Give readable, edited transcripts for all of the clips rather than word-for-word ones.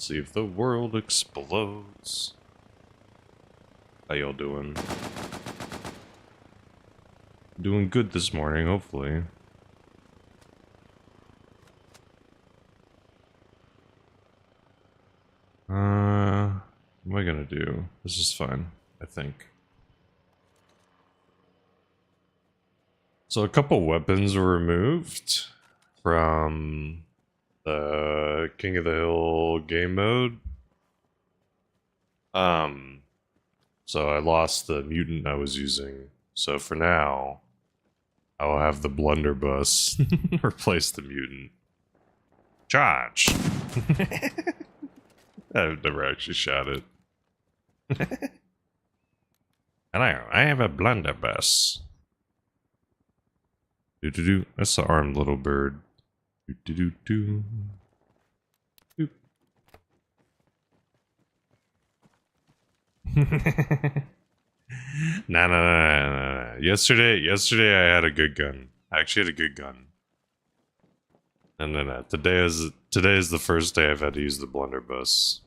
See if the world explodes. How y'all doing? Doing good this morning, hopefully. What am I gonna do? This is fine, I think. So a couple weapons were removed from the King of the Hill game mode. So I lost the mutant I was using. So for now, I will have the blunderbuss replace the mutant. Charge! I've never actually shot it. Hello, I have a blunderbuss. Do-do-do. That's the armed little bird. Do-do-do-do. Boop. Nah. Yesterday I had a good gun. I actually had a good gun. And then today is the first day I've had to use the blunderbuss.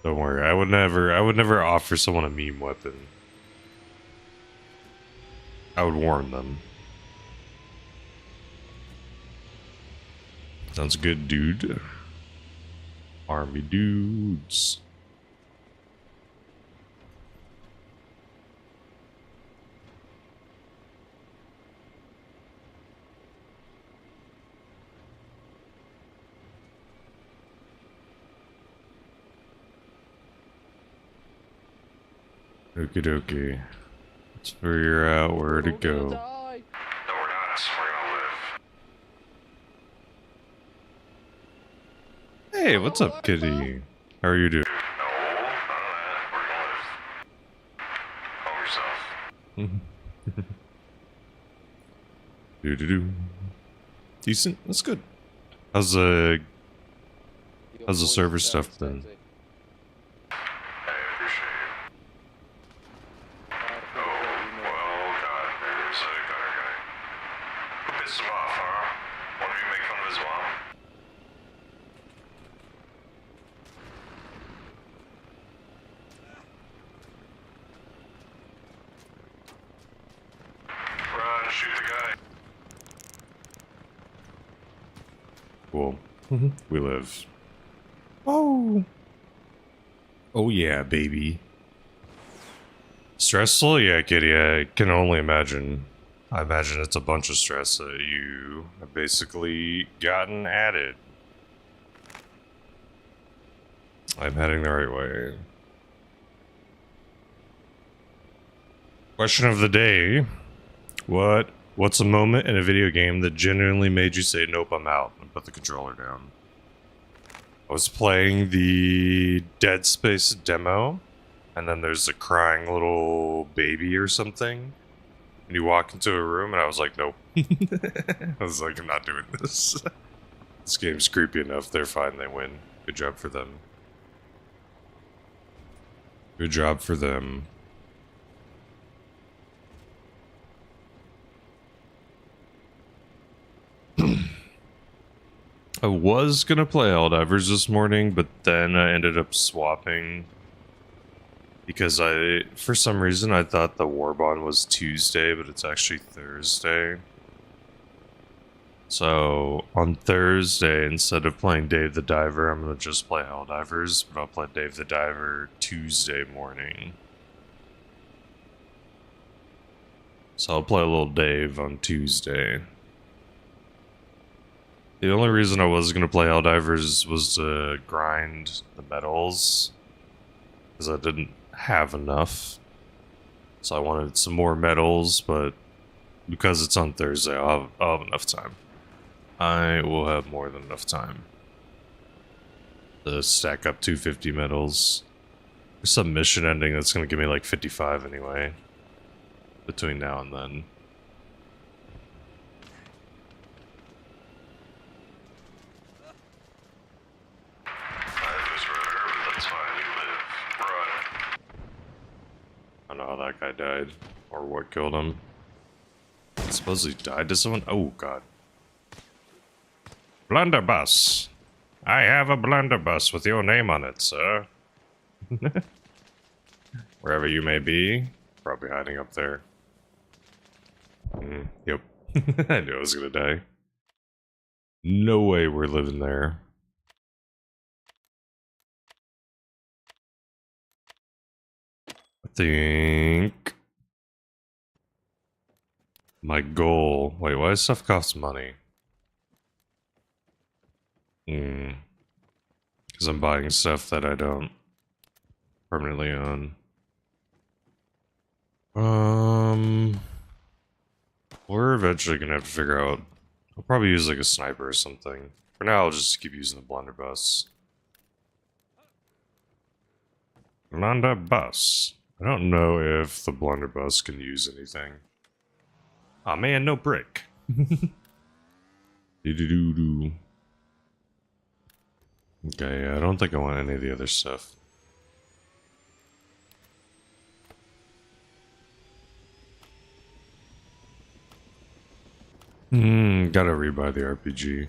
Don't worry, I would never offer someone a meme weapon. I would warn them. Sounds good, dude. Army dudes. Okie dokie. Let's figure out where to go. No, we're not. We're gonna live. Hey, what's up, kitty? How are you doing? No, none of that. We're gonna live. Calm yourself. Do. Decent. That's good. How's the server stuff been? Cool. We live. Oh yeah, baby. Stressful? Yeah, kitty. I can only imagine. I imagine it's a bunch of stress that you have basically gotten added. I'm heading the right way. Question of the day. What's a moment in a video game that genuinely made you say, nope, I'm out, and put the controller down? I was playing the Dead Space demo, and then there's a crying little baby or something, and you walk into a room, and I was like, nope. I was like, I'm not doing this. This game's creepy enough, they're fine, they win. Good job for them. Good job for them. I was gonna play Helldivers this morning, but then I ended up swapping because for some reason, I thought the Warbond was Tuesday, but it's actually Thursday. So on Thursday, instead of playing Dave the Diver, I'm gonna just play Helldivers, but I'll play Dave the Diver Tuesday morning. So I'll play a little Dave on Tuesday. The only reason I was going to play Helldivers was to grind the medals, because I didn't have enough. So I wanted some more medals, but because it's on Thursday, I'll have enough time. I will have more than enough time to stack up 250 medals. There's some mission ending that's going to give me like 55 anyway, between now and then. I don't know how that guy died, or what killed him. I suppose he died to someone? Oh god. Blunderbuss! I have a blunderbuss with your name on it, sir. Wherever you may be. Probably hiding up there. Yep. I knew I was gonna die. No way we're living there. I think my goal. Wait, why does stuff cost money? Because I'm buying stuff that I don't permanently own. We're eventually gonna have to figure out. I'll probably use like a sniper or something. For now, I'll just keep using the blunderbuss. Blunderbuss. I don't know if the blunderbuss can use anything. Aw, man, no brick. Do-do-do-do. Okay, I don't think I want any of the other stuff. Gotta rebuy the RPG.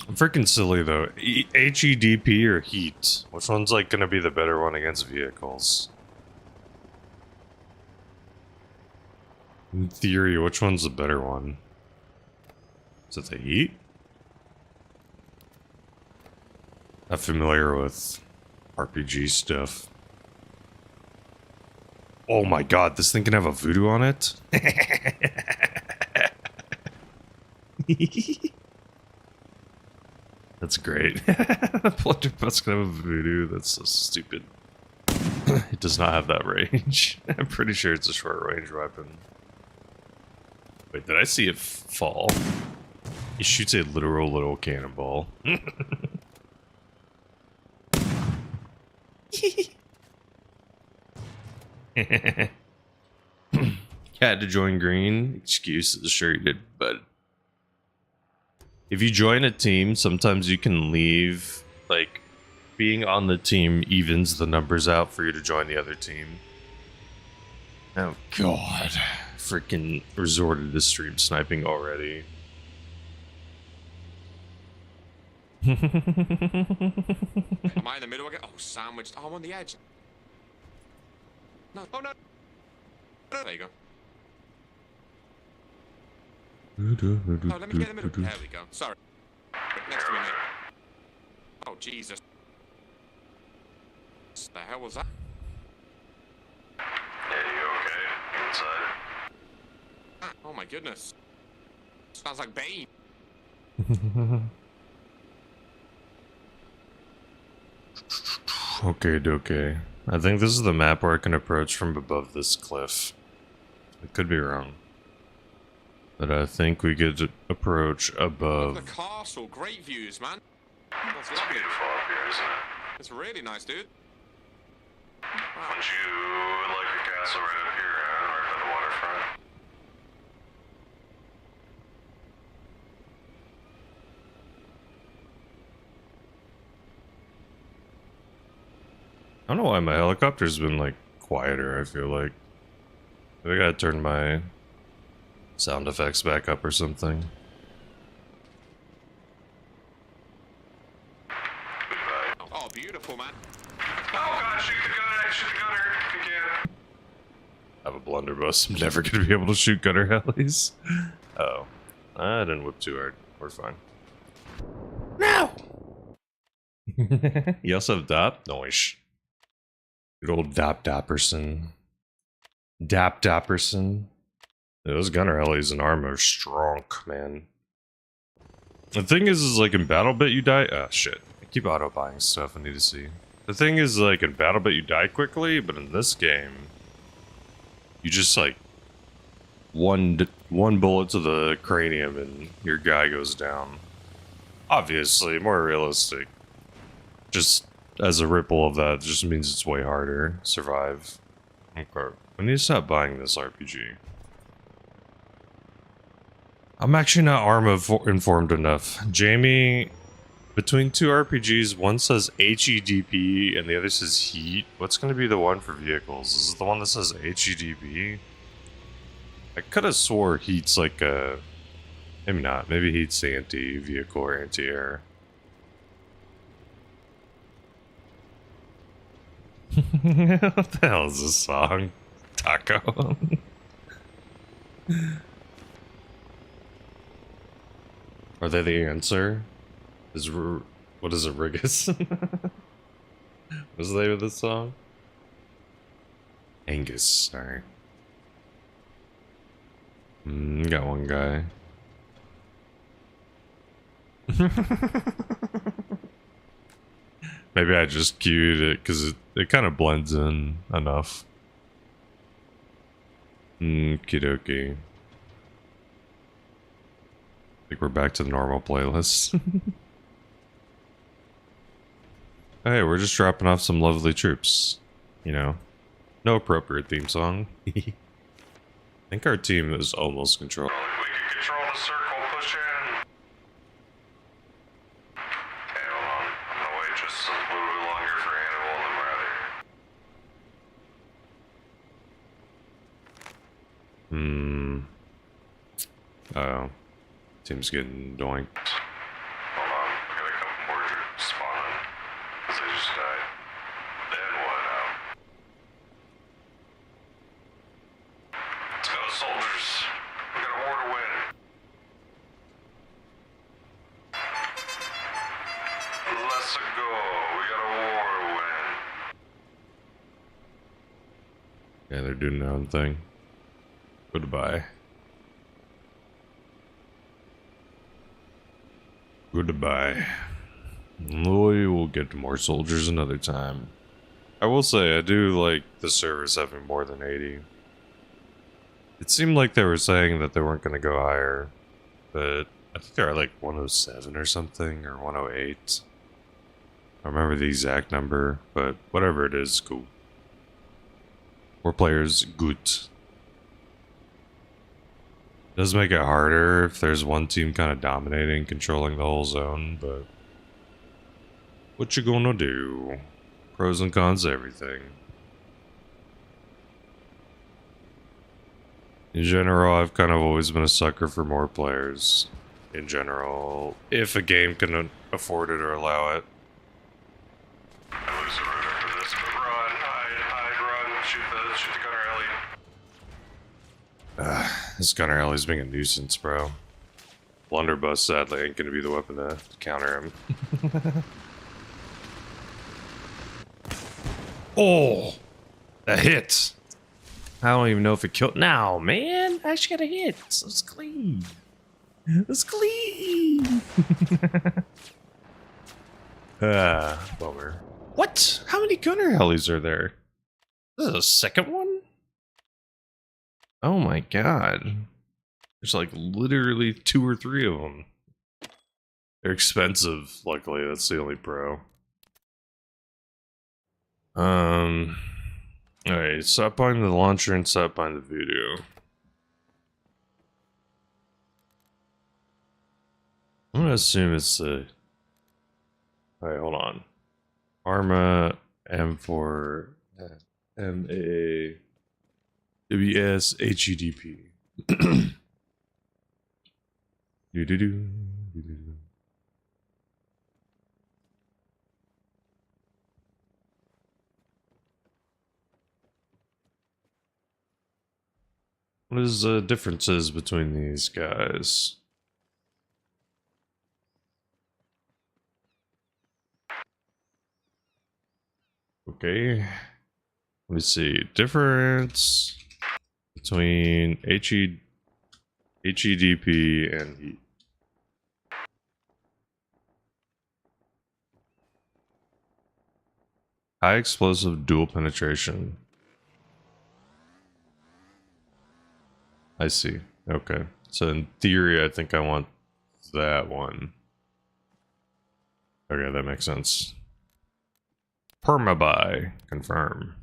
I'm freaking silly though. HEDP or heat? Which one's like gonna be the better one against vehicles? In theory, which one's the better one? Is it the heat? Not familiar with RPG stuff. Oh my god, this thing can have a voodoo on it? That's great. Blunderbuss can have a voodoo. That's so stupid. It does not have that range. I'm pretty sure it's a short range weapon. Wait, did I see it fall? It shoots a literal little cannonball. Had to join green. Excuses, sure you did, but if you join a team, sometimes you can leave. Like, being on the team evens the numbers out for you to join the other team. Oh god. Freaking resorted to stream sniping already. Am I in the middle again? Oh, sandwiched. Oh, I'm on the edge. No. Oh, no. There you go. Oh, let me get in the middle. There we go. Sorry. Right next to me, mate. Oh, Jesus. What the hell was that? Yeah, you okay? Inside? Ah, oh, my goodness. Sounds like Bane. Okay. I think this is the map where I can approach from above this cliff. I could be wrong. But I think we could approach above. Look at the castle. Great views, man. That's It's lovely. beautiful up here, isn't it? It's really nice, dude. Wow. Wouldn't you like a castle right up here, huh? Right by the waterfront? I don't know why my helicopter's been like quieter, I feel like. I gotta turn my sound effects back up or something. Goodbye. Oh, beautiful, man. Oh god, shoot the gunner! Shoot the gunner! If you can. I have a blunderbuss. I'm never gonna be able to shoot gunner helis. Oh. I didn't whip too hard. We're fine. No! You also have Dap? Noise. Good old Dap Dapperson. Dap Dapperson. Yeah, those gunner helis in Arma are strong, man. The thing is like in BattleBit you die. Ah, shit. I keep auto buying stuff. I need to see. The thing is, like in BattleBit you die quickly, but in this game, you just like one bullet to the cranium and your guy goes down. Obviously, more realistic. Just as a ripple of that, just means it's way harder to survive. Okay. I need to stop buying this RPG. I'm actually not Arma informed enough. Jamie, between two RPGs, one says HEDP and the other says heat. What's going to be the one for vehicles? Is it the one that says HEDP? I could have swore heat's like a... Maybe not. Maybe heat's the anti-vehicle or anti-air. What the hell is this song? Taco. Are they the answer? What is it, Rigus? What's the name of this song? Angus, sorry. Got one guy. Maybe I just queued it because it kind of blends in enough. Okie dokie. I think we're back to the normal playlist. Hey, we're just dropping off some lovely troops. You know, no appropriate theme song. I think our team is almost controlled. Well, if we can control the circle, push in. Okay, hold on. I'm gonna wait just a little bit longer for Hannibal and Oh. Team's getting doinked. hold on. We got a couple more troops spawning. Because they just died. Then what out? Let's go, soldiers. We got a war to win. Let's go. We got a war to win. Yeah, they're doing their own thing. Goodbye. Goodbye. We will get to more soldiers another time. I will say, I do like the servers having more than 80. It seemed like they were saying that they weren't going to go higher, but I think they're at like 107 or something, or 108. I don't remember the exact number, but whatever it is, cool. More players, good. Does make it harder if there's one team kind of dominating, controlling the whole zone, but what you gonna do? Pros and cons to everything. In general, I've kind of always been a sucker for more players. In general, if a game can afford it or allow it. I lose the road after this, but run, hide, run, shoot the gunner alley. This gunner alley's being a nuisance, bro. Blunderbuss, sadly, ain't gonna be the weapon to counter him. Oh! A hit! I don't even know if it killed. Now, man! I actually got a hit! So it's clean! It's clean! Bummer. What? How many gunner helis are there? This is a second one? Oh my god. There's like literally 2 or 3 of them. They're expensive, luckily, that's the only pro. Alright, stop buying the launcher and stop buying the voodoo. I'm gonna assume it's the... Alright, hold on. Arma M4 MAA WS HEDP. Do-do-do, do-do-do. What is the differences between these guys? Okay. Let me see. Difference between HEDP and heat. High explosive dual penetration. I see. Okay. So in theory, I think I want that one. Okay, that makes sense. Permabuy. Confirm.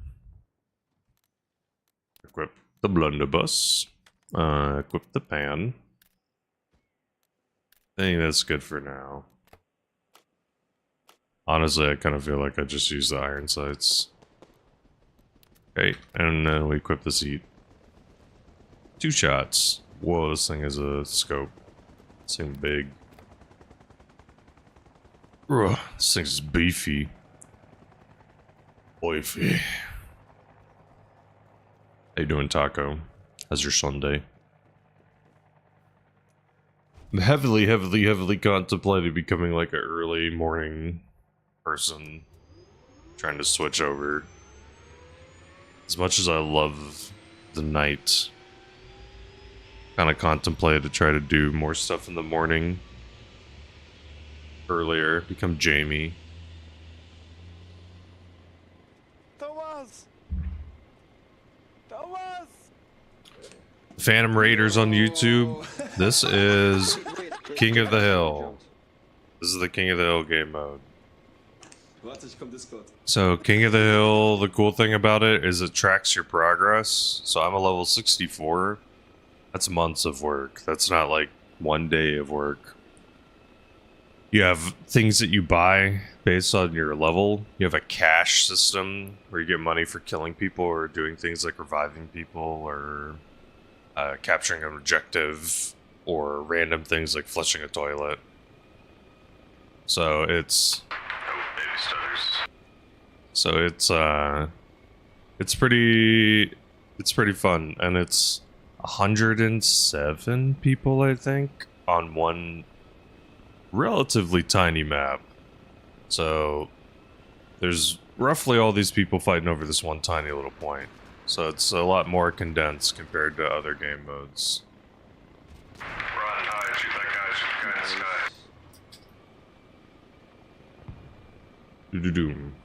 Equip the blunderbuss. Equip the pan. I think that's good for now. Honestly, I kind of feel like I just use the iron sights. Okay, and then we equip the seat. 2 shots. Whoa, this thing is a scope. This thing big. Ugh, this thing's beefy. Wifey. How you doing, Taco? How's your Sunday? I'm heavily contemplating becoming like an early morning person. Trying to switch over. As much as I love the night, kind of contemplated to try to do more stuff in the morning. Earlier, become Jamie. Phantom Raiders on YouTube. This is King of the Hill. This is the King of the Hill game mode. So King of the Hill, the cool thing about it is it tracks your progress. So I'm a level 64. That's months of work. That's not like one day of work. You have things that you buy based on your level. You have a cash system where you get money for killing people or doing things like reviving people or capturing an objective or random things like flushing a toilet. So it's it's pretty fun, and it's 107 people, I think, on one relatively tiny map. So there's roughly all these people fighting over this one tiny little point. So it's a lot more condensed compared to other game modes. Run, hide, shoot that guy, shoot the guy in the sky. Do-do-doom.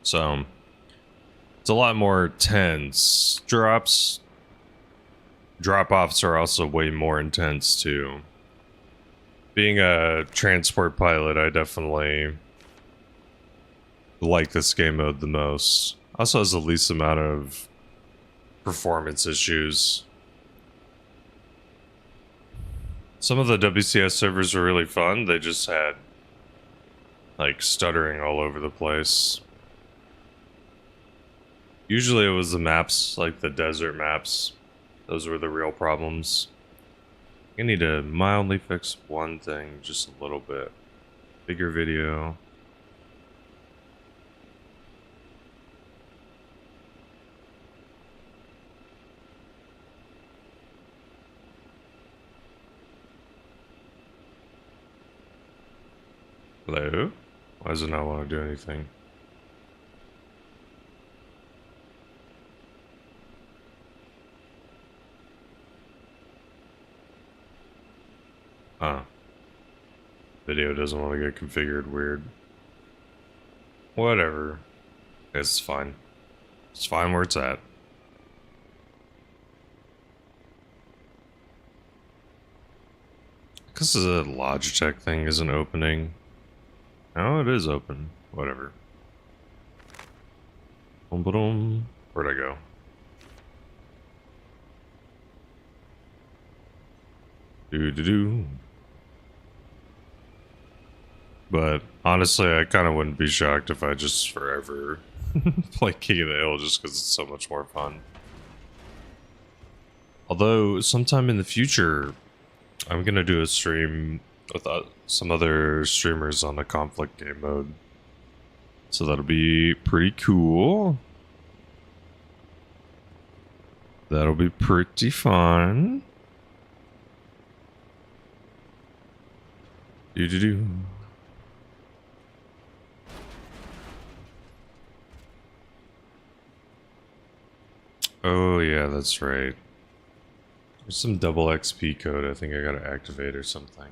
So it's a lot more tense. Drop-offs are also way more intense too. Being a transport pilot, I definitely like this game mode the most. Also has the least amount of performance issues. Some of the WCS servers were really fun. They just had like stuttering all over the place. Usually it was the maps, like the desert maps. Those were the real problems. I need to mildly fix one thing, just a little bit. Bigger video. Hello? Why does it not want to do anything? Huh. Video doesn't want to get configured weird. Whatever. It's fine. It's fine where it's at. Because the Logitech thing isn't opening. Oh, it is open. Whatever. Where'd I go? Do. But honestly, I kind of wouldn't be shocked if I just forever play King of the Hill just because it's so much more fun. Although, sometime in the future, I'm gonna do a stream with some other streamers on the conflict game mode. So that'll be pretty cool. That'll be pretty fun. Do. Oh yeah, that's right. There's some double XP code I think I gotta activate or something.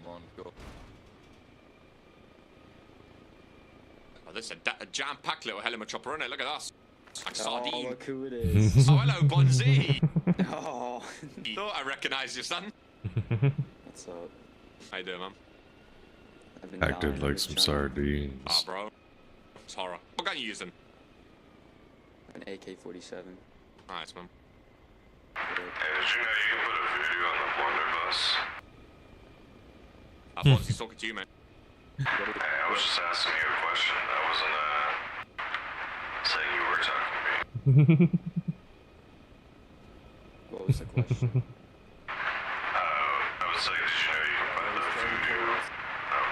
Come on, go. Oh, this is a jam-packed little hell of a chopper, isn't it? Look at us. Like sardine. Oh, look who it is. Oh, hello, Bonzi. Oh. Thought I recognised you, son. What's up? How you doing, man? I've been Acted dying like to some jump. sardines. Ah, bro. It's horror. What gun are you using? An AK-47. Nice, man. Hey, did you know you can put a voodoo on the blunderbuss? I thought he's talking to you, man. Hey, I was just asking you a question. That wasn't you're talking to me. What was the question? I was like, did you know you can buy the food here?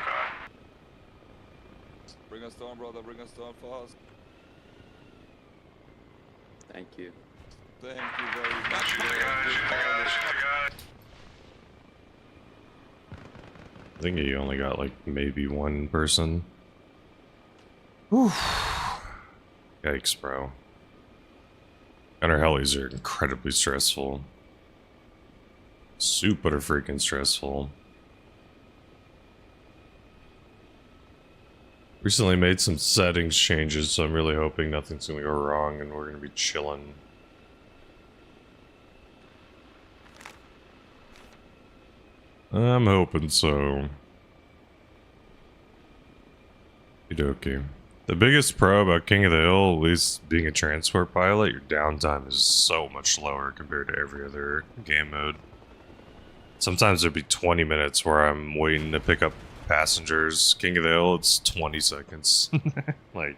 Okay. Bring us down, brother. Bring us down fast. Thank you. Thank you very much. Shoot the guy, shoot the guy, shoot the guy. I think he only got like maybe one person. Whew. Yikes, bro. Gunner helis are incredibly stressful. Super freaking stressful. Recently made some settings changes, so I'm really hoping nothing's gonna go wrong and we're gonna be chilling. I'm hoping so. Okey-dokey. The biggest pro about King of the Hill, at least being a transport pilot, your downtime is so much lower compared to every other game mode. Sometimes there'd be 20 minutes where I'm waiting to pick up passengers. King of the Hill, it's 20 seconds. Like,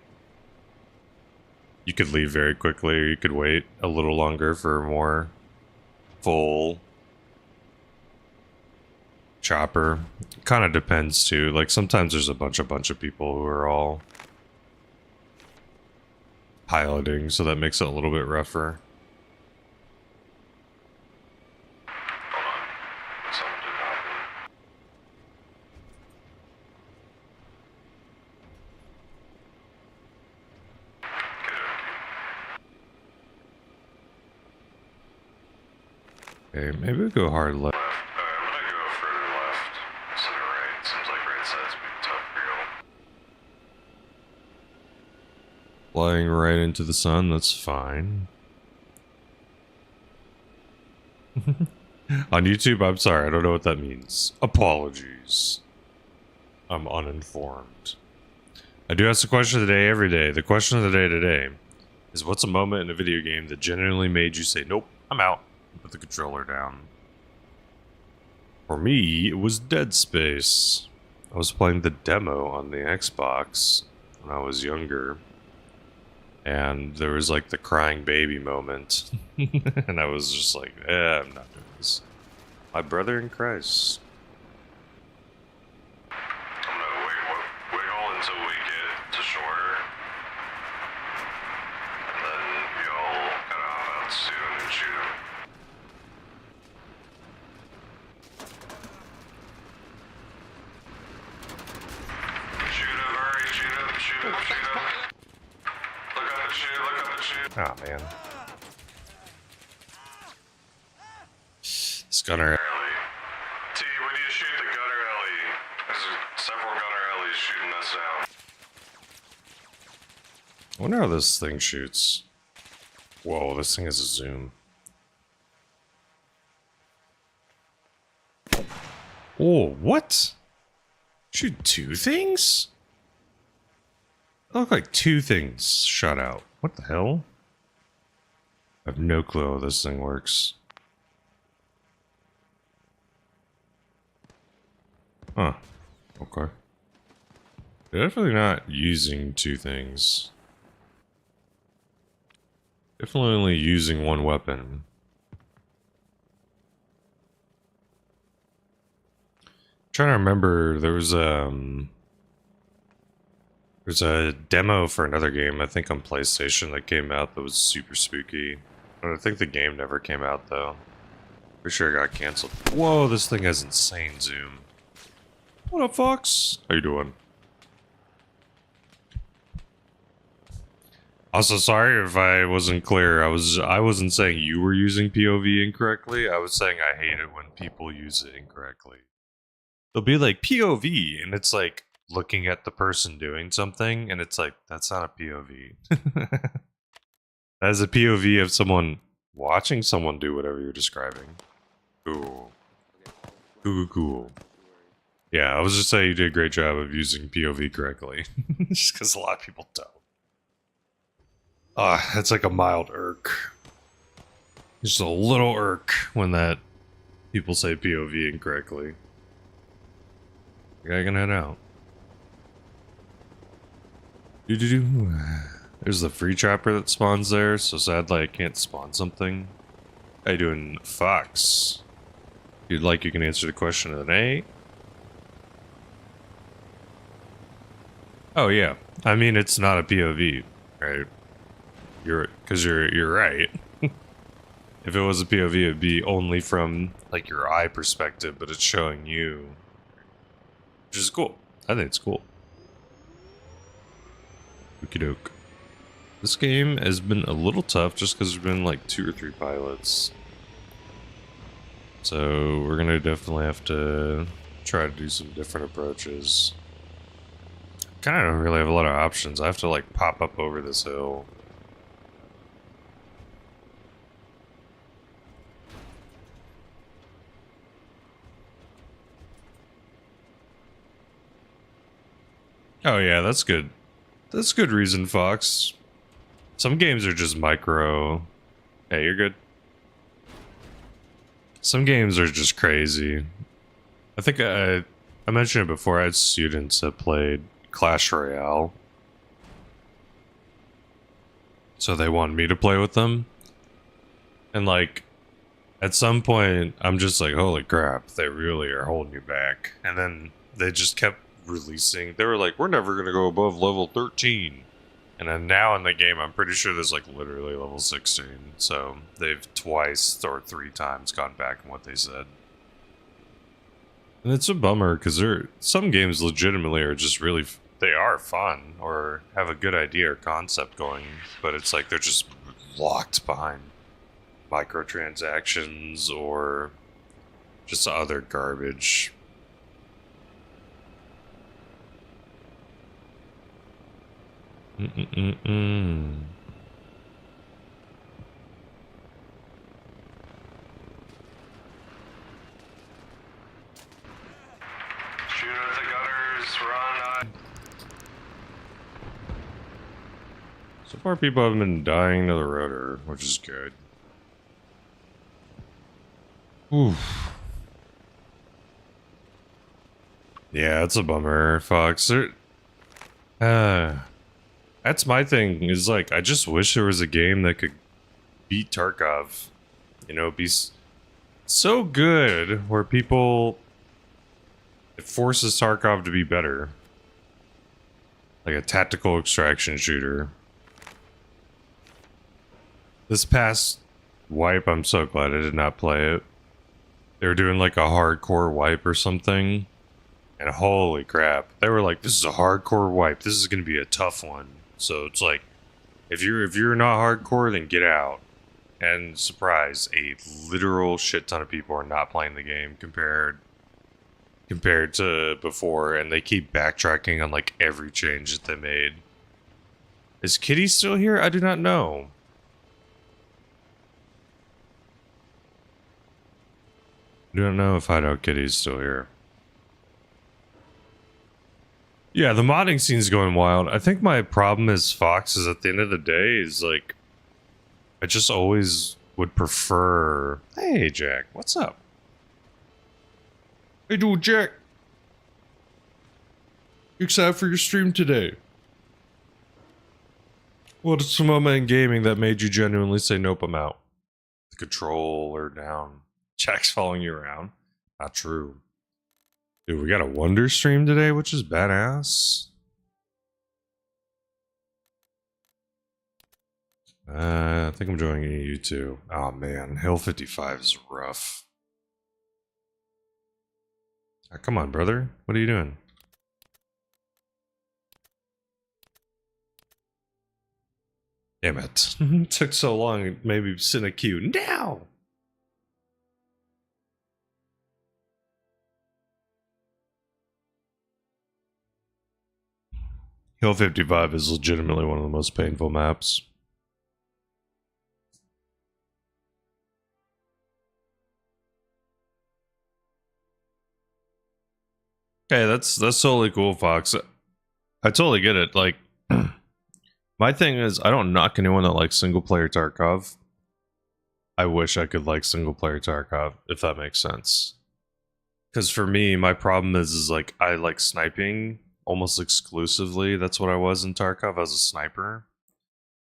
you could leave very quickly, or you could wait a little longer for a more full chopper. Kind of depends too. Like, sometimes there's a bunch of people who are all piloting, so that makes it a little bit rougher. Hold on. Something did happen. Okay, maybe we'll go hard left. Left. I'm gonna go further left instead of right. Seems like right side's being tough for you. Flying right into the sun, that's fine. On YouTube, I'm sorry, I don't know what that means. Apologies. I'm uninformed. I do ask the question of the day every day. The question of the day today is, what's a moment in a video game that genuinely made you say, nope, I'm out, and put the controller down? For me, it was Dead Space. I was playing the demo on the Xbox when I was younger. And there was like the crying baby moment. And I was just like, I'm not doing this. My brother in Christ. I'm gonna wiggle until we get to shore. And then you'll kind of hop out soon and shoot him. Shoot him, hurry, shoot him, shoot him, shoot him. Look up and shoot, look up and shoot. Oh man. This gunner. Ellie. T, we need to shoot the gunner Ellie. There's several gunner Ellies shooting us out. I wonder how this thing shoots. Whoa, this thing has a zoom. Oh, what? Shoot two things? They look like two things shot out. What the hell? I have no clue how this thing works. Huh. Okay. Definitely not using two things. Definitely only using one weapon. Trying to remember, there's a demo for another game, I think on PlayStation, that came out that was super spooky. But I think the game never came out though. Pretty sure it got canceled. Whoa, this thing has insane zoom. What up, Fox? How you doing? Also, sorry if I wasn't clear. I wasn't saying you were using POV incorrectly. I was saying I hate it when people use it incorrectly. They'll be like POV, and it's like looking at the person doing something, and it's like, that's not a POV. That is a POV of someone watching someone do whatever you're describing. Cool. Cool. Yeah, I was just saying you did a great job of using POV correctly. Just because a lot of people don't. That's like a mild irk. Just a little irk when that people say POV incorrectly. I can head out. Do. There's the free trapper that spawns there, so sadly I can't spawn something. How you doing, Fox? If you'd like, you can answer the question of the day. Oh yeah, I mean it's not a POV, right? You're right. If it was a POV, it'd be only from like your eye perspective, but it's showing you, which is cool. I think it's cool. Okie doke. This game has been a little tough just because there's been like 2 or 3 pilots. So we're gonna definitely have to try to do some different approaches. Kind of don't really have a lot of options. I have to like pop up over this hill. Oh yeah, that's good. That's good reason, Fox. Some games are just micro. Hey, you're good. Some games are just crazy. I think I mentioned it before. I had students that played Clash Royale, so they wanted me to play with them. And like, at some point, I'm just like, holy crap, they really are holding you back. And then they just kept releasing. They were like, we're never gonna go above level 13. And then now in the game, I'm pretty sure there's like literally level 16. So they've twice or 3 times gone back on what they said. And it's a bummer because some games legitimately are just really, they are fun or have a good idea or concept going, but it's like they're just locked behind microtransactions or just other garbage. Mm-mm-mm-mm. Shoot at the gutters, run. So far, people haven't been dying to the rotor, which is good. Oof. Yeah, it's a bummer, Fox. That's my thing, is like, I just wish there was a game that could beat Tarkov. You know, be so good where it forces Tarkov to be better. Like a tactical extraction shooter. This past wipe, I'm so glad I did not play it. They were doing like a hardcore wipe or something. And holy crap, they were like, this is a hardcore wipe. This is going to be a tough one. So it's like, if you're not hardcore, then get out. And surprise, a literal shit ton of people are not playing the game compared to before, and they keep backtracking on like every change that they made. Is Kitty still here? I do not know. I don't know if Hideout Kitty's still here. Yeah, the modding scene's going wild. I think my problem is Fox is at the end of the day is like, I just always would prefer. Hey, Jack, what's up? Hey, dude, Jack. You excited for your stream today? What's the moment in gaming that made you genuinely say, nope, I'm out? The controller down. Jack's following you around. Not true. Dude, we got a Wonder stream today, which is badass. I think I'm joining you too. Oh man, Hill 55 is rough. Oh, come on, brother. What are you doing? Damn it. Took so long, maybe sit in a queue. Now! Hill 55 is legitimately one of the most painful maps. Okay, that's totally cool, Fox. I totally get it. Like, my thing is, I don't knock anyone that likes single player Tarkov. I wish I could like single player Tarkov, if that makes sense. Because for me, my problem is like, I like sniping almost exclusively. That's what I was in Tarkov. I was a sniper.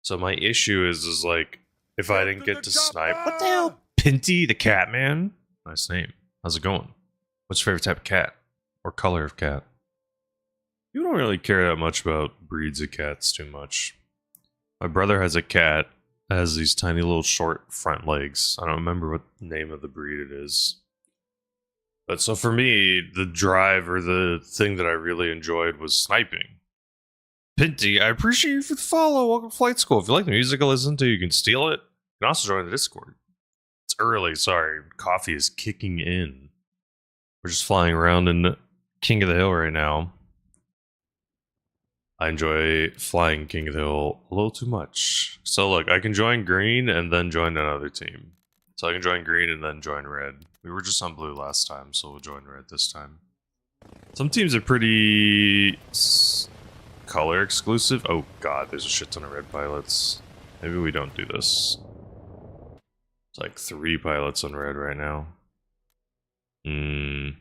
So my issue is like, if I didn't get to snipe, what the hell? Pinty the cat man? Nice name. How's it going? What's your favorite type of cat? Or color of cat? You don't really care that much about breeds of cats too much. My brother has a cat that has these tiny little short front legs. I don't remember what the name of the breed it is. But so for me, the drive or the thing that I really enjoyed was sniping. Pinty, I appreciate you for the follow. Welcome to Flight School. If you like the music I listen to, you can steal it. You can also join the Discord. It's early, sorry. Coffee is kicking in. We're just flying around in King of the Hill right now. I enjoy flying King of the Hill a little too much. So look, I can join green and then join another team. So I can join green and then join red. We were just on blue last time, so we'll join red this time. Some teams are pretty color exclusive. Oh god, there's a shit ton of red pilots. Maybe we don't do this. It's like 3 pilots on red right now. I'm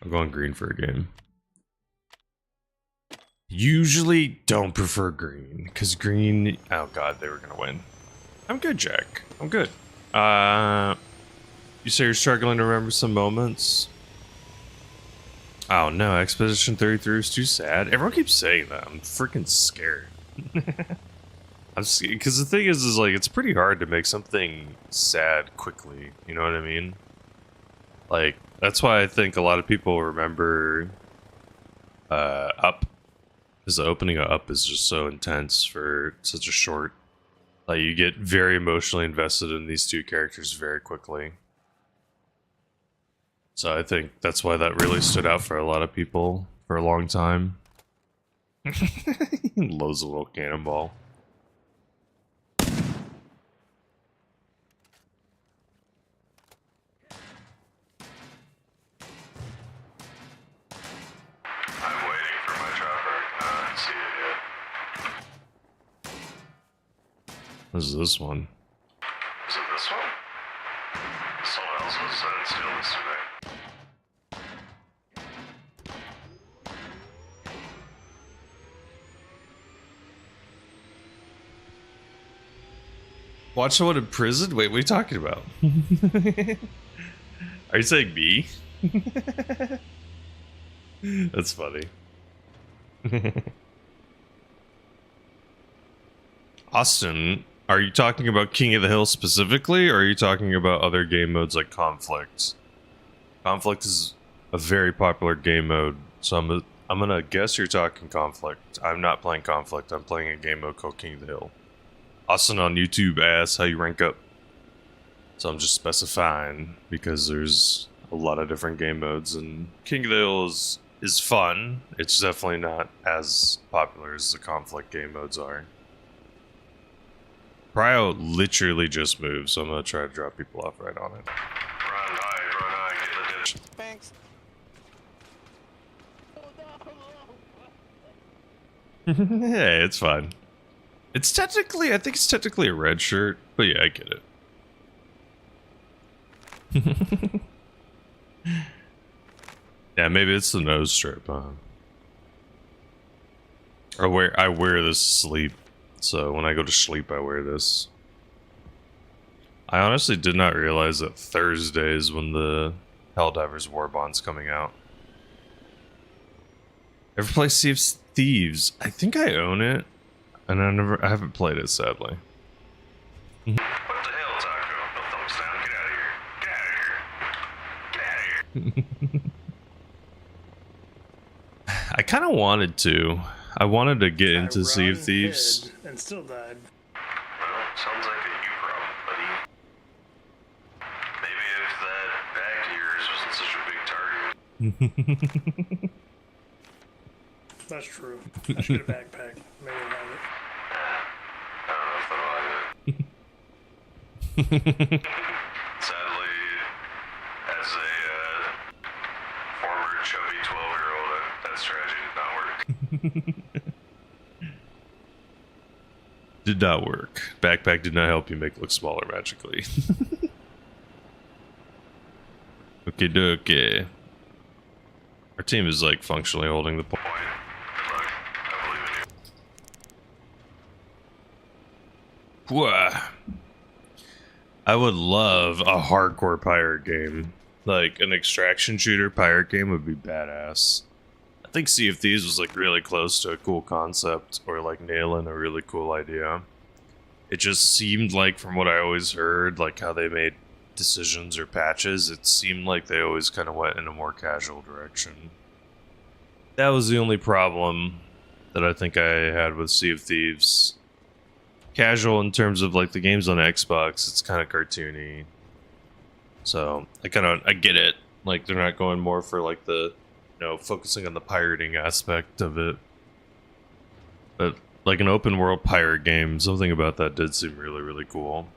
going green for a game. Usually don't prefer green, because green... Oh god, they were gonna win. I'm good, Jack. I'm good. You say you're struggling to remember some moments? Oh no, Expedition 33 is too sad. Everyone keeps saying that. I'm freaking scared. Because the thing is like, it's pretty hard to make something sad quickly. You know what I mean? Like, that's why I think a lot of people remember Up. Because the opening of Up is just so intense for such a short... Like, you get very emotionally invested in these two characters very quickly. So I think that's why that really stood out for a lot of people for a long time. Loads of little cannonball. I'm waiting for my chopper. I don't see it yet. What is this one? Is it this one? Someone else was stealing this today. Watch someone in prison? Wait, what are you talking about? Are you saying me? That's funny. Austin, are you talking about King of the Hill specifically, or are you talking about other game modes like Conflict? Conflict is a very popular game mode, so I'm gonna guess you're talking Conflict. I'm not playing Conflict, I'm playing a game mode called King of the Hill. Austin on YouTube asks how you rank up. So I'm just specifying because there's a lot of different game modes, and King of the Hill is fun. It's definitely not as popular as the Conflict game modes are. Prio literally just moved, so I'm gonna try to drop people off right on it. Run high, get in the ditch. Thanks. Hey, it's fine. It's technically, I think it's technically a red shirt, but yeah, I get it. Yeah, maybe it's the nose strip, huh? I wear this to sleep, so when I go to sleep, I wear this. I honestly did not realize that Thursday is when the Helldivers Warbond's coming out. Ever play Sea of Thieves? I think I own it. And I haven't played it, sadly. What the hell, Taco? No thumbs down. Get out of here. Get out of here. Get out of here. I kind of wanted to. I wanted to get into Sea of Thieves. And still died. Well, sounds like a you problem, buddy. Maybe if that bag of yours wasn't such a big target. That's true. I should get a backpack. Maybe I'll have I don't know if I'll have it. Sadly, as a former chubby 12-year-old, that strategy did not work. Did not work. Backpack did not help you make it look smaller magically. Okay, dokie. Our team is like functionally holding the point. Good luck. I believe in you. Wah. I would love a hardcore pirate game. Like an extraction shooter pirate game would be badass. I think Sea of Thieves was like really close to a cool concept or like nailing a really cool idea. It just seemed like, from what I always heard, like how they made decisions or patches, it seemed like they always kind of went in a more casual direction. That was the only problem that I think I had with Sea of Thieves. Casual in terms of like the games on Xbox, it's kind of cartoony. So I get it. Like they're not going more for like the, focusing on the pirating aspect of it. But like an open world pirate game, something about that did seem really, really cool.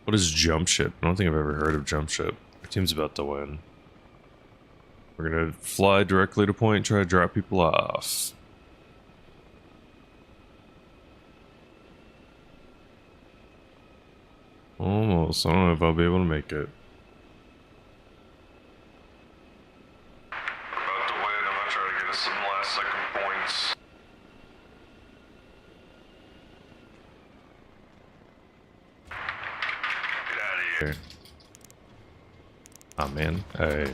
What is Jump Ship? I don't think I've ever heard of Jump Ship. Our team's about to win. We're gonna fly directly to point and try to drop people off. Almost. I don't know if I'll be able to make it. We're about to win. I'm gonna try to get us some last second points. Get out of here. Okay. Oh man, I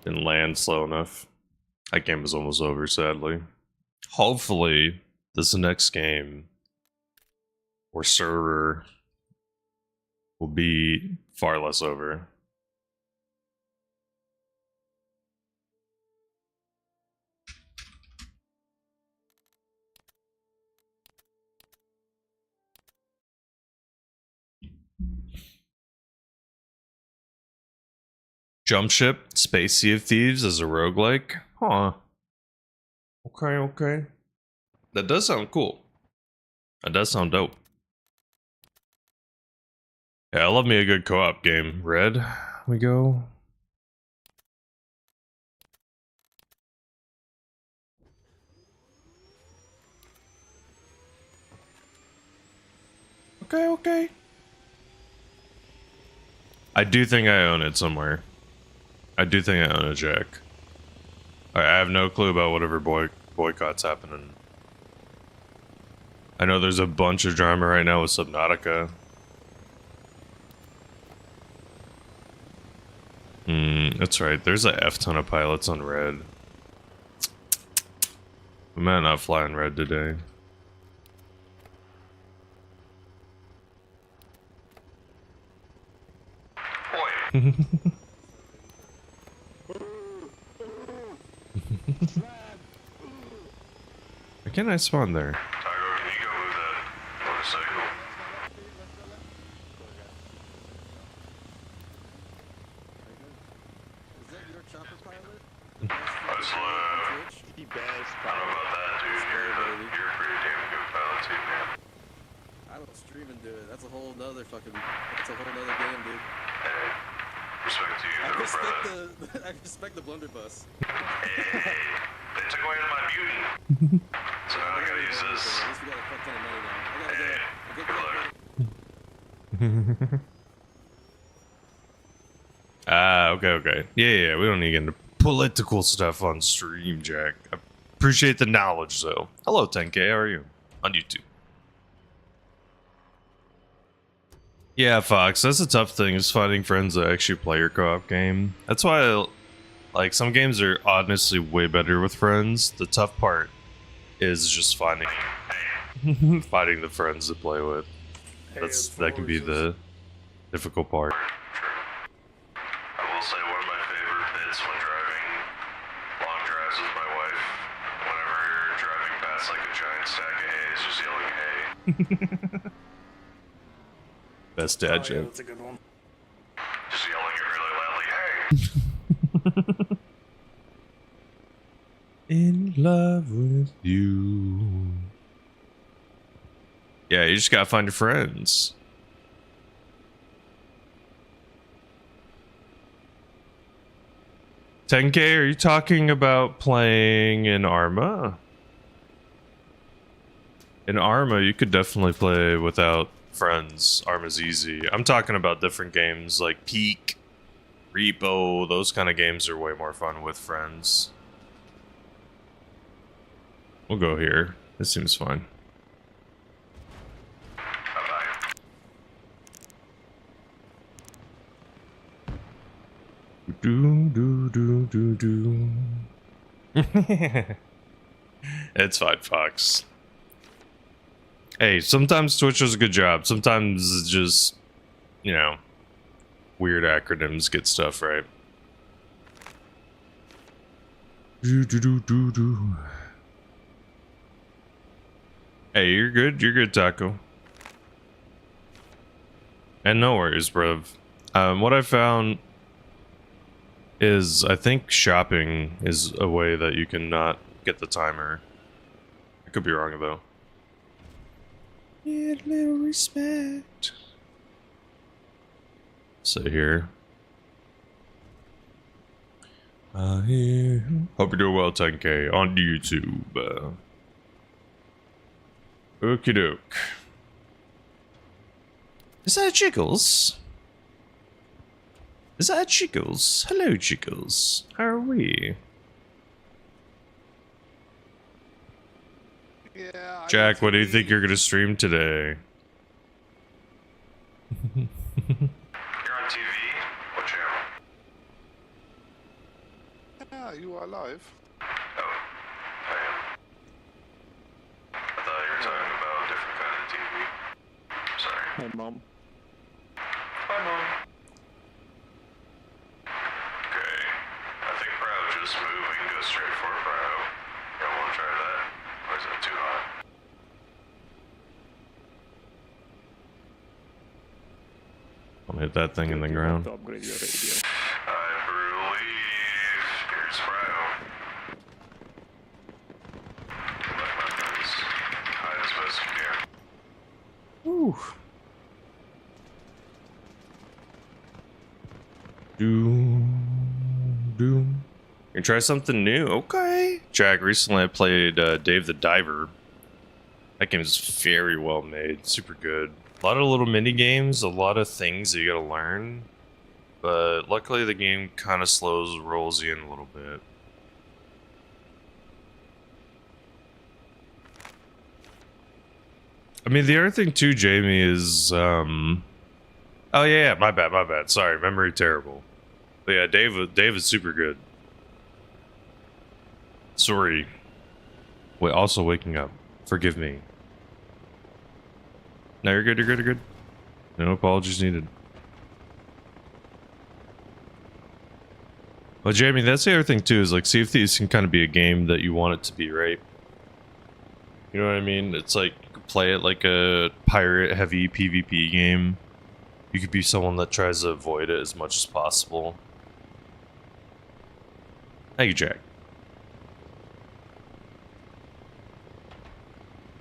didn't land slow enough. That game is almost over, sadly. Hopefully, this next game or server will be far less over. Jump Ship, Space Sea of Thieves as a roguelike? Huh. Okay. That does sound cool. That does sound dope. Yeah, I love me a good co-op game. Red, we go. Okay. I do think I own it somewhere. I do think I own a Jack. I have no clue about whatever boycott's happening. I know there's a bunch of drama right now with Subnautica. That's right. There's a F-ton of pilots on Red. We might not fly on Red today. Boy. Why can't I spawn there? Tyro, can you go move that motorcycle? Is that your chopper pilot? That's low. The best I don't know about that, dude. You're a pretty damn good pilot too, man. I don't stream and do it. That's a whole nother fucking. That's a whole nother game, dude. Hey, respect to you, though, brother. I respect the blunderbuss. Hey, they took away my beauty. So now I gotta use this. At least we got a fuck ton of money now. I gotta Hey, go. good luck. Okay. Yeah, we don't need to get into political stuff on stream, Jack. I appreciate the knowledge, though. Hello, 10K, how are you? On YouTube. Yeah, Fox, that's a tough thing, is finding friends that actually play your co-op game. That's why, like, some games are honestly way better with friends. The tough part is just finding finding the friends to play with. That can be the difficult part. I will say one of my favorite bits when driving long drives with my wife, whenever you're driving past like a giant stack of hay, is just yelling hay. Best Oh, dad yeah, joke. that's a good one. Just yelling it really loudly, hey! In love with you. Yeah, you just gotta find your friends. $10K, are you talking about playing in Arma? In Arma, you could definitely play without friends. Arma's easy. I'm talking about different games like Peak, Repo. Those kind of games are way more fun with friends. We'll go here. This seems fine. Bye-bye. Do do do do do. It's fine, Fox. Hey, sometimes Twitch does a good job. Sometimes it's just, you know, weird acronyms get stuff right. Do do do do do. Hey, you're good. You're good, Taco. And no worries, bruv. What I found is I think shopping is a way that you can not get the timer. I could be wrong though. Need a little respect. So here. Hope you're doing well, 10K on YouTube. Okie doke. Is that Jiggles? Is that Jiggles? Hello, Jiggles. How are we? Yeah. Jack, what do you think you're gonna stream today? You're on TV? What channel? Yeah, you are live. Oh, I am. I thought you were talking about a different kind of TV. Sorry. Hey, Mom. Hi, Mom. Okay. I think Prow just moved. We can go straight for Prow. Y'all want to try that? Or is it too hot? I'll hit that thing in the ground. To upgrade your radio. I believe here's Prow. Let my friends hide as best you can. Ooh. Do. You try something new? Okay. Jack, recently I played Dave the Diver. That game is very well made, super good. A lot of little mini games, a lot of things that you gotta learn. But luckily the game kind of rolls you in a little bit. I mean, the other thing too, Jamie, is oh yeah, my bad. Sorry, memory terrible. But yeah, Dave is super good. Sorry. Wait, also waking up. Forgive me. No, you're good. No apologies needed. Well, Jamie, that's the other thing too, is like, see if these can kind of be a game that you want it to be, right? You know what I mean? It's like, you could play it like a pirate-heavy PvP game. You could be someone that tries to avoid it as much as possible. Thank you, Jack.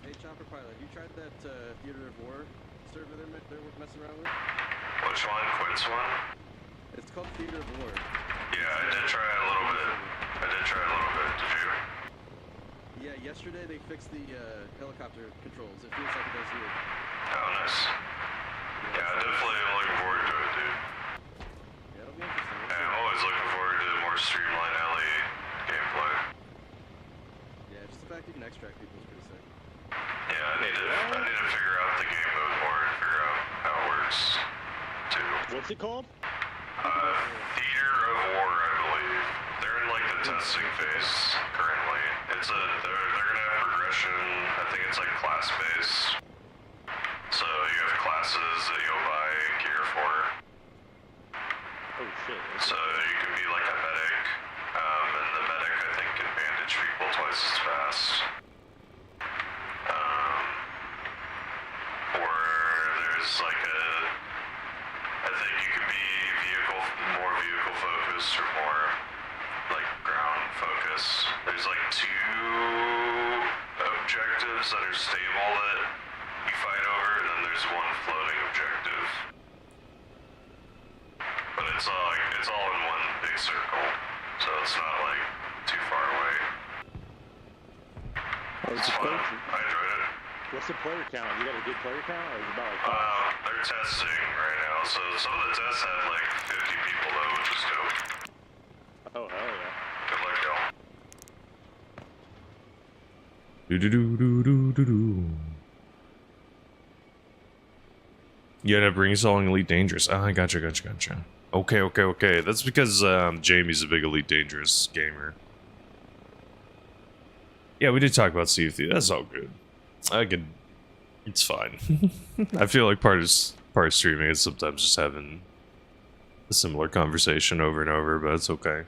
Hey, Chopper Pilot, have you tried that Theater of War server they're messing around with? Which one? Quince one? It's called Theater of War. Yeah, I did try it a little bit. Did you? Yeah, yesterday they fixed the helicopter controls. It feels like it does here. Oh, nice. Yeah, definitely am looking forward to it, dude. Yeah, it'll be interesting. Yeah, I'm always looking forward to more streamlined alley gameplay. Yeah, just the fact you can extract people is pretty sick. Yeah, I need to figure out the game mode more and figure out how it works, too. What's it called? Theater of War, I believe. They're in like the testing phase currently. They're gonna have progression. I think it's like class based. So you have classes that you'll buy gear for. Oh shit. So you can be like a medic, and the medic I think can bandage people twice as fast. Or there's like I think you can be more vehicle focused or more like ground focused. There's like 2 objectives that are stable that you fight over, and then there's 1 floating objective. But it's all in one big circle, so it's not like too far away. It's fun. I enjoyed it. What's the player count? You got a good player count, or is it about like They're testing right now, so some of the tests have like 50 people though, which is dope. Oh hell yeah. Good luck, y'all. Do do do do do do do. You end up reinstalling Elite Dangerous. Ah, gotcha. Okay. That's because Jamie's a big Elite Dangerous gamer. Yeah, we did talk about Sea of Thieves. That's all good. It's fine. I feel like part of streaming is sometimes just having a similar conversation over and over, but it's okay.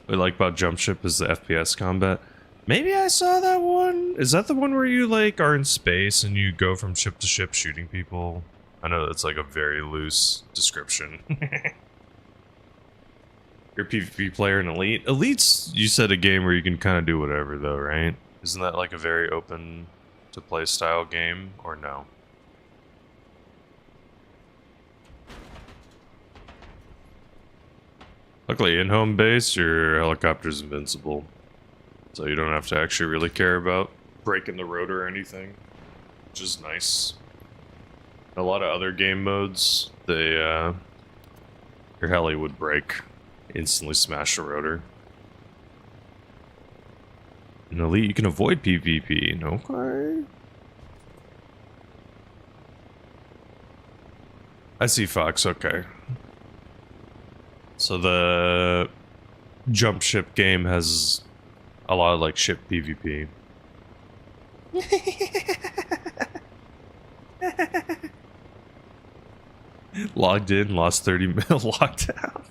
What I like about Jump Ship is the FPS combat. Maybe I saw that one. Is that the one where you like are in space and you go from ship to ship shooting people? I know that's like a very loose description. You're a PvP player in Elite. Elite's, you said, a game where you can kind of do whatever though, right? Isn't that like a very open to play style game, or no? Luckily, in home base, your helicopter's invincible. So you don't have to actually really care about breaking the rotor or anything, which is nice. A lot of other game modes, your heli would break, instantly smash the rotor. In Elite, you can avoid PvP. Okay. I see, Fox. Okay. So the Jump Ship game has a lot of like ship PvP. Logged in, lost 30 mil, locked out.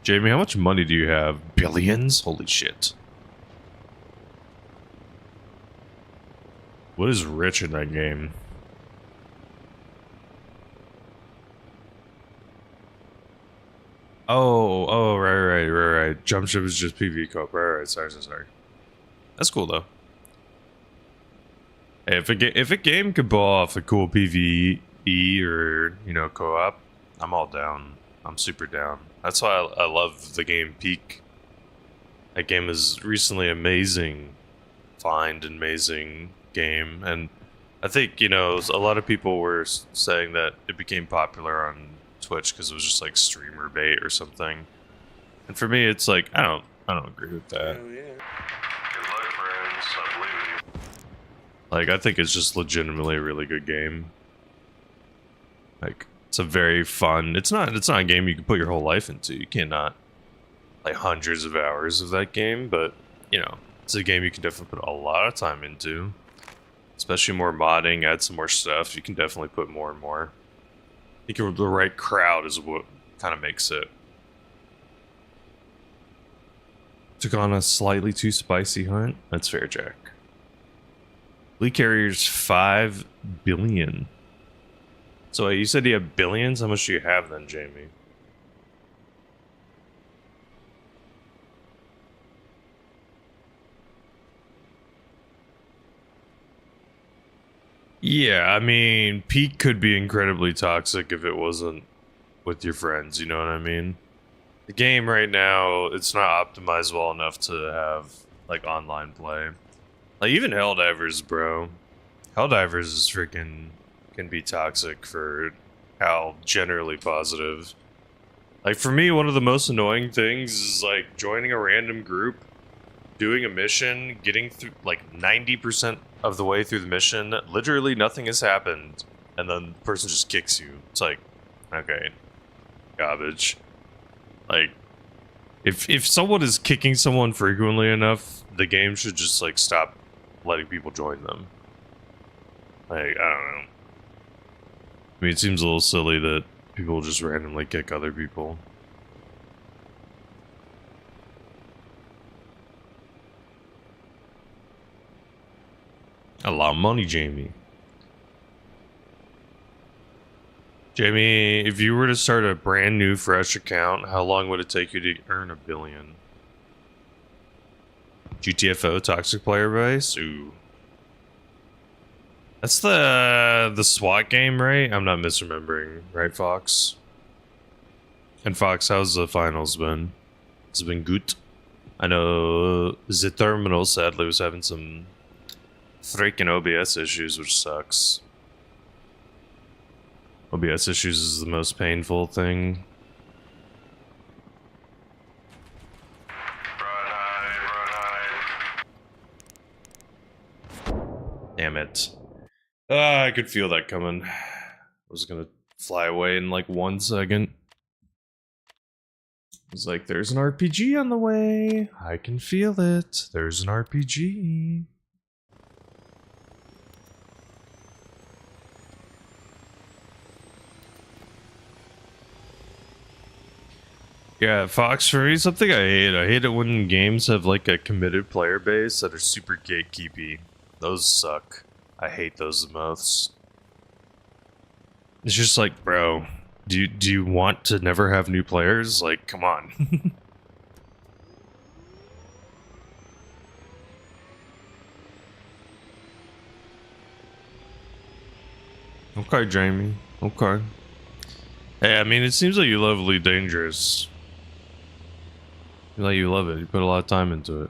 Jamie, how much money do you have? Billions? Holy shit. What is rich in that game? Oh, right. Jump Ship is just PvP co-op. Right. Sorry. That's cool though. Hey, if a game could pull off a cool PvE or, you know, co-op, I'm all down. I'm super down. That's why I love the game Peak. That game is recently amazing. Amazing game. And I think, you know, a lot of people were saying that it became popular on Twitch because it was just like streamer bait or something. And for me, it's like, I don't agree with that. Oh, yeah. Good luck, friends. I believe in you. Like, I think it's just legitimately a really good game. Like, it's a very fun. It's not a game you can put your whole life into. You cannot like hundreds of hours of that game, but you know, it's a game you can definitely put a lot of time into. Especially more modding, add some more stuff. You can definitely put more and more. I think the right crowd is what kind of makes it. Took on a slightly too spicy hunt. That's fair, Jack. Fleet carriers 5 billion. So you said you have billions? How much do you have then, Jamie? Yeah, I mean, Peak could be incredibly toxic if it wasn't with your friends, you know what I mean? The game right now, it's not optimized well enough to have, like, online play. Like, even Helldivers, bro. Helldivers is freaking... can be toxic for how generally positive. Like, for me, one of the most annoying things is, like, joining a random group, doing a mission, getting through, like, 90% of the way through the mission, literally nothing has happened, and then the person just kicks you. It's like, okay, garbage. Like, if someone is kicking someone frequently enough, the game should just, like, stop letting people join them. Like, I don't know. I mean, it seems a little silly that people just randomly kick other people. A lot of money, Jamie. Jamie, if you were to start a brand new, fresh account, how long would it take you to earn $1 billion? GTFO, toxic player base? Ooh. That's the SWAT game, right? I'm not misremembering, right, Fox? And Fox, how's the finals been? It's been good. I know the terminal sadly was having some freaking OBS issues, which sucks. OBS issues is the most painful thing. Right, Damn it. I could feel that coming. I was gonna fly away in like 1 second. It's like, there's an RPG on the way. I can feel it. There's an RPG. Yeah, Fox, for me, something I hate. I hate it when games have like a committed player base that are super gatekeepy. Those suck. I hate those the most. It's just like, bro, do you want to never have new players? Like, come on. Okay, Jamie. Okay. Hey, I mean, it seems like you love Elite Dangerous. Like, you love it. You put a lot of time into it.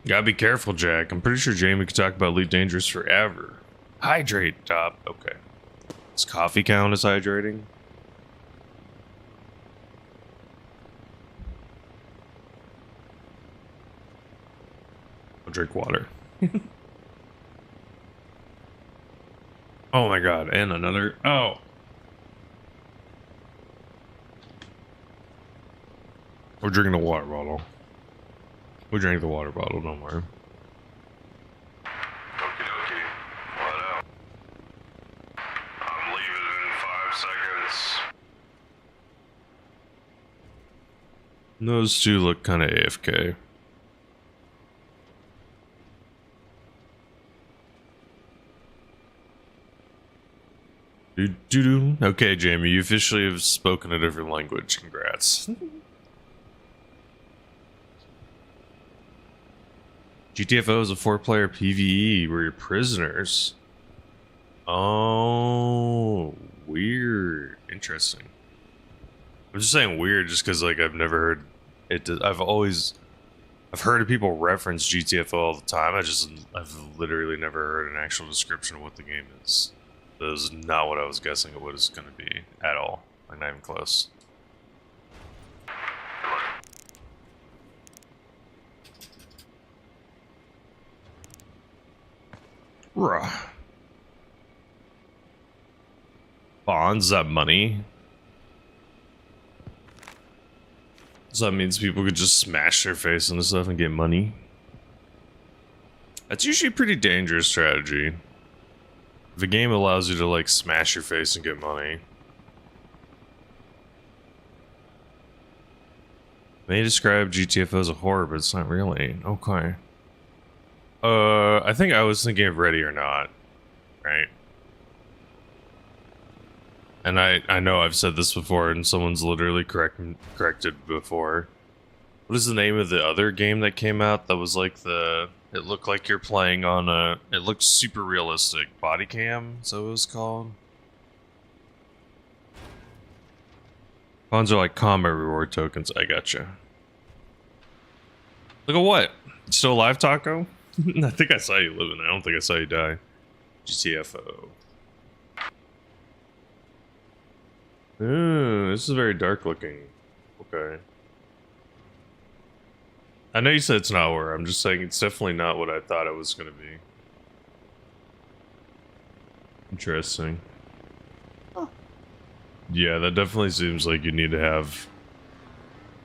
Gotta be careful, Jack. I'm pretty sure Jamie could talk about Elite Dangerous forever. Hydrate, Top. Okay. Does coffee count as hydrating? I'll drink water. Oh my god, and another. Oh. We're drinking the water bottle. We drank the water bottle, don't worry. Okie dokie. Let out. I'm leaving in 5 seconds. Those two look kind of AFK. Do. Okay, Jamie, you officially have spoken a different language. Congrats. GTFO is a 4-player PvE where you're prisoners. Oh, weird. Interesting. I'm just saying weird just because, like, I've never heard it. I've heard of people reference GTFO all the time. I've literally never heard an actual description of what the game is. That is not what I was guessing it was going to be at all. Like, not even close. Bruh. Bonds, is that money? So that means people could just smash their face into stuff and get money? That's usually a pretty dangerous strategy. If a game allows you to, like, smash your face and get money. They describe GTFO as a horror, but it's not really. Okay. I think I was thinking of Ready or Not, right? And I know I've said this before, and someone's literally corrected before. What is the name of the other game that came out that was like the... It looked like you're playing on a... It looked super realistic. Body cam, is that what it was called? Bonds are like combat reward tokens. I gotcha. Look at what? Still alive, Taco? I think I saw you living. I don't think I saw you die. GTFO. Ooh, this is very dark looking. Okay. I know you said it's not horror. I'm just saying it's definitely not what I thought it was going to be. Interesting. Oh. Yeah, that definitely seems like you need to have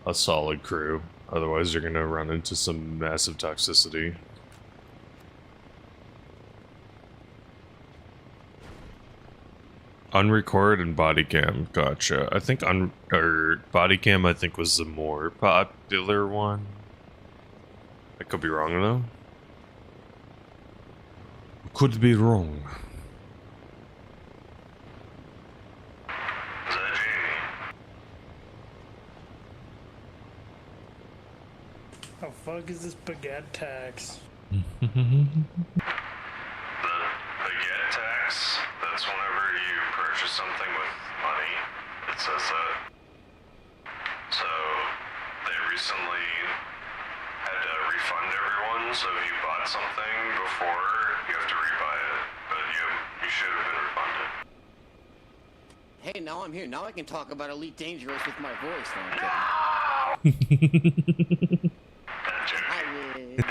a solid crew. Otherwise, you're going to run into some massive toxicity. Unrecord and body cam, gotcha. I think body cam I think was the more popular one. I could be wrong though. Could be wrong. Is that Jamie? How fuck is this baguette tax? The baguette tax, that's whenever you purchase something with money, it says that. So, they recently had to refund everyone, so if you bought something before, you have to rebuy it, but you should have been refunded. Hey, now I'm here. Now I can talk about Elite Dangerous with my voice. No, I'm kidding. I will.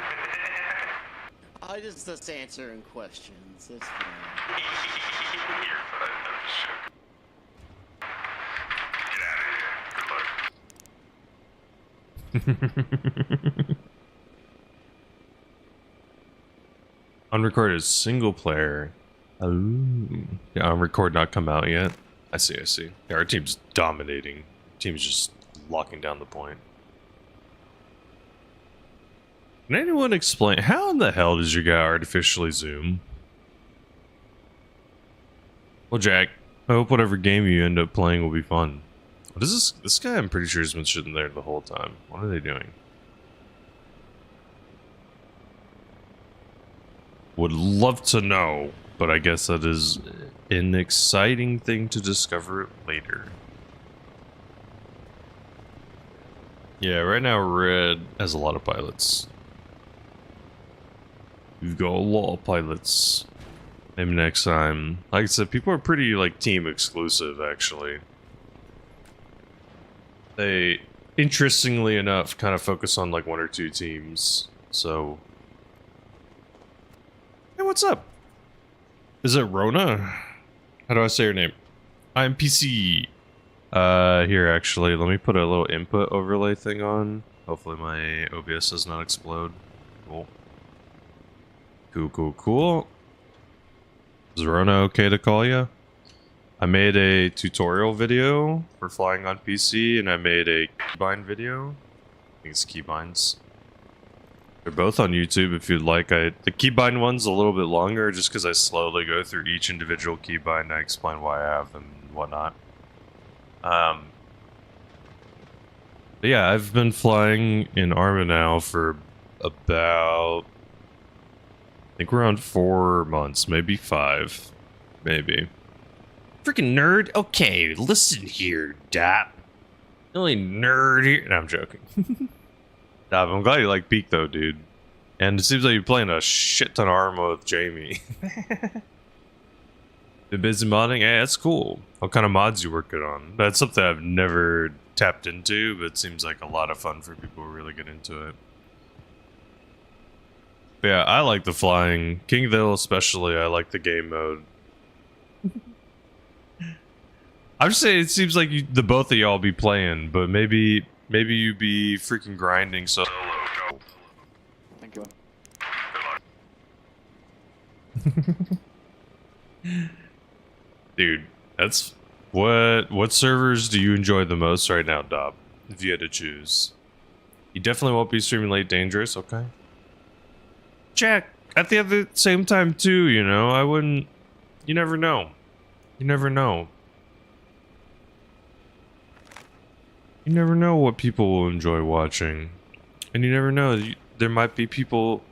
I just answering questions. It's fine. You're fine. I'm just joking. Unrecorded single player. Oh. Yeah, unrecord not come out yet. I see, I see. Yeah, our team's dominating. Team's just locking down the point. Can anyone explain how in the hell does your guy artificially zoom? Well, Jack, I hope whatever game you end up playing will be fun. What is this? This guy, I'm pretty sure, has been sitting there the whole time. What are they doing? Would love to know, but I guess that is an exciting thing to discover later. Yeah, right now Red has a lot of pilots. We've got a lot of pilots. Maybe next time. Like I said, people are pretty like team exclusive actually. They, interestingly enough, kind of focus on like 1 or 2 teams. So, hey, what's up? Is it Rona? How do I say your name? I'm PC. Here actually, let me put a little input overlay thing on. Hopefully my OBS does not explode. Cool. Cool. Is Rona okay to call you? I made a tutorial video for flying on PC, and I made a keybind video. I think it's keybinds. They're both on YouTube if you'd like. The keybind one's a little bit longer just because I slowly go through each individual keybind and I explain why I have them and whatnot. But yeah, I've been flying in Arma now for about, I think we're on 4 months, maybe 5, maybe. Freaking nerd. Okay, listen here, Dap. The only nerd here. No, I'm joking. Dap, I'm glad you like Peak though, dude. And it seems like you're playing a shit ton of Arma with Jamie. Been busy modding? Hey, that's cool. What kind of mods you working on? That's something I've never tapped into, but it seems like a lot of fun for people who really get into it. But yeah, I like the flying. Kingville especially, I like the game mode. I'm just saying, it seems like the both of y'all be playing, but maybe you be freaking grinding so. Thank you. Dude, that's what servers do you enjoy the most right now, Dob? If you had to choose. You definitely won't be streaming late dangerous, okay? Jack, at the same time too, you know, I wouldn't, you never know. You never know. You never know what people will enjoy watching. And you never know, there might be people,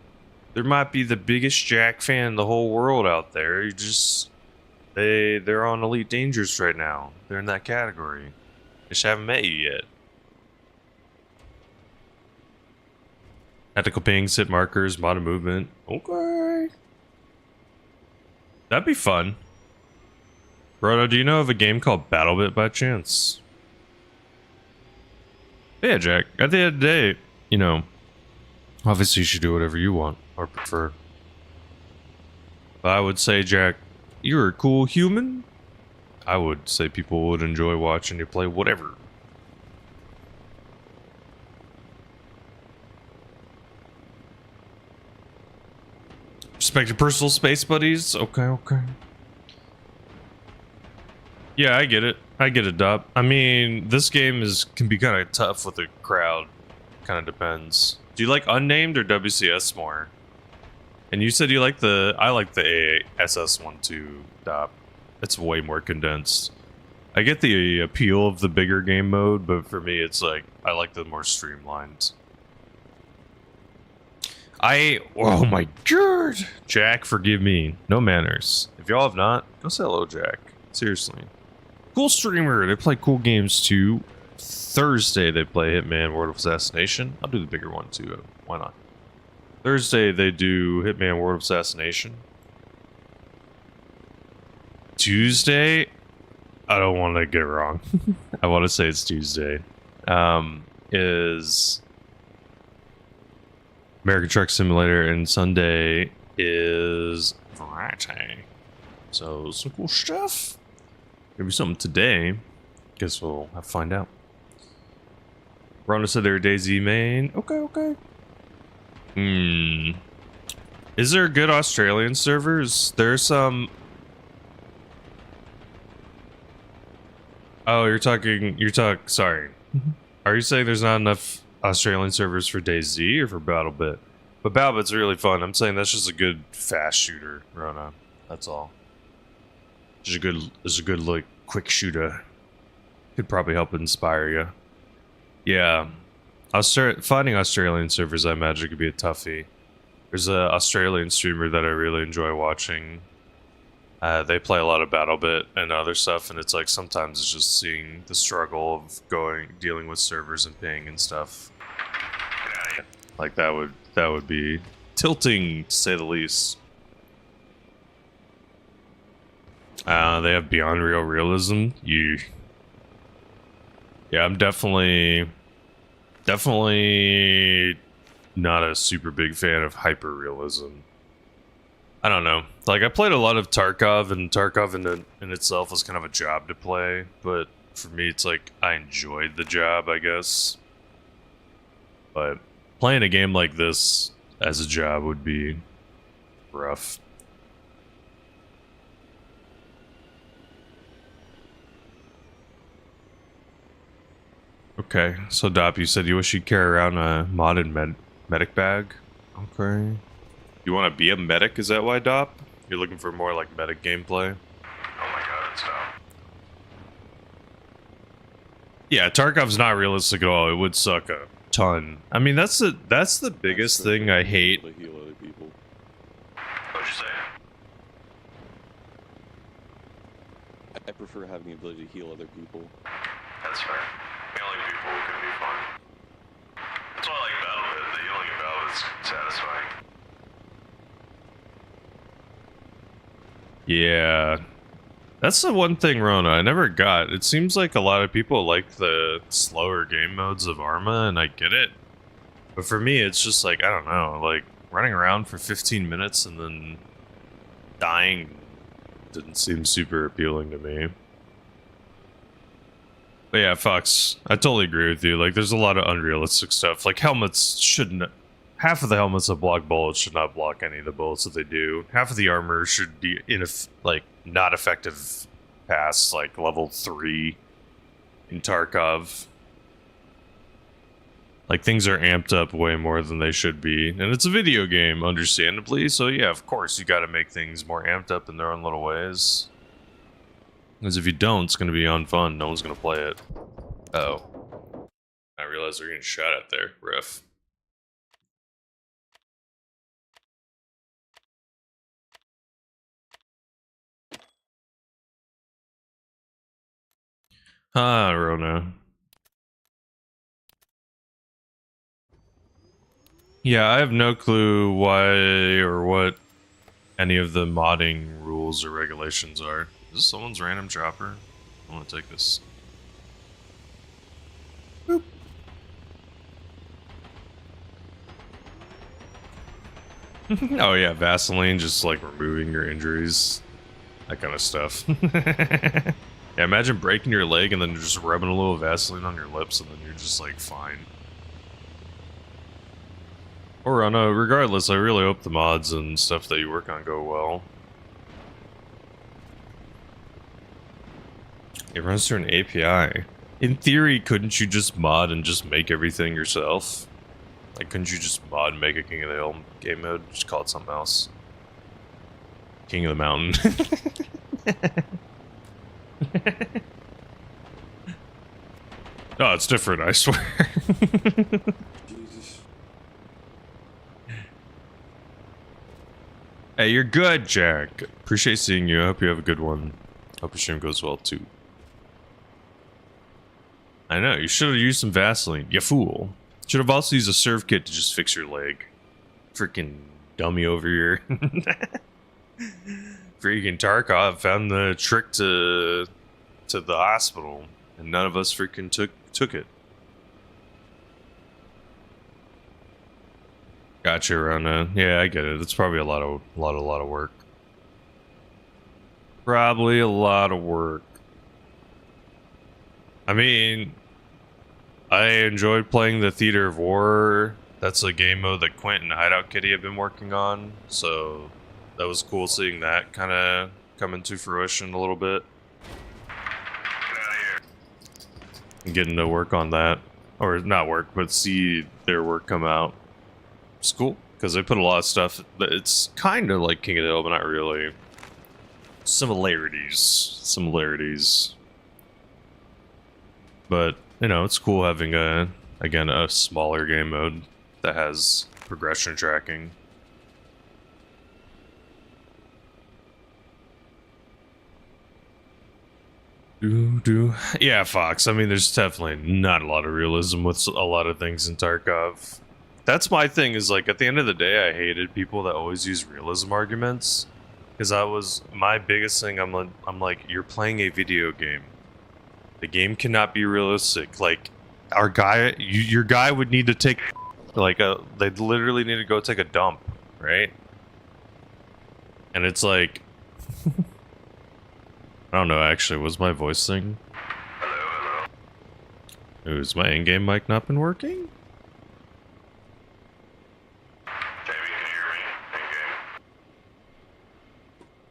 there might be the biggest Jack fan in the whole world out there. You just, they're on Elite Dangerous right now. They're in that category. They just haven't met you yet. Tactical pings, hit markers, mod movement. Okay. That'd be fun. Roto, do you know of a game called BattleBit by chance? Yeah, Jack. At the end of the day, you know, obviously you should do whatever you want or prefer. But I would say, Jack, you're a cool human. I would say people would enjoy watching you play whatever. Respect your personal space, buddies. Okay. Yeah, I get it. I get it, Dub. I mean, this game can be kind of tough with a crowd. Kind of depends. Do you like unnamed or WCS more? And you said you like I like the ASS one too, Dub. It's way more condensed. I get the appeal of the bigger game mode, but for me, it's like I like the more streamlined. Oh my god! Jack, forgive me. No manners. If y'all have not, go say hello, Jack. Seriously. Cool streamer. They play cool games too. Thursday, they play Hitman World of Assassination. I'll do the bigger one too. Why not? Thursday, they do Hitman World of Assassination. Tuesday, I don't want to get it wrong. I want to say it's Tuesday. Is American Truck Simulator, and Sunday is Variety. So some cool stuff. Maybe something today. Guess we'll have to find out. Rhonda said they're Daisy main. Okay. Is there good Australian servers? There's some. Oh, sorry. Are you saying there's not enough Australian servers for DayZ or for BattleBit? But BattleBit's really fun. I'm saying that's just a good fast shooter, Rona. That's all. Just a good like quick shooter. Could probably help inspire you. Yeah. Finding Australian servers, I imagine, could be a toughie. There's an Australian streamer that I really enjoy watching. They play a lot of BattleBit and other stuff, and it's like sometimes it's just seeing the struggle of dealing with servers and ping and stuff. Like that would be tilting, to say the least. They have Beyond Real Realism. Yeah, I'm definitely not a super big fan of hyper realism. I don't know. Like, I played a lot of Tarkov, and Tarkov in itself was kind of a job to play, but for me, it's like, I enjoyed the job, I guess. But playing a game like this as a job would be rough. Okay, so Dop, you said you wish you'd carry around a modded medic bag? Okay. You want to be a medic? Is that why, Dop? You're looking for more like medic gameplay? Oh my god, stop. Yeah, Tarkov's not realistic at all. It would suck a ton. I mean, that's the biggest thing I hate. To heal other people. What'd you say? I prefer having the ability to heal other people. That's fair. Healing people can be fun. That's why I like BattleBit. The healing in BattleBit is satisfying. Yeah. That's the one thing, Rona, I never got. It seems like a lot of people like the slower game modes of Arma, and I get it. But for me, it's just like, I don't know, like, running around for 15 minutes and then dying didn't seem super appealing to me. But yeah, Fox, I totally agree with you. Like, there's a lot of unrealistic stuff. Like, helmets shouldn't... Half of the helmets that block bullets should not block any of the bullets that they do. Half of the armor should be, not effective past, like, level 3 in Tarkov. Like, things are amped up way more than they should be. And it's a video game, understandably. So, yeah, of course, you gotta make things more amped up in their own little ways. Because if you don't, it's going to be unfun. No one's going to play it. Uh-oh. I realized they're getting shot at there. Riff. Ah, Rona. Yeah, I have no clue why or what any of the modding rules or regulations are. Is this someone's random chopper? I want to take this. Boop. Oh yeah, Vaseline, just like removing your injuries. That kind of stuff. Yeah, imagine breaking your leg and then just rubbing a little Vaseline on your lips and then you're just like fine. Or regardless, I really hope the mods and stuff that you work on go well. It runs through an API. In theory, couldn't you just mod and just make everything yourself? Like, couldn't you just mod and make a King of the Hill game mode? Just call it something else. King of the Mountain. No, it's different, I swear. Jesus. Hey, you're good, Jack. Appreciate seeing you. I hope you have a good one. Hope your stream goes well, too. I know, you should have used some Vaseline, you fool. Should have also used a serve kit to just fix your leg. Freaking dummy over here. Freaking Tarkov found the trick to to the hospital, and none of us freaking took it. Gotcha, Rona. Yeah, I get it. It's probably a lot of work. Probably a lot of work. I mean, I enjoyed playing the Theater of War. That's a game mode that Quint and Hideout Kitty have been working on, so that was cool seeing that kind of come into fruition a little bit. And getting to work on that. Or not work, but see their work come out. It's cool, because they put a lot of stuff that it's kind of like King of the Hill, but not really. Similarities. But, you know, it's cool having a smaller game mode that has progression tracking. Yeah, Fox. I mean, there's definitely not a lot of realism with a lot of things in Tarkov. That's my thing, is like, at the end of the day, I hated people that always use realism arguments. Because my biggest thing, I'm like, you're playing a video game. The game cannot be realistic. Like, your guy would need to take, they'd literally need to go take a dump, right? And it's like, I don't know, actually, was my voice thing? Hello. Is my in-game mic not been working? Jamie, can you hear me?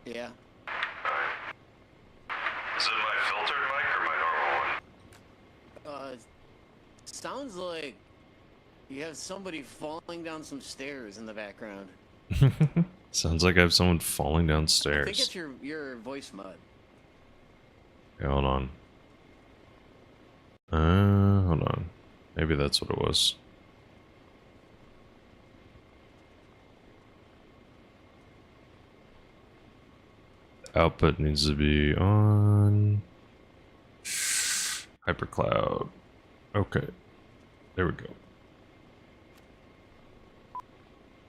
In-game? Yeah. Alright. Is it my filtered mic or my normal one? Sounds like you have somebody falling down some stairs in the background. Sounds like I have someone falling I downstairs. think it's your voice mod. Yeah, hold on. Hold on. Maybe that's what it was. Output needs to be on. Hypercloud. Okay. There we go.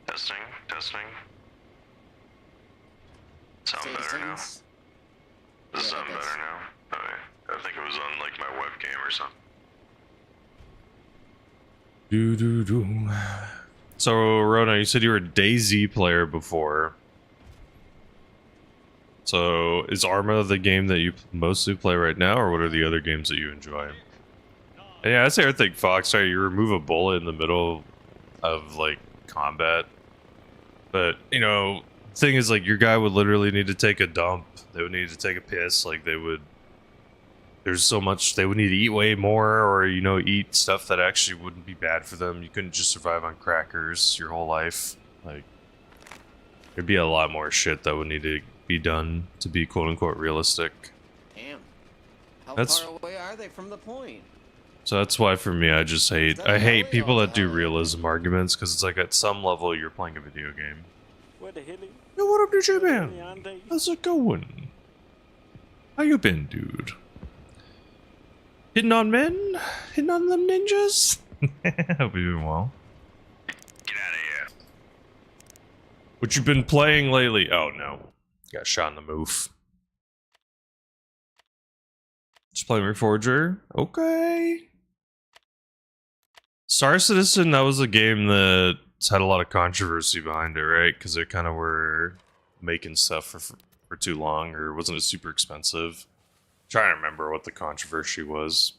Testing. Sound better now? Citizens. Does it Yeah, sound that's- better now? Okay. I think it was on like my webcam or something. So, Rona, you said you were a DayZ player before. So, is Arma the game that you mostly play right now, or what are the other games that you enjoy? And yeah, that's the other thing, Fox. Sorry, you remove a bullet in the middle of, like, combat. But, you know, the thing is, like, your guy would literally need to take a dump. They would need to take a piss. Like, there's so much, they would need to eat way more, or, you know, eat stuff that actually wouldn't be bad for them. You couldn't just survive on crackers your whole life. Like, there'd be a lot more shit that would need to be done to be quote-unquote realistic. Damn. How That's- far away are they from the point? So that's why for me, I just hate, I hate people that do realism arguments, because it's like at some level you're playing a video game. Where the hell are you? Yo, what up, DJ man? Yonder? How's it going? How you been, dude? Hitting on men? Hitting on them ninjas? Hope you're doing well. Get out of here. What you been playing lately? Oh no. Got shot in the move. Just playing Reforger? Okay. Star Citizen, that was a game that had a lot of controversy behind it, right? Because they kind of were making stuff for too long, or wasn't it super expensive? Trying to remember what the controversy was.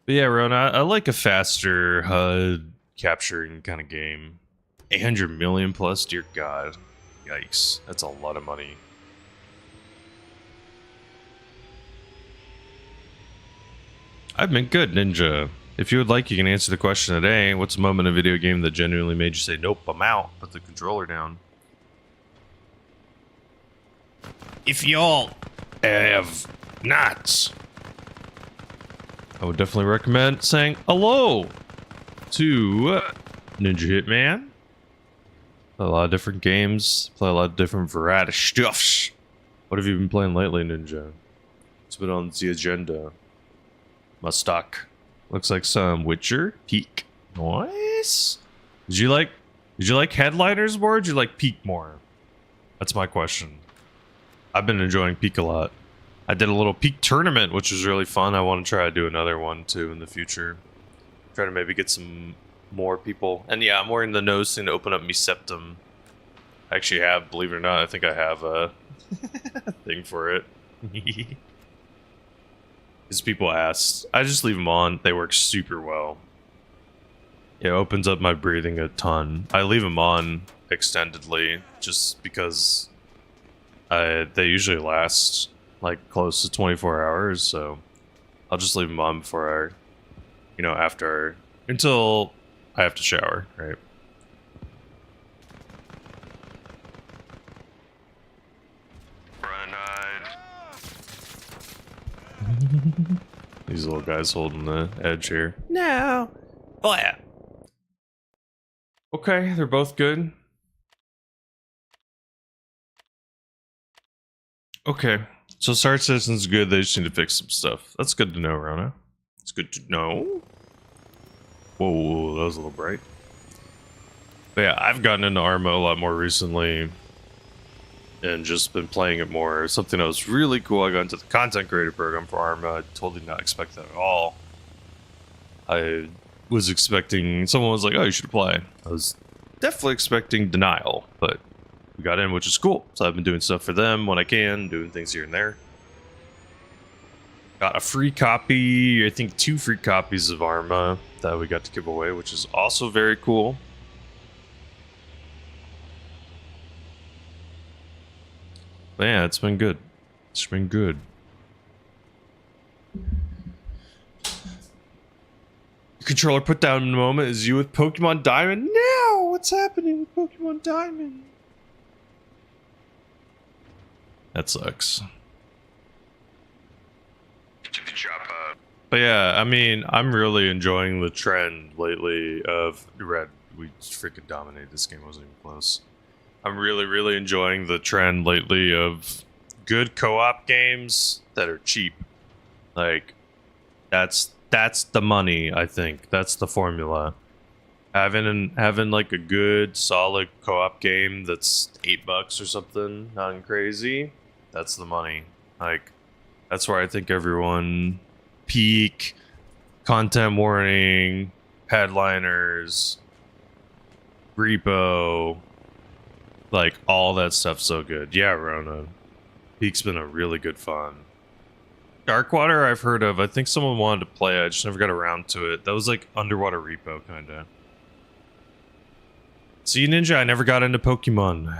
But yeah, Rona, I like a faster HUD capturing kind of game. 800 million plus, dear God. Yikes, that's a lot of money. I've been good, Ninja. If you would like, you can answer the question today. What's a moment in a video game that genuinely made you say, nope, I'm out, put the controller down? If y'all have not, I would definitely recommend saying hello to Ninja Hitman. Play a lot of different games, play a lot of different variety of stuffs. What have you been playing lately, Ninja? What's been on the agenda? Mustock. Looks like some Witcher. Peak. Nice. Did you like Headliners more, or did you like Peak more? That's my question. I've been enjoying Peak a lot. I did a little peak tournament, which was really fun. I want to try to do another one too in the future. Try to maybe get some more people. And yeah, I'm wearing the nose thing to open up me septum. I actually have, believe it or not, I think I have a thing for it. Because people asked. I just leave them on. They work super well. It opens up my breathing a ton. I leave them on extendedly just because they usually last like close to 24 hours, so I'll just leave them on before until I have to shower, right? Run and hide. These little guys holding the edge here. No. Oh yeah. Okay, they're both good. Okay, so Star Citizen's good. They just need to fix some stuff. That's good to know, Rona. It's good to know. Whoa, that was a little bright. But yeah, I've gotten into Arma a lot more recently and just been playing it more. Something that was really cool, I got into the content creator program for Arma. I totally did not expect that at all. I was expecting, someone was like, oh, you should apply. I was definitely expecting denial, but we got in, which is cool. So I've been doing stuff for them when I can, doing things here and there. Got a free copy, I think 2 free copies of Arma that we got to give away, which is also very cool. But yeah, it's been good. It's been good. Controller put down in a moment is you with Pokemon Diamond. No! What's happening with Pokemon Diamond? That sucks. To the chop up. But yeah, I mean, I'm really enjoying the trend lately of Red. We freaking dominated this game, wasn't even close. I'm really enjoying the trend lately of good co-op games that are cheap. Like, that's the money, I think. That's the formula. Having like a good, solid co-op game that's $8 or something, nothing crazy. That's the money. Like, that's where I think everyone peak, content warning, headliners, repo, like all that stuff's so good. Yeah, Rona. Peak's been a really good fun. Darkwater I've heard of. I think someone wanted to play it. I just never got around to it. That was like underwater repo kinda. See, Ninja, I never got into Pokemon.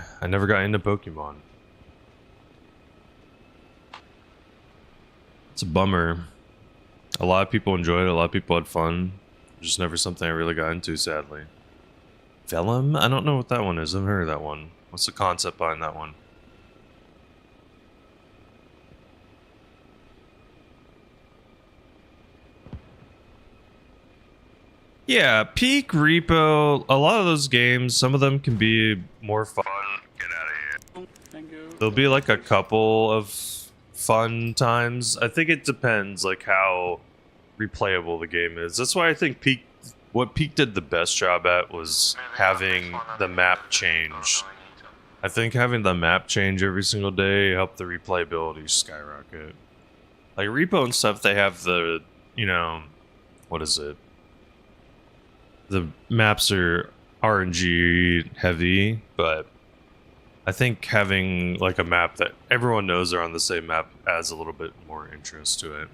It's a bummer. A lot of people enjoyed it. A lot of people had fun. Just never something I really got into, sadly. Vellum? I don't know what that one is. I've heard of that one. What's the concept behind that one? Yeah, Peak, Repo, a lot of those games, some of them can be more fun. Get out of here. Thank you. There'll be like a couple of fun times. I think it depends like how replayable the game is. That's why I think what Peak did the best job at was having the map change. I think having the map change every single day helped the replayability skyrocket. Like Repo and stuff, they have the, what is it? The maps are RNG heavy, but I think having like a map that everyone knows are on the same map adds a little bit more interest to it.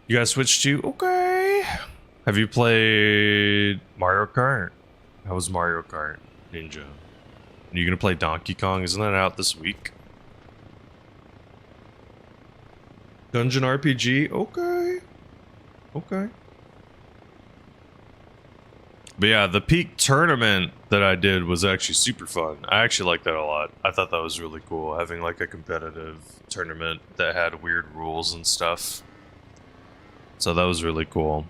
You guys switched to? Okay. Have you played Mario Kart? How was Mario Kart, Ninja? Are you gonna play Donkey Kong? Isn't that out this week? Dungeon RPG? Okay. Okay. But yeah, the Peak tournament that I did was actually super fun. I actually liked that a lot. I thought that was really cool, having like a competitive tournament that had weird rules and stuff. So that was really cool.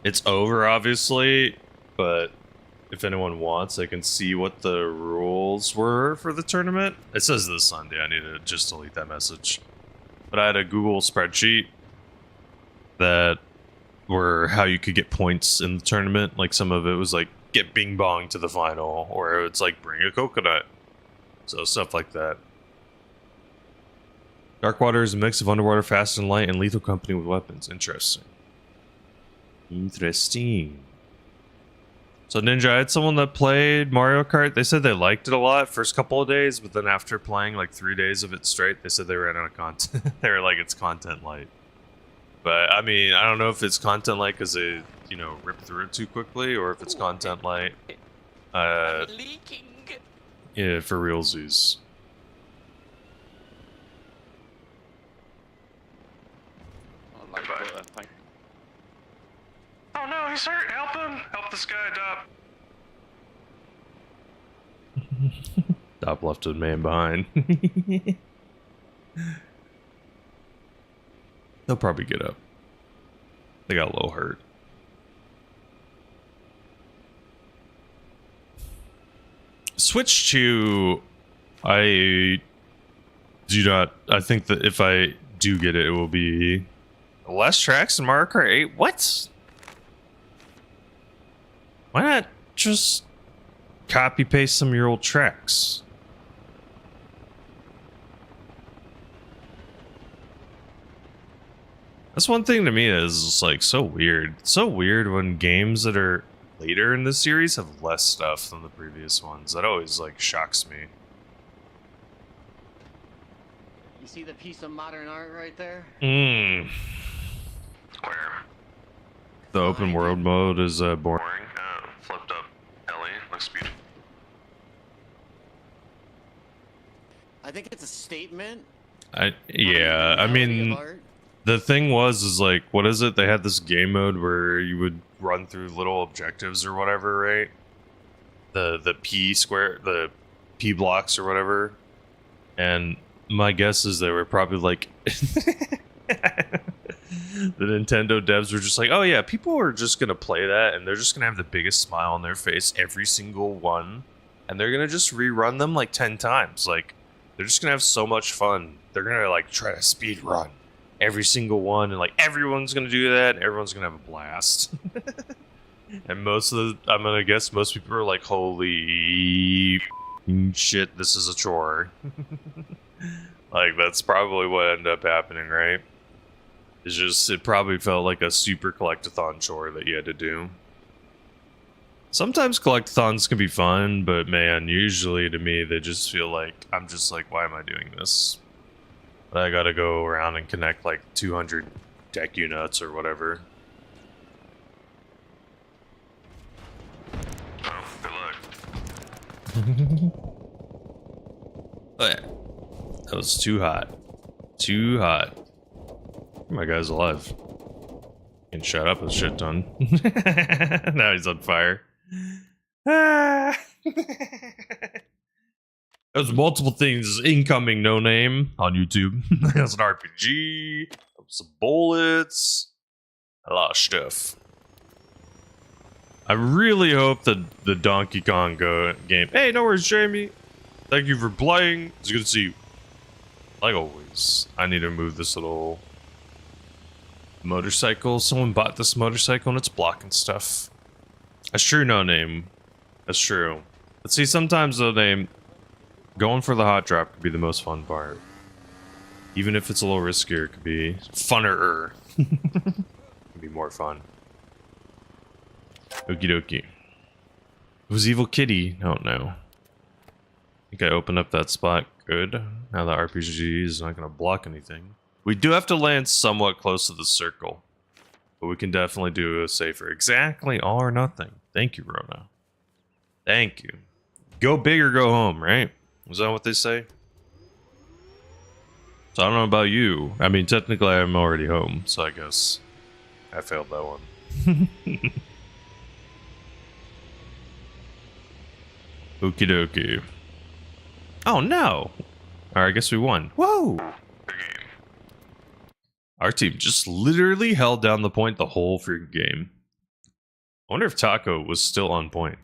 It's over, obviously, but if anyone wants, I can see what the rules were for the tournament. It says this Sunday. I need to just delete that message. But I had a Google spreadsheet that were how you could get points in the tournament. Like some of it was like get bing bong to the final, or it's like bring a coconut. So stuff like that. Darkwater is a mix of underwater, fast and light, and lethal company with weapons. Interesting. Interesting. So Ninja, I had someone that played Mario Kart. They said they liked it a lot first couple of days, but then after playing like 3 days of it straight, they said they ran out of content. They were like, it's content light. But I mean, I don't know if it's content light because they, you know, rip through it too quickly, or if it's content light. Leaking. Yeah, for realsies. Thank Oh no, he's hurt. Help him. Help this guy, Dop. Dop left a man behind. They'll probably get up. They got a little hurt. Switch to... I think that if I do get it, it will be less tracks in Mario Kart 8. What? Why not just copy paste some of your old tracks? That's one thing to me that is just like so weird. It's so weird when games that are later in the series have less stuff than the previous ones. That always like shocks me. You see the piece of modern art right there? Hmm. Where? The open world mode is boring. Boring. Flipped up. Ellie looks beautiful. I think it's a statement. Yeah, I mean, the thing is like, what is it? They had this game mode where you would run through little objectives or whatever, right? The P blocks or whatever. And my guess is they were probably like, the Nintendo devs were just like, oh yeah, people are just gonna play that and they're just gonna have the biggest smile on their face every single one, and they're gonna just rerun them like 10 times. Like, they're just gonna have so much fun. They're gonna like try to speed run every single one, and like everyone's gonna do that, and everyone's gonna have a blast. And I'm gonna guess most people are like, holy shit, this is a chore. Like, that's probably what ended up happening, right? It's just, it probably felt like a super collectathon chore that you had to do. Sometimes collectathons can be fun, but man, usually to me, they just feel like, I'm just like, why am I doing this? But I gotta go around and connect like 200 deck units or whatever. Oh, good luck. Oh yeah. That was too hot. Too hot. My guy's alive. Can shut up a shit ton. Now he's on fire. Ah. There's multiple things incoming, no name on YouTube. There's an RPG, some bullets, a lot of stuff. I really hope that the Donkey Kong game. Hey, no worries, Jamie. Thank you for playing. It's good to see you. Like always, I need to move this little motorcycle. Someone bought this motorcycle and it's blocking stuff. That's true, no name. That's true. But see, sometimes no name, going for the hot drop could be the most fun part. Even if it's a little riskier, it could be funner. Could be more fun. Okie dokie. It was Evil Kitty. Oh no. I think I opened up that spot. Good. Now the RPG is not going to block anything. We do have to land somewhat close to the circle, but we can definitely do a safer. Exactly, all or nothing. Thank you, Rona. Thank you. Go big or go home, right? Is that what they say? So I don't know about you. I mean, technically I'm already home, so I guess I failed that one. Okie dokie. Oh no! Alright, I guess we won. Whoa! Our team just literally held down the point the whole freaking game. I wonder if Taco was still on point.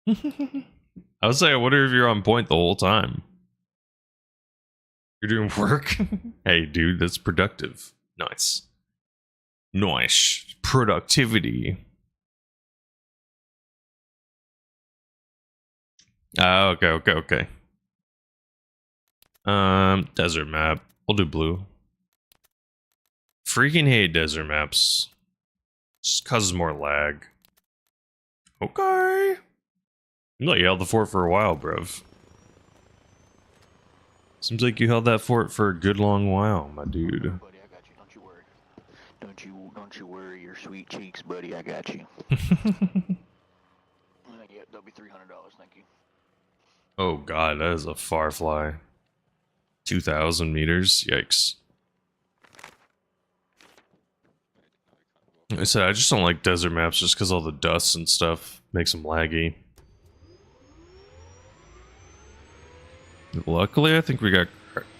I was like, I wonder if you're on point the whole time. You're doing work? Hey, dude, that's productive. Nice. Nice. Productivity. Okay. Desert map. We'll do blue. Freaking hate desert maps. Just causes more lag. Okay. You like you held the fort for a while, bruv. Seems like you held that fort for a good long while, my dude. Buddy, I got you. Don't you worry. Don't you worry your sweet cheeks, buddy. I got you. Yep, that'll be $300. Thank you. Oh god, that is a far fly. 2,000 meters? Yikes. I said, I just don't like desert maps just because all the dust and stuff makes them laggy. Luckily, I think we got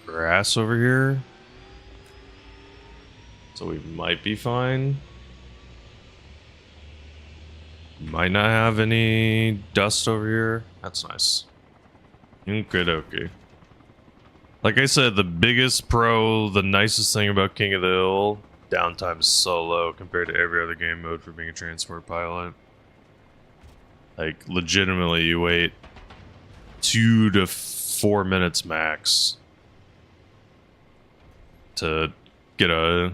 grass over here. So we might be fine. Might not have any dust over here. That's nice. Okay. Like I said, the biggest pro, the nicest thing about King of the Hill, downtime is so low compared to every other game mode for being a transport pilot. Like, legitimately, you wait 2 to 4 minutes max to get a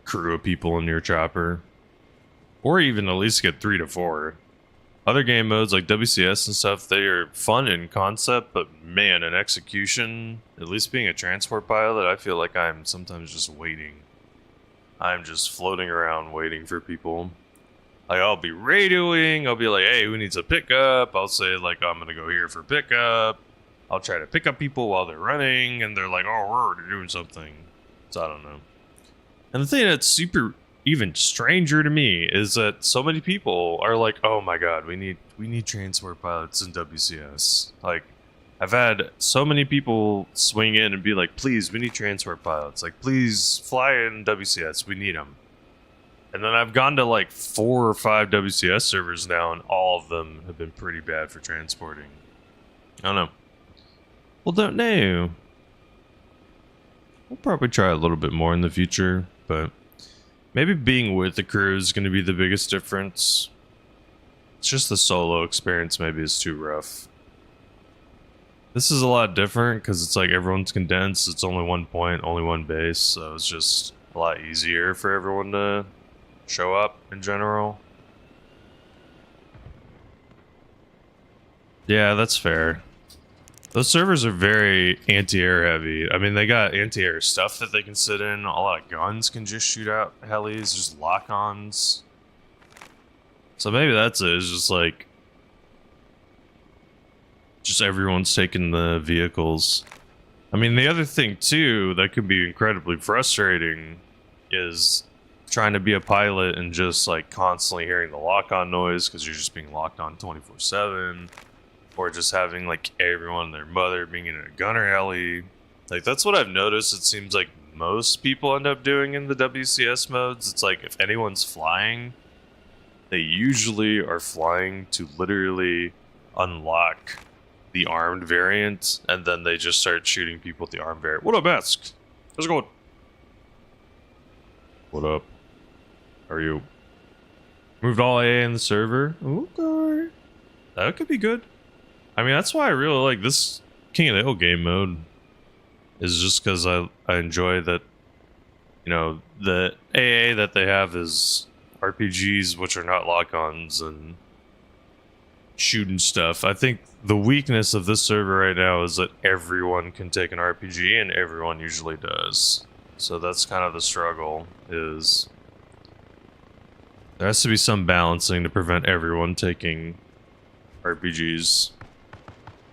crew of people in your chopper. Or even at least get 3 to 4. Other game modes like WCS and stuff, they are fun in concept, but man, in execution, at least being a transport pilot, I feel like I'm sometimes just waiting. I'm just floating around waiting for people. Like, I'll be radioing, I'll be like, hey, who needs a pickup? I'll say, like, I'm gonna go here for pickup. I'll try to pick up people while they're running, and they're like, oh, we're already doing something. So I don't know. And the thing that's super even stranger to me is that so many people are like, oh my god, we need transport pilots in WCS. Like, I've had so many people swing in and be like, please, we need transport pilots. Like, please fly in WCS, we need them. And then I've gone to like 4 or 5 WCS servers now, and all of them have been pretty bad for transporting. I don't know. Well, don't know. We'll probably try a little bit more in the future, but maybe being with the crew is going to be the biggest difference. It's just the solo experience maybe is too rough. This is a lot different because it's like everyone's condensed. It's only one point, only one base, so it's just a lot easier for everyone to show up in general. Yeah, that's fair. Those servers are very anti-air heavy. I mean, they got anti-air stuff that they can sit in. A lot of guns can just shoot out helis, just lock-ons. So maybe that's it. It's just like, just everyone's taking the vehicles. I mean, the other thing too that could be incredibly frustrating is trying to be a pilot and just like constantly hearing the lock-on noise because you're just being locked on 24/7. Or just having like everyone and their mother being in a gunner heli. Like, that's what I've noticed. It seems like most people end up doing in the WCS modes. It's like if anyone's flying, they usually are flying to literally unlock the armed variant, and then they just start shooting people with the armed variant. What up, Ask? How's it going? What up? How are you? Moved all AA in the server. Okay. That could be good. I mean, that's why I really like this King of the Hill game mode. Is just because I enjoy that, you know, the AA that they have is RPGs, which are not lock-ons, and shooting stuff. I think the weakness of this server right now is that everyone can take an RPG, and everyone usually does. So that's kind of the struggle, is there has to be some balancing to prevent everyone taking RPGs.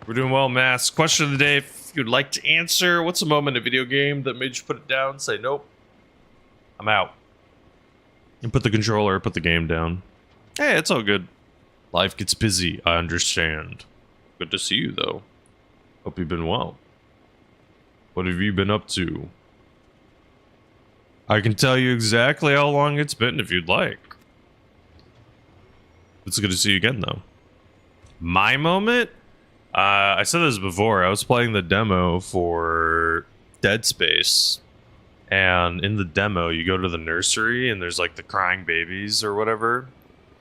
We're doing well, Mass. Question of the day, if you'd like to answer, what's a moment in a video game that made you put it down? Say, nope, I'm out. And put the controller, put the game down. Hey, it's all good. Life gets busy, I understand. Good to see you, though. Hope you've been well. What have you been up to? I can tell you exactly how long it's been if you'd like. It's good to see you again, though. My moment? I said this before. I was playing the demo for Dead Space, and in the demo, you go to the nursery, and there's like the crying babies or whatever.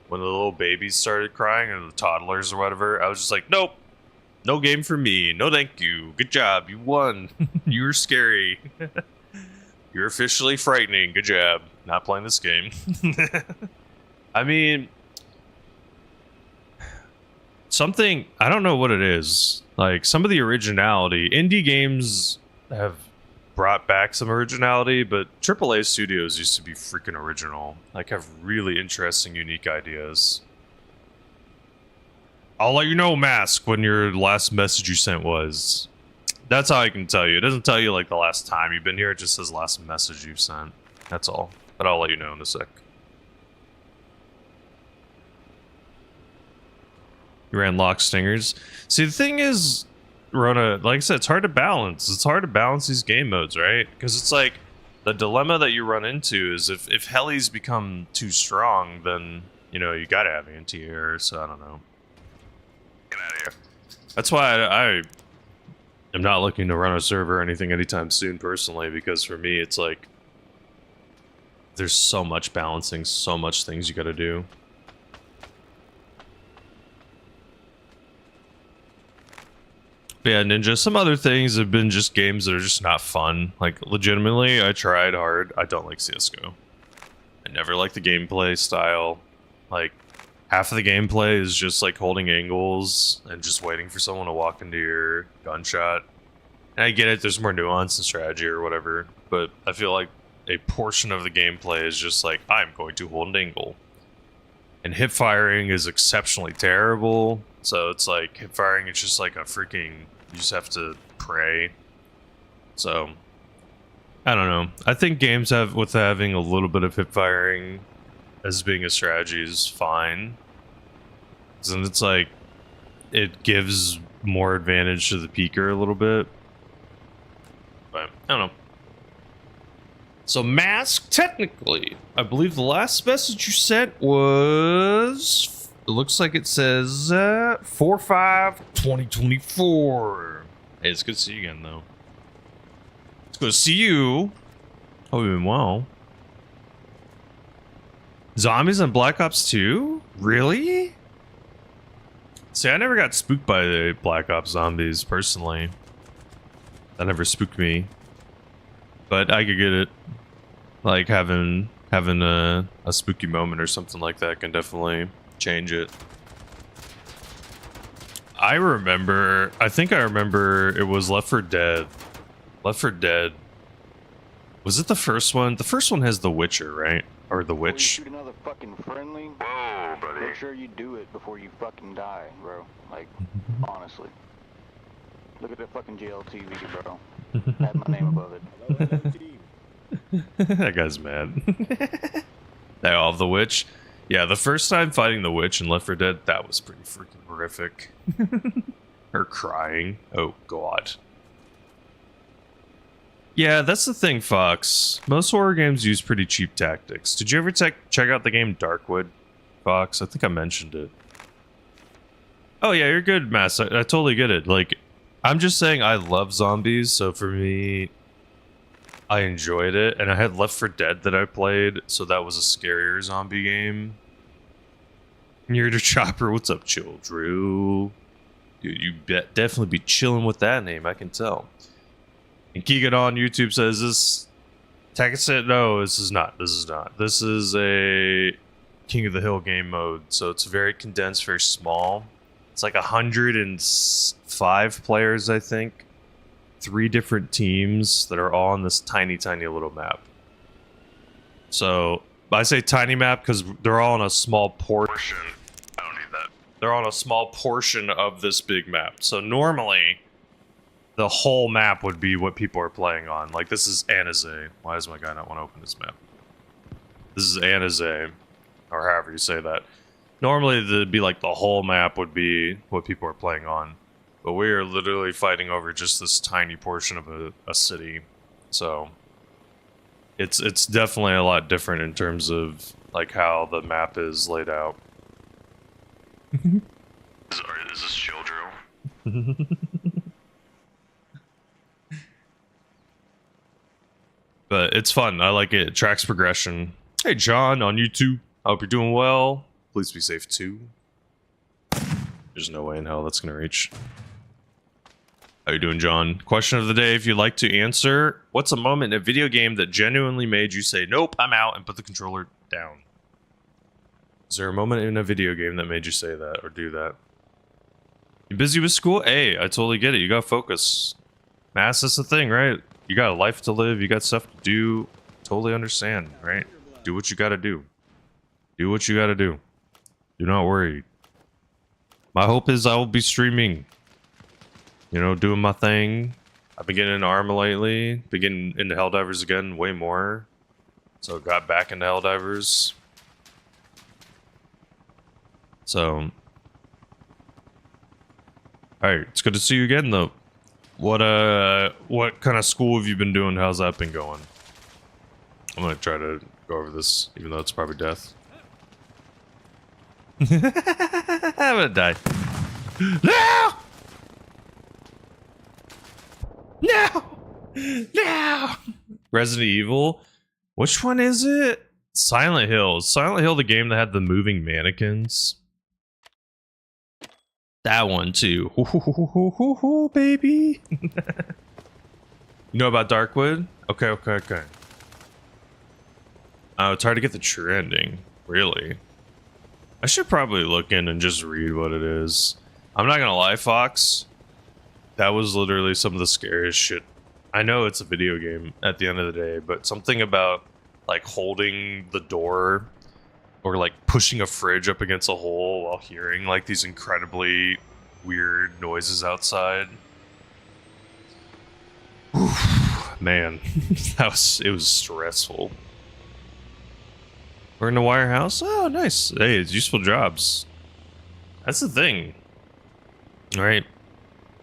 When the little babies started crying, or the toddlers or whatever, I was just like, nope, no game for me. No, thank you. Good job, you won. You were scary. You're officially frightening. Good job. Not playing this game. I mean, something, I don't know what it is. Like, some of the originality, indie games have brought back some originality, but AAA studios used to be freaking original. Like, have really interesting, unique ideas. I'll let you know, Mask, when your last message you sent was. That's how I can tell you. It doesn't tell you, like, the last time you've been here. It just says last message you've sent. That's all. But I'll let you know in a sec. You ran lock stingers. See, the thing is, Rona, like I said, it's hard to balance. It's hard to balance these game modes, right? Because it's like, the dilemma that you run into is if helis become too strong, then, you know, you gotta have anti-air, so I don't know. Get out of here. That's why I am not looking to run a server or anything anytime soon, personally, because for me, it's like, there's so much balancing, so much things you gotta do. But yeah, Ninja, some other things have been just games that are just not fun. Like, legitimately, I tried hard. I don't like CSGO. I never liked the gameplay style. Like, half of the gameplay is just, like, holding angles and just waiting for someone to walk into your gunshot. And I get it, there's more nuance and strategy or whatever, but I feel like a portion of the gameplay is just like, I'm going to hold an angle. And hip firing is exceptionally terrible. So it's like, hip firing, it's just like a freaking, you just have to pray. So, I don't know. I think games have, with having a little bit of hip firing as being a strategy is fine. And it's like, it gives more advantage to the peeker a little bit. But, I don't know. So, Mask, technically, I believe the last message you sent was, it looks like it says 4/5/2024. Hey, it's good to see you again, though. It's good to see you. Hope you've been well. Zombies on Black Ops 2? Really? See, I never got spooked by the Black Ops zombies, personally. That never spooked me. But I could get it. Like, having a spooky moment or something like that can definitely change it. I think I remember it was Left 4 Dead. Left 4 Dead. Was it the first one? The first one has The Witcher, right? Or The Witch. Before you shoot another fucking friendly, Whoa, buddy. make sure you do it before you fucking die, bro. Like, honestly. Look at that fucking JLTV, bro. Have my name above it. That guy's mad. They all have The Witch. Yeah, the first time fighting the Witch in Left 4 Dead, that was pretty freaking horrific. Her crying. Oh, God. Yeah, that's the thing, Fox. Most horror games use pretty cheap tactics. Did you ever check out the game Darkwood, Fox? I think I mentioned it. Oh, yeah, you're good, Mass. I totally get it. Like, I'm just saying I love zombies, so for me, I enjoyed it. And I had Left 4 Dead that I played, so that was a scarier zombie game. You're the Chopper. What's up, Chill Drew? Dude, you definitely be chilling with that name, I can tell. And Keegan on YouTube says this. Takasset, no, this is not. This is not. This is a King of the Hill game mode, so it's very condensed, very small. It's like 105 players, I think. 3 different teams that are all on this tiny, tiny little map. So, I say tiny map because they're all on a small portion. I don't need that. They're on a small portion of this big map. So normally, the whole map would be what people are playing on. Like, this is Anaze. Why does my guy not want to open this map? This is Anaze, or however you say that. Normally, it'd be like the whole map would be what people are playing on. But we are literally fighting over just this tiny portion of a city. So, it's definitely a lot different in terms of, like, how the map is laid out. Is this chill drill? But it's fun. I like it. It tracks progression. Hey, John on YouTube. I hope you're doing well. Please be safe too. There's no way in hell that's gonna reach. How you doing, John? Question of the day, if you'd like to answer. What's a moment in a video game that genuinely made you say, nope, I'm out, and put the controller down? Is there a moment in a video game that made you say that or do that? You busy with school? Hey, I totally get it. You gotta focus. Mass is the thing, right? You got a life to live. You got stuff to do. Totally understand, right? Do what you gotta do. Do what you gotta do. Do not worry. My hope is I will be streaming. You know, doing my thing. I've been getting into Arma lately. Been getting into Helldivers again way more. So got back into Helldivers. So... Alright, it's good to see you again though. What kind of school have you been doing? How's that been going? I'm gonna try to go over this, even though it's probably death. I'm gonna die. No! No! No! Resident Evil? Which one is it? Silent Hill. Is Silent Hill the game that had the moving mannequins? That one too. Baby. You know about Darkwood? Okay. It's hard to get the true ending. Really? I should probably look in and just read what it is. I'm not gonna lie, Fox. That was literally some of the scariest shit. I know it's a video game at the end of the day, but something about like holding the door or like pushing a fridge up against a hole while hearing like these incredibly weird noises outside. Oof, man, it was stressful. We're in the Wire House? Oh, nice. Hey, it's useful jobs. That's the thing. All right.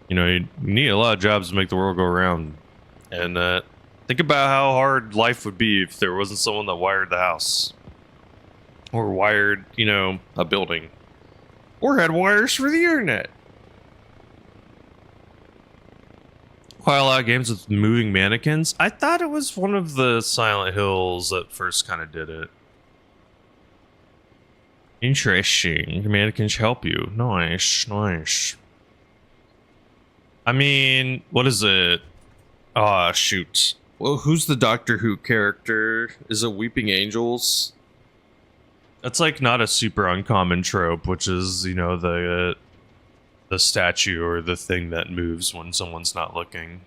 You know, you need a lot of jobs to make the world go around. And think about how hard life would be if there wasn't someone that wired the house. Or wired, you know, a building. Or had wires for the internet. Quite a lot of games with moving mannequins. I thought it was one of the Silent Hills that first kind of did it. Interesting. The mannequins help you. Nice. I mean, what is it? Ah, shoot. Well, who's the Doctor Who character? Is it Weeping Angels? That's like not a super uncommon trope, which is, you know, the statue or the thing that moves when someone's not looking.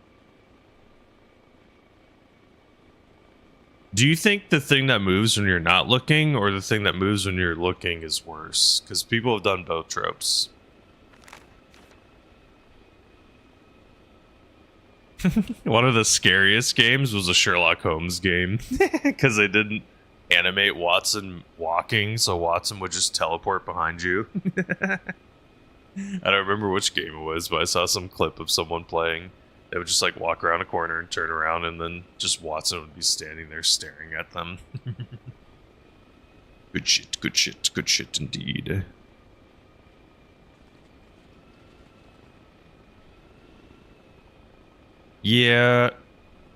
Do you think the thing that moves when you're not looking or the thing that moves when you're looking is worse? Because people have done both tropes. One of the scariest games was a Sherlock Holmes game because they didn't animate Watson walking, so Watson would just teleport behind you. I don't remember which game it was, but I saw some clip of someone playing. They would just like walk around a corner and turn around, and then just Watson would be standing there staring at them. Good shit indeed. Yeah,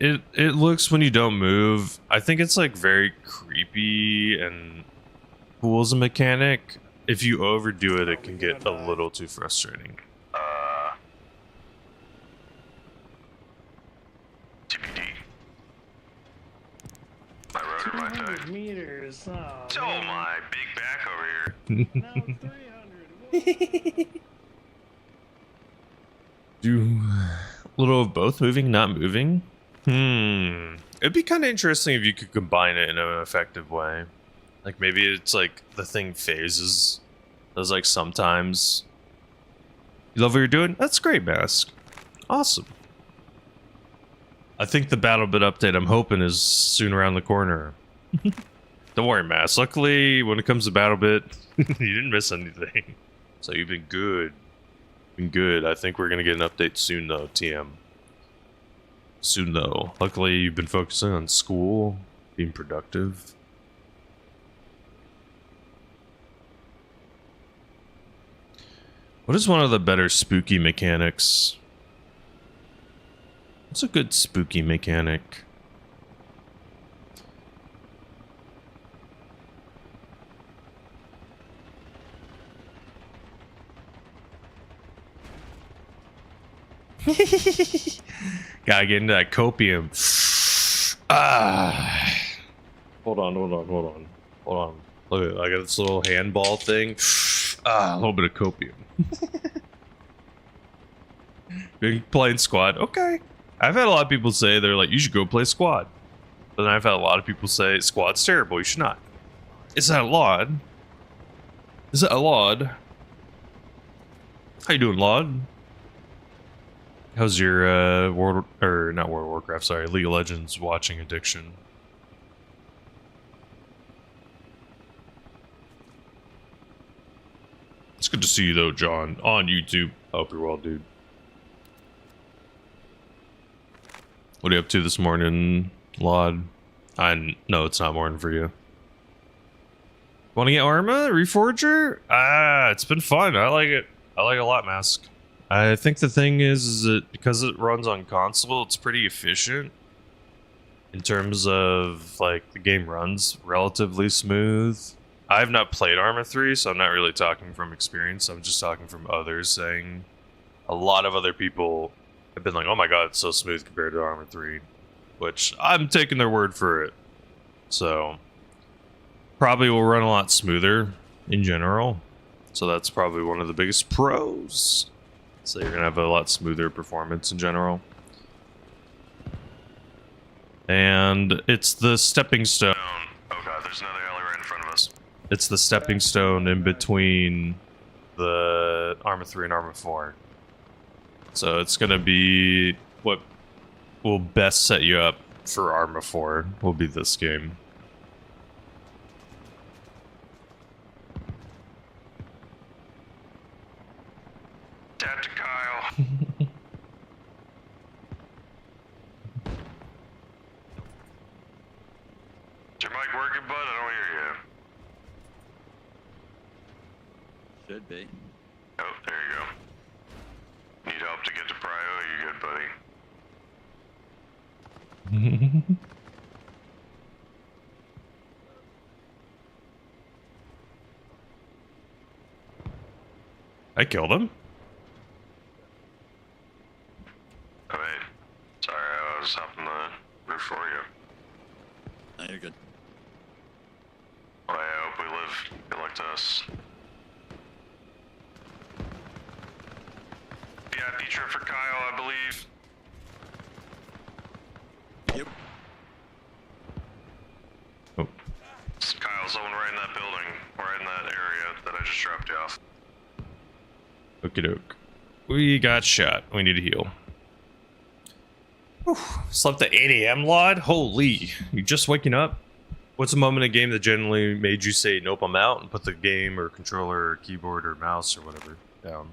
it looks when you don't move. I think it's like very creepy and cool as a mechanic. If you overdo it, it can get a little too frustrating. TBD. My rotor might die. 200 meters. Oh, So man. my big back over here. No, 300. Do a little of both moving, not moving? It'd be kind of interesting if you could combine it in an effective way. Like maybe it's like the thing phases. There's like sometimes you love what you're doing? That's great, Mask. Awesome. I think the BattleBit update I'm hoping is soon around the corner. Don't worry, Mask. Luckily, when it comes to BattleBit, you didn't miss anything. So you've been good. Been good. I think we're gonna get an update soon though, TM. Soon though. Luckily, you've been focusing on school, being productive. What is one of the better spooky mechanics? What's a good spooky mechanic? Gotta get into that copium. Hold on. Look at, I got this little handball thing. A little bit of copium. Been playing squad. Okay. I've had a lot of people say they're like, you should go play squad. But then I've had a lot of people say squad's terrible. You should not. Is that Laud? Is that a Laud? How you doing, Laud? How's your not World of Warcraft, sorry, League of Legends watching addiction? It's good to see you though, John, on YouTube. I hope you're well, dude. What are you up to this morning, Laud? I know it's not morning for you. Want to get Arma Reforger? It's been fun. I like it. I like it a lot, Mask. I think the thing is that because it runs on console, it's pretty efficient in terms of like the game runs relatively smooth. I have not played Arma 3, so I'm not really talking from experience. I'm just talking from others saying a lot of other people have been like, oh my god, it's so smooth compared to Arma 3, which I'm taking their word for it. So probably will run a lot smoother in general. So that's probably one of the biggest pros. So you're gonna have a lot smoother performance in general. And it's the stepping stone. Oh god, there's another alley right in front of us. It's the stepping stone in between the Arma 3 and Arma 4. So it's gonna be what will best set you up for Arma 4 will be this game. Tap to Kyle. Is your mic working, bud? I don't hear you. Should be. Oh, there you go. Need help to get to Prio? You good, buddy? I killed him. Oh, wait. Sorry, I was up in the roof for you. No, you're good. Well, I hope we live good luck to us. VIP trip for Kyle, I believe. Yep. Oh. Kyle's the one right in that building, right in that area that I just dropped you off. Okie doke. We got shot. We need to heal. Whew. Slept at 8 a.m. Laud? Holy. You just waking up? What's a moment in a game that generally made you say, nope, I'm out, and put the game or controller or keyboard or mouse or whatever down?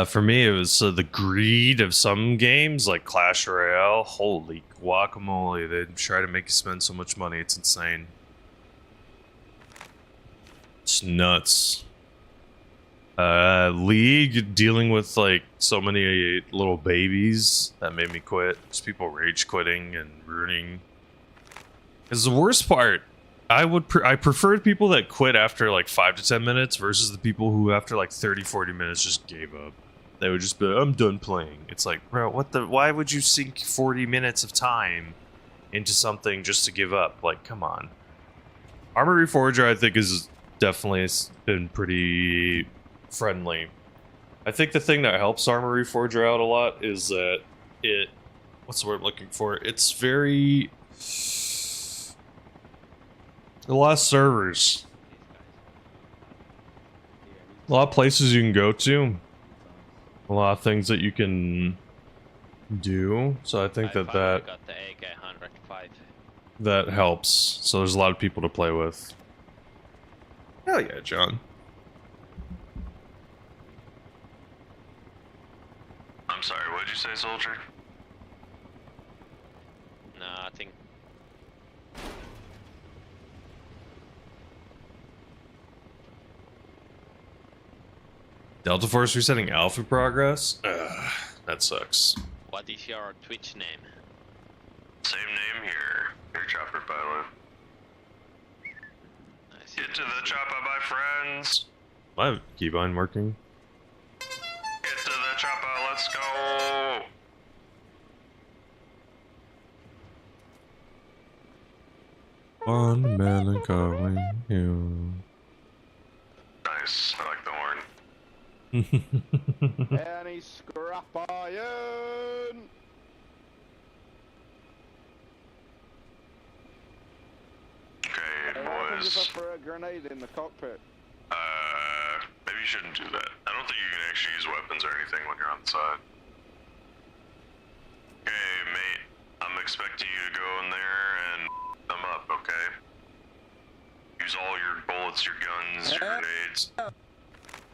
For me, it was the greed of some games, like Clash Royale. Holy guacamole, they try to make you spend so much money, it's insane. It's nuts. League, dealing with like so many little babies, that made me quit. Just people rage quitting and ruining. Because the worst part, I preferred people that quit after like 5 to 10 minutes versus the people who after like 30-40 minutes just gave up. They would just be like, I'm done playing. It's like, bro, why would you sink 40 minutes of time into something just to give up? Like, come on. Arma Reforger, I think, is definitely been pretty friendly. I think the thing that helps Arma Reforger out a lot is that what's the word I'm looking for? It's very... a lot of servers. A lot of places you can go to. A lot of things that you can do. So I think that got the AK-105. that helps. So there's a lot of people to play with. Hell yeah, John. I'm sorry, what did you say, soldier? Nothing. Delta Force resetting alpha progress? Ugh, that sucks. What is your Twitch name? Same name here. Your chopper pilot. I see. Get to the chopper, my friends. My keybind working? One melancholy hill. Nice. I like the horn. Any scrap iron? Okay, What happens if I boys. throw a grenade in the cockpit? Maybe you shouldn't do that. I don't think you can actually use weapons or anything when you're on the side. Okay, mate. I'm expecting you to go in there and them up, okay? Use all your bullets, your guns, your grenades.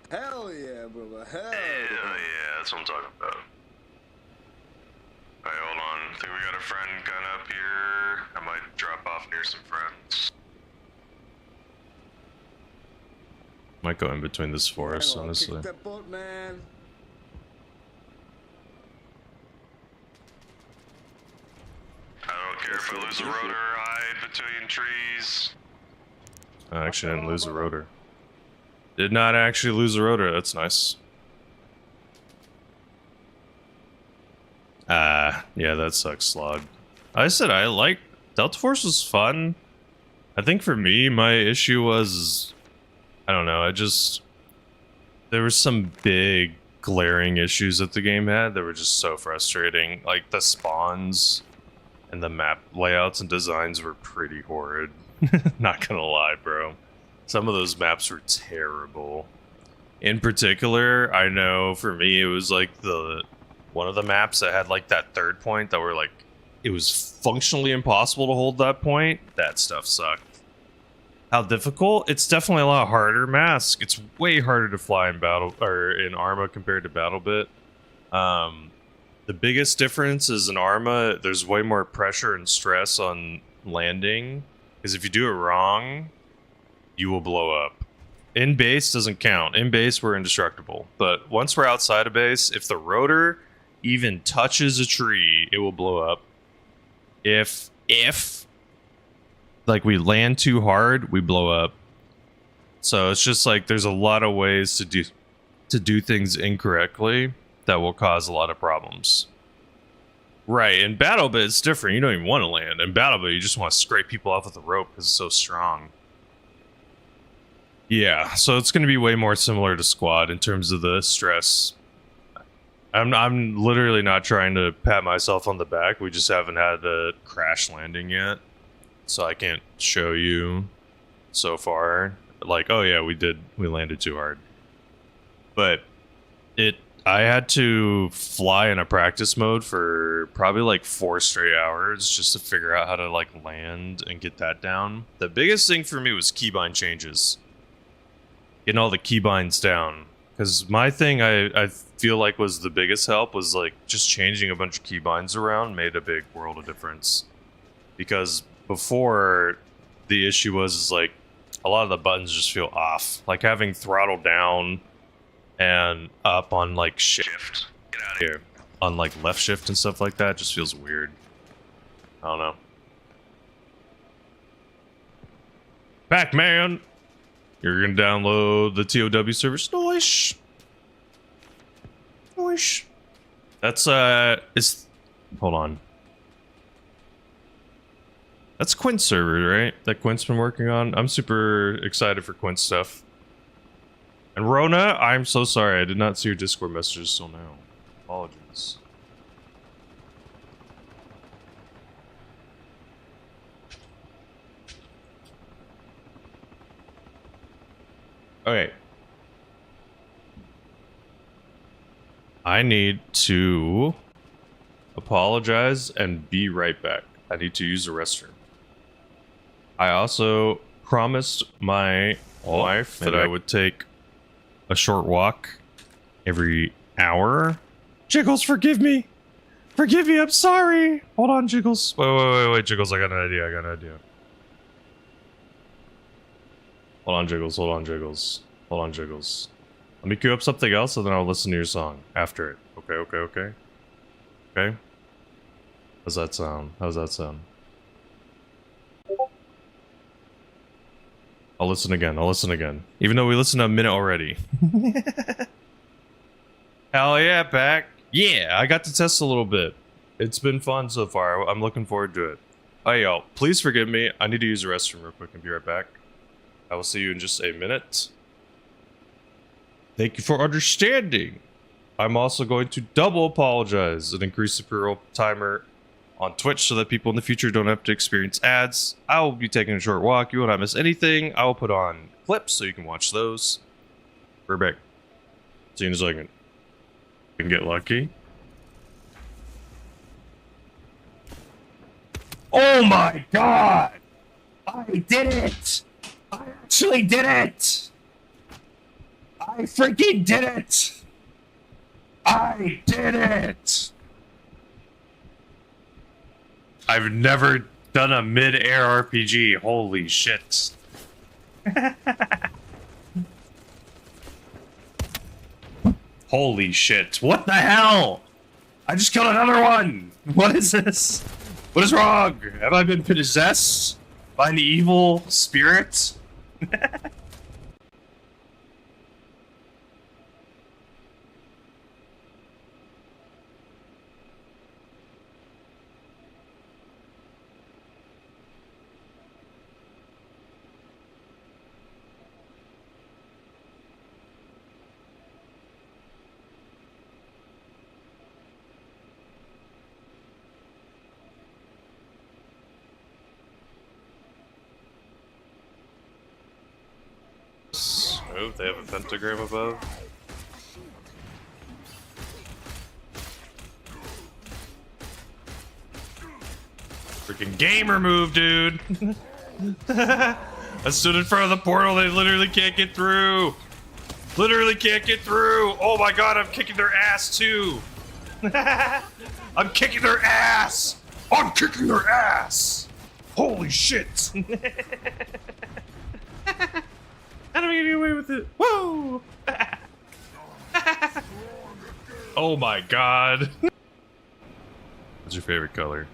Hell yeah, brother. Hell Yeah, that's what I'm talking about. Alright, hold on. I think we got a friend kind of up here. I might drop off near some friends. Might go in between this forest, Hang on, honestly. kick that boat, man. I don't care if I lose a rotor, hide between trees. I actually didn't lose a rotor. Did not actually lose a rotor. That's nice. Yeah, that sucks, Slog. I said I like Delta Force was fun. I think for me, my issue was, I don't know. There were some big glaring issues that the game had that were just so frustrating. Like the spawns and the map layouts and designs were pretty horrid. Not gonna lie, bro. Some of those maps were terrible. In particular, I know for me it was like one of the maps that had like that third point that were like it was functionally impossible to hold that point. That stuff sucked. How difficult? It's definitely a lot harder. Mask. It's way harder to fly in battle or in Arma compared to BattleBit. The biggest difference is in Arma, there's way more pressure and stress on landing. Because if you do it wrong, you will blow up. In base doesn't count. In base, we're indestructible. But once we're outside of base, if the rotor even touches a tree, it will blow up. If like we land too hard, we blow up. So it's just like there's a lot of ways to do things incorrectly that will cause a lot of problems. Right, in BattleBit it's different. You don't even want to land. In BattleBit you just want to scrape people off with a rope because it's so strong. Yeah, so it's going to be way more similar to Squad in terms of the stress. I'm literally not trying to pat myself on the back. We just haven't had a crash landing yet. So I can't show you so far. Like, oh yeah, we landed too hard. But I had to fly in a practice mode for probably like 4 straight hours just to figure out how to like land and get that down. The biggest thing for me was keybind changes. Getting all the keybinds down. Because my thing I feel like was the biggest help was like just changing a bunch of keybinds around made a big world of difference. Because before the issue was like a lot of the buttons just feel off. Like having throttle down and up on like shift. Get out of here. On like left shift and stuff like that just feels weird. I don't know. Pac-Man! You're gonna download the TOW service. Nice. Nice. That's hold on. That's Quint's server, right? That Quint's been working on. I'm super excited for Quint's stuff. And Rona, I'm so sorry. I did not see your Discord messages till now. Apologies. Okay. I need to apologize and be right back. I need to use the restroom. I also promised my wife that I would take a short walk every hour. Jiggles, forgive me. Forgive me, I'm sorry. Hold on, Jiggles. Wait, Jiggles, I got an idea. Hold on, Jiggles. Let me queue up something else and then I'll listen to your song after it. Okay? Okay? How's that sound? I'll listen again. Even though we listened to a minute already. Hell yeah, Pac. Yeah, I got to test a little bit. It's been fun so far. I'm looking forward to it. Hey, y'all. Please forgive me. I need to use the restroom real quick and be right back. I will see you in just a minute. Thank you for understanding. I'm also going to double apologize and increase the pre-roll timer on Twitch so that people in the future don't have to experience ads. I will be taking a short walk. You will not miss anything. I will put on clips so you can watch those. We're back. See you in a second. You can get lucky. Oh my god! I did it! I actually did it! I freaking did it! I did it! I've never done a mid-air RPG. Holy shit. Holy shit. What the hell? I just killed another one! What is this? What is wrong? Have I been possessed by an evil spirit? Oh, they have a pentagram above. Freaking gamer move, dude! I stood in front of the portal, they literally can't get through! Literally can't get through! Oh my god, I'm kicking their ass too! I'm kicking their ass! I'm kicking their ass! Holy shit! How do we get away with it? Whoa! Oh my god. What's your favorite color?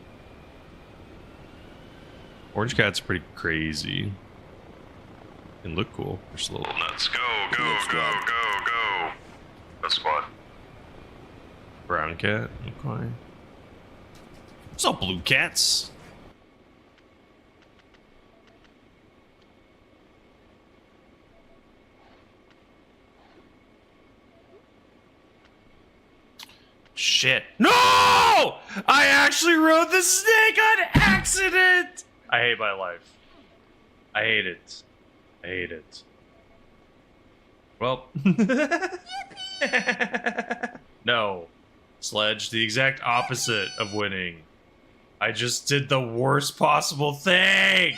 Orange cat's pretty crazy. And look cool. Just a little Let's go, go, go, go, go. That's squad. brown cat. Okay. What's up, blue cats? Shit. No! I actually rode the snake on accident! I hate my life. I hate it. I hate it. Well. No. Sledge, the exact opposite of winning. I just did the worst possible thing!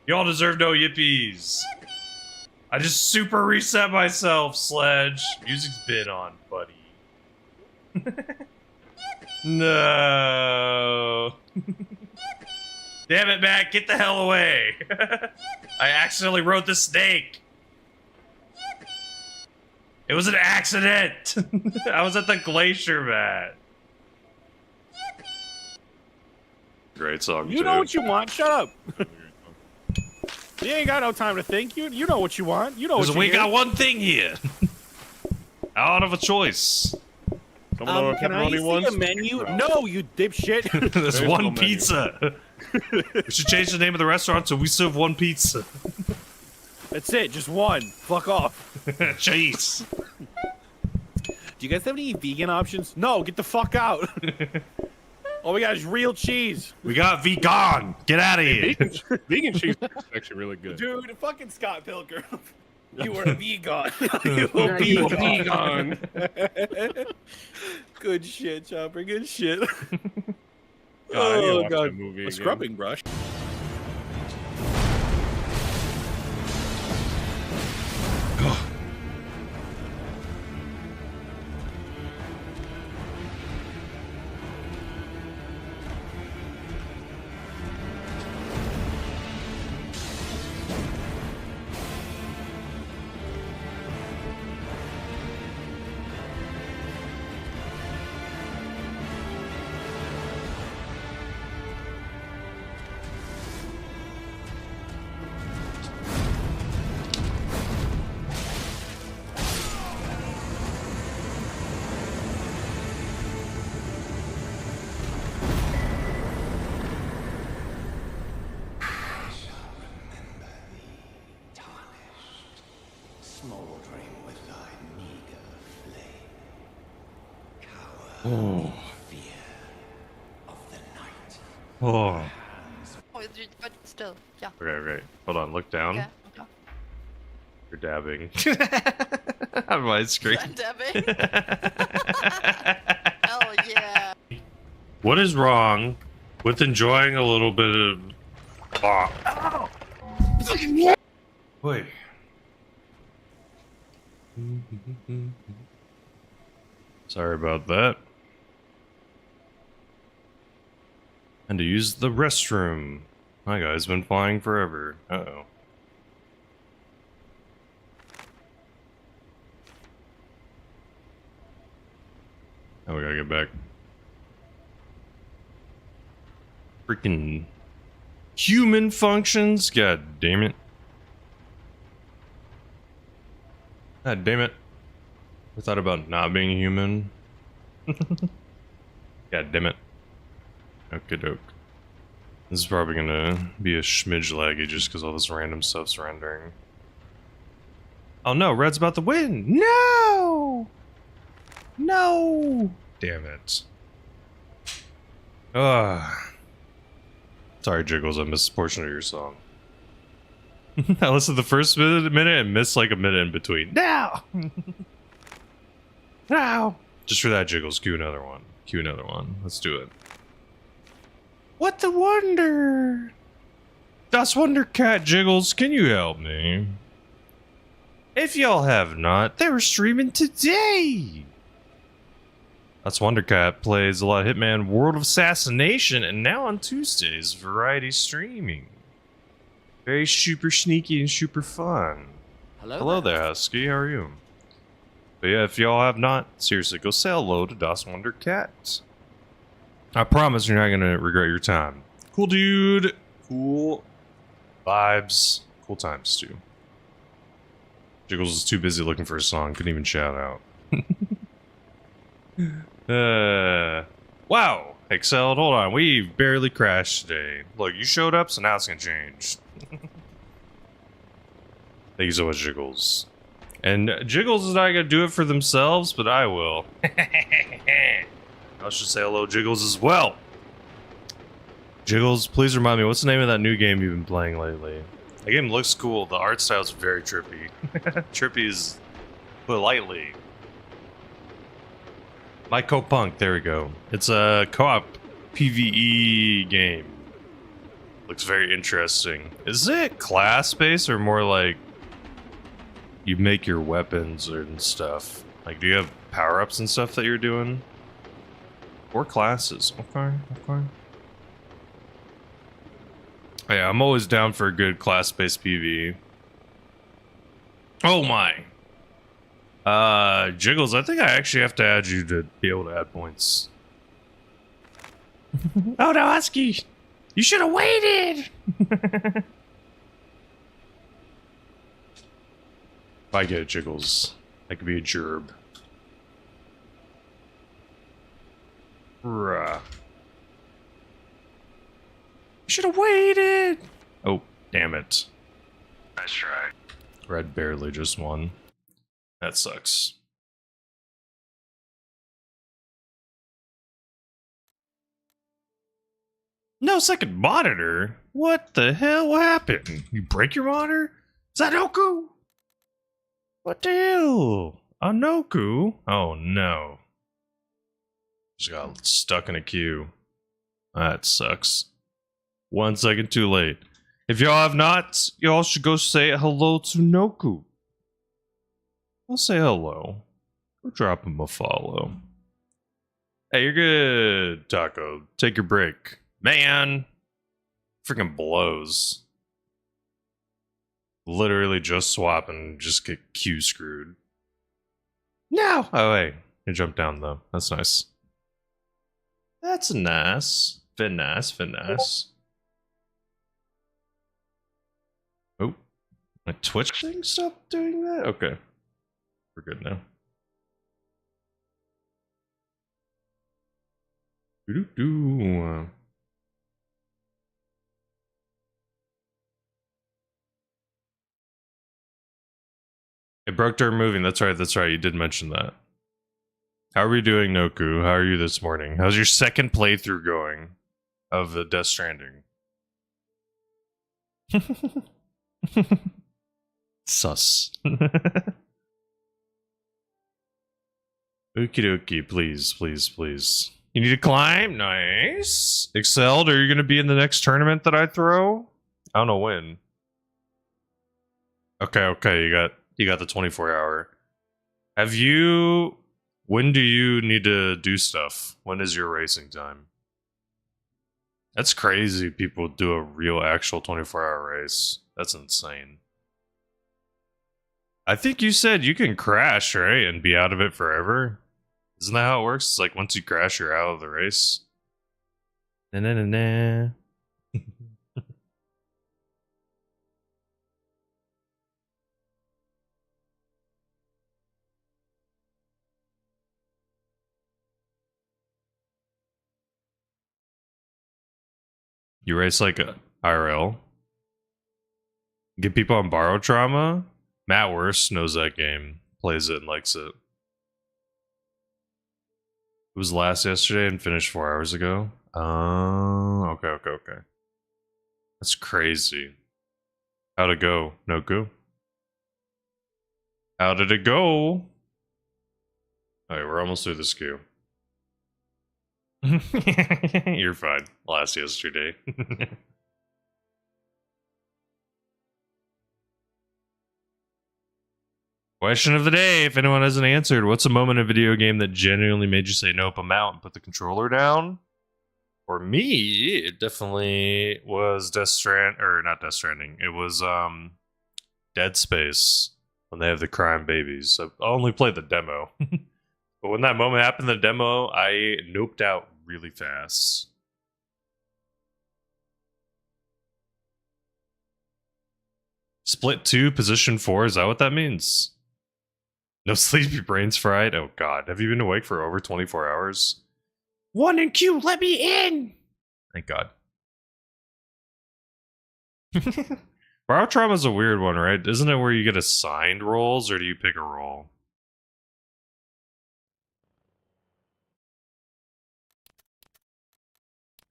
Y'all deserve no yippies. I just super reset myself, Sledge. Music's been on, buddy. No. Damn it, Matt. Get the hell away. I accidentally rode the snake. It was an accident. I was at the glacier, Matt. Great song, You know what you want. Shut up. You ain't got no time to think. You know what you want. You know what you we get. got one thing here. I don't have a choice. Can I see a menu? No, you dipshit. There's one pizza. We should change the name of the restaurant so we serve one pizza. That's it. Just one. Fuck off. Jeez. Do you guys have any vegan options? No, get the fuck out. All we got is real cheese. We got vegan. Get out of here. Vegan cheese is actually really good. Dude, fucking Scott Pilgrim. You were a vegan. You vegan. Good shit, Chopper. Good shit. God, I need to watch God. that movie A again. scrubbing brush. Oh. Oh. But still, yeah. Okay. Hold on, look down. Okay. Okay. You're dabbing. On my screen. I'm dabbing. Oh yeah. What is wrong with enjoying a little bit of... Oh. Wait. Sorry about that. And to use the restroom. My guy's been flying forever. Uh-oh. Now we gotta get back. Freaking human functions? God damn it. God damn it. I thought about not being human. God damn it. Okie doke. This is probably gonna be a smidge laggy just because all this random stuff's rendering. Oh no, Red's about to win! No! No! Damn it. Ugh. Sorry, Jiggles, I missed a portion of your song. I listened to the first minute and missed like a minute in between. Now! Now! Just for that, Jiggles, cue another one. Cue another one. Let's do it. What the wonder? Das Wonder Cat Jiggles, can you help me? If y'all have not, they were streaming today! That's Wonder Cat plays a lot of Hitman World of Assassination, and now on Tuesdays, variety streaming. Very super sneaky and super fun. Hello there, Husky. How are you? But yeah, if y'all have not, seriously, go say hello to Das Wonder Cat. I promise you're not gonna regret your time. Cool dude. Cool vibes. Cool times, too. Jiggles is too busy looking for a song. Couldn't even shout out. Wow. Excelled. Hold on. We barely crashed today. Look, you showed up, so now it's gonna change. Thank you so much, Jiggles. And Jiggles is not gonna do it for themselves, but I will. I should say hello, Jiggles, as well. Jiggles, please remind me, what's the name of that new game you've been playing lately? The game looks cool. The art style's very trippy. Trippy is put lightly. Mycopunk, there we go. It's a co-op PvE game. Looks very interesting. Is it class-based or more like you make your weapons and stuff? Like, do you have power-ups and stuff that you're doing? Or classes. Okay. Yeah, I'm always down for a good class-based PvE. Oh my. Jiggles, I think I actually have to add you to be able to add points. Oh no, Husky! You should have waited! If I get it, Jiggles, I could be a gerb. Bruh. Should have waited! Oh, damn it. Nice try. Red barely just won. That sucks. No second monitor? What the hell? What happened? You break your monitor? Sanoku? What the hell? Anoku? Oh no. Just got stuck in a queue. That sucks. 1 second too late. If y'all have not, y'all should go say hello to Noku. I'll say hello. Go drop him a follow. Hey, you're good, Taco. Take your break. Man! Freaking blows. Literally just swap and just get Q screwed. No! Oh, hey. You jumped down, though. That's nice. That's nice. Finesse. Oh. My Twitch thing stopped doing that? Okay. We're good now. Doo-doo-doo. It broke during moving. That's right. That's right. You did mention that. How are we doing, Noku? How are you this morning? How's your second playthrough going of the Death Stranding? Sus. Okie dokie, please, please, please. You need to climb? Nice. Excelled, are you going to be in the next tournament that I throw? I don't know when. Okay, okay, you got the 24-hour. Have you... When do you need to do stuff? When is your racing time? That's crazy people do a real actual 24-hour race. That's insane. I think you said you can crash, right? And be out of it forever? Isn't that how it works? It's like once you crash, you're out of the race. Na-na-na-na. You race like a IRL? Get people on borrowed trauma? Matt Worst knows that game. Plays it and likes it. It was last yesterday and finished 4 hours ago. Oh, okay, okay, okay. That's crazy. How'd it go, Noku? How did it go? Alright, we're almost through this queue. You're fine. Last yesterday. Question of the day, if anyone hasn't answered, what's a moment in a video game that genuinely made you say nope, I'm out and put the controller down? For me, it definitely was Death Stranding, or not Death Stranding, it was Dead Space, when they have the crime babies. I only played the demo. But when that moment happened in the demo, I noped out really fast. Split 2, position 4, is that what that means? No sleepy brains fried? Oh god, have you been awake for over 24 hours? 1 and Q, let me in! Thank god. Borrow Trauma's a weird one, right? Isn't it where you get assigned roles, or do you pick a role?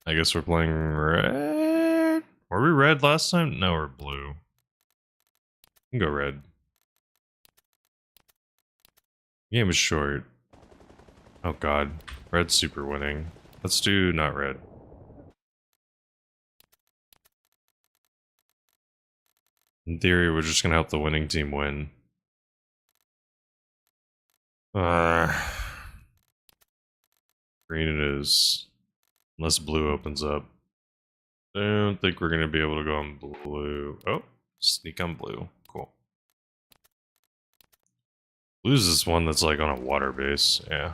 I guess we're playing red? Were we red last time? No, we're blue. We can go red. Game is short. Oh god. Red's super winning. Let's do not red. In theory, we're just gonna help the winning team win. Green it is. Unless blue opens up. I don't think we're gonna be able to go on blue. Oh, sneak on blue. Cool. Blue's this one that's like on a water base, yeah.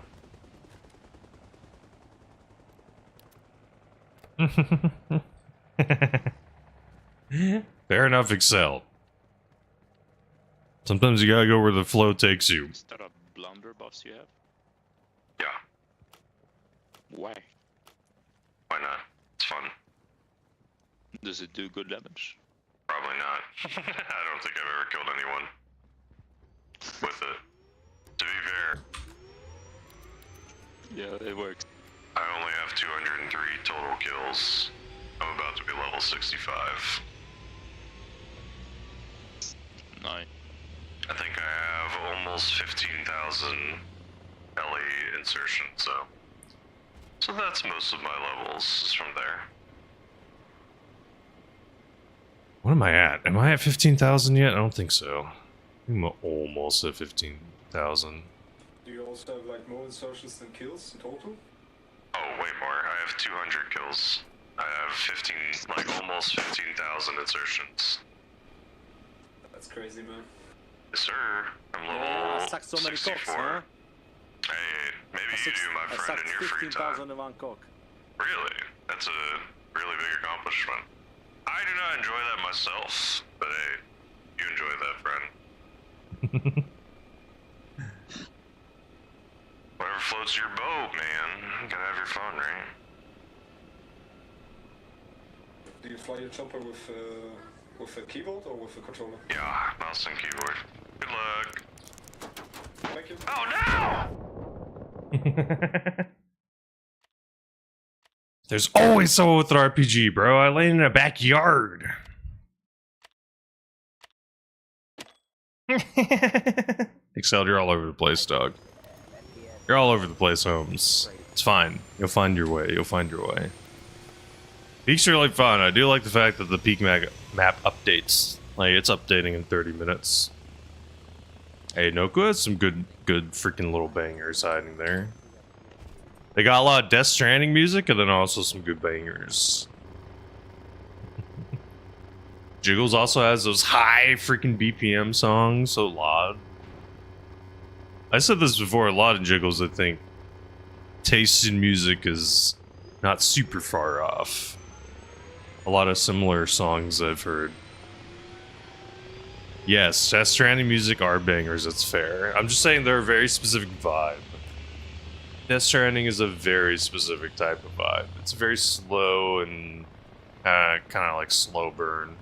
Fair enough, Excel. Sometimes you gotta go where the flow takes you. Is that a blunderbuss you have? Yeah. Why? Why not? It's fun. Does it do good damage? Probably not. I don't think I've ever killed anyone with it. To be fair, Yeah, it works. I only have 203 total kills. I'm about to be level 65. Nine. I think I have almost 15,000 LE insertion, so that's most of my levels is from there. What am I at? Am I at 15,000 yet? I don't think so. I'm almost at 15,000. Do you also have like more insertions than kills in total? Oh, way more. I have 200 kills. I have 15, like almost 15,000 insertions. That's crazy, man. Yes, sir. I'm level 64. Hey, maybe you do, my friend, in your free time. Really? That's a really big accomplishment. I do not enjoy that myself, but hey, you enjoy that, friend. Whatever floats your boat, man. You gotta have your fun, right? Do you fly your chopper with a keyboard or with a controller? Yeah, mouse and keyboard. Good luck. second. Oh no! There's always someone with an RPG, bro. I lay in a backyard. Excel, you're all over the place, dog. You're all over the place, Holmes. It's fine. You'll find your way. You'll find your way. Peaks are really fun. I do like the fact that the peak map updates. Like, it's updating in 30 minutes. Hey, Noku has some good freaking little bangers hiding there. They got a lot of Death Stranding music and then also some good bangers. Jiggles also has those high freaking BPM songs, so loud. I said this before, a lot of Jiggles, I think, taste in music is not super far off. A lot of similar songs I've heard. Yes, Death Stranding music are bangers, that's fair. I'm just saying they're a very specific vibe. Death Stranding is a very specific type of vibe. It's very slow and kind of like slow burn.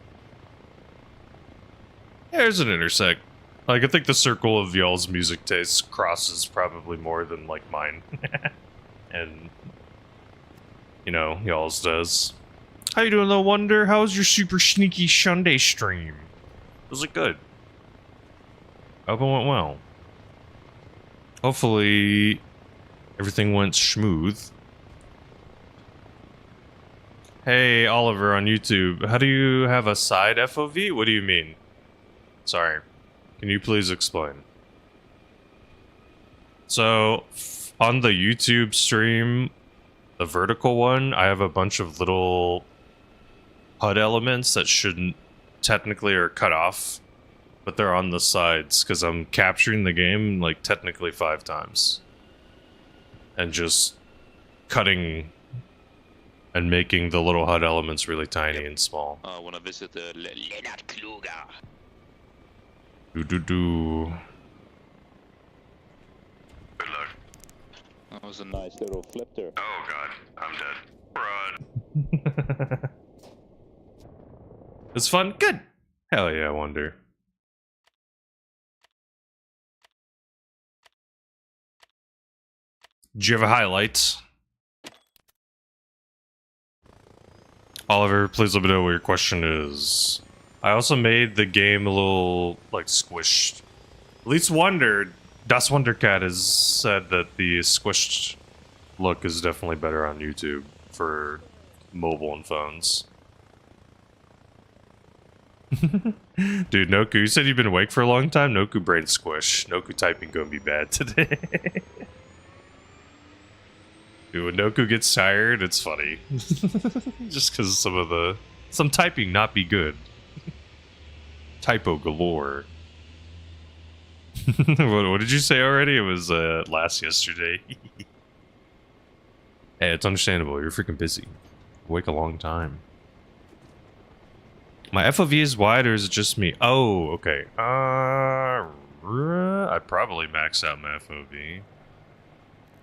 Yeah, there's an intersect. Like, I think the circle of y'all's music tastes crosses probably more than, like, mine. And, you know, y'all's does. How you doing, Little Wonder? How was your super sneaky Sunday stream? Was it good? I hope it went well. Hopefully, everything went smooth. Hey, Oliver on YouTube. How do you have a side FOV? What do you mean? Sorry. Can you please explain? So, on the YouTube stream, the vertical one, I have a bunch of little HUD elements that shouldn't technically are cut off, but they're on the sides because I'm capturing the game like technically 5 times. And just cutting and making the little HUD elements really tiny and small. I wanna visit the Leonard Kluger. Do. Good luck. That was a nice little flip there. Oh god, I'm dead. Run. It's fun? Good. Hell yeah, I wonder. Do you have a highlight? Oliver, please let me know what your question is. I also made the game a little, like, squished. At least Das Wondercat has said that the squished look is definitely better on YouTube for mobile and phones. Dude, Noku, you said you've been awake for a long time? Noku brain squish. Noku typing gonna be bad today. Dude, when Noku gets tired, it's funny. Just because some typing not be good. Typo galore. What did you say already? It was last yesterday. Hey, it's understandable. You're freaking busy. Awake a long time. My FOV is wide, or is it just me? Oh, okay. I probably maxed out my FOV.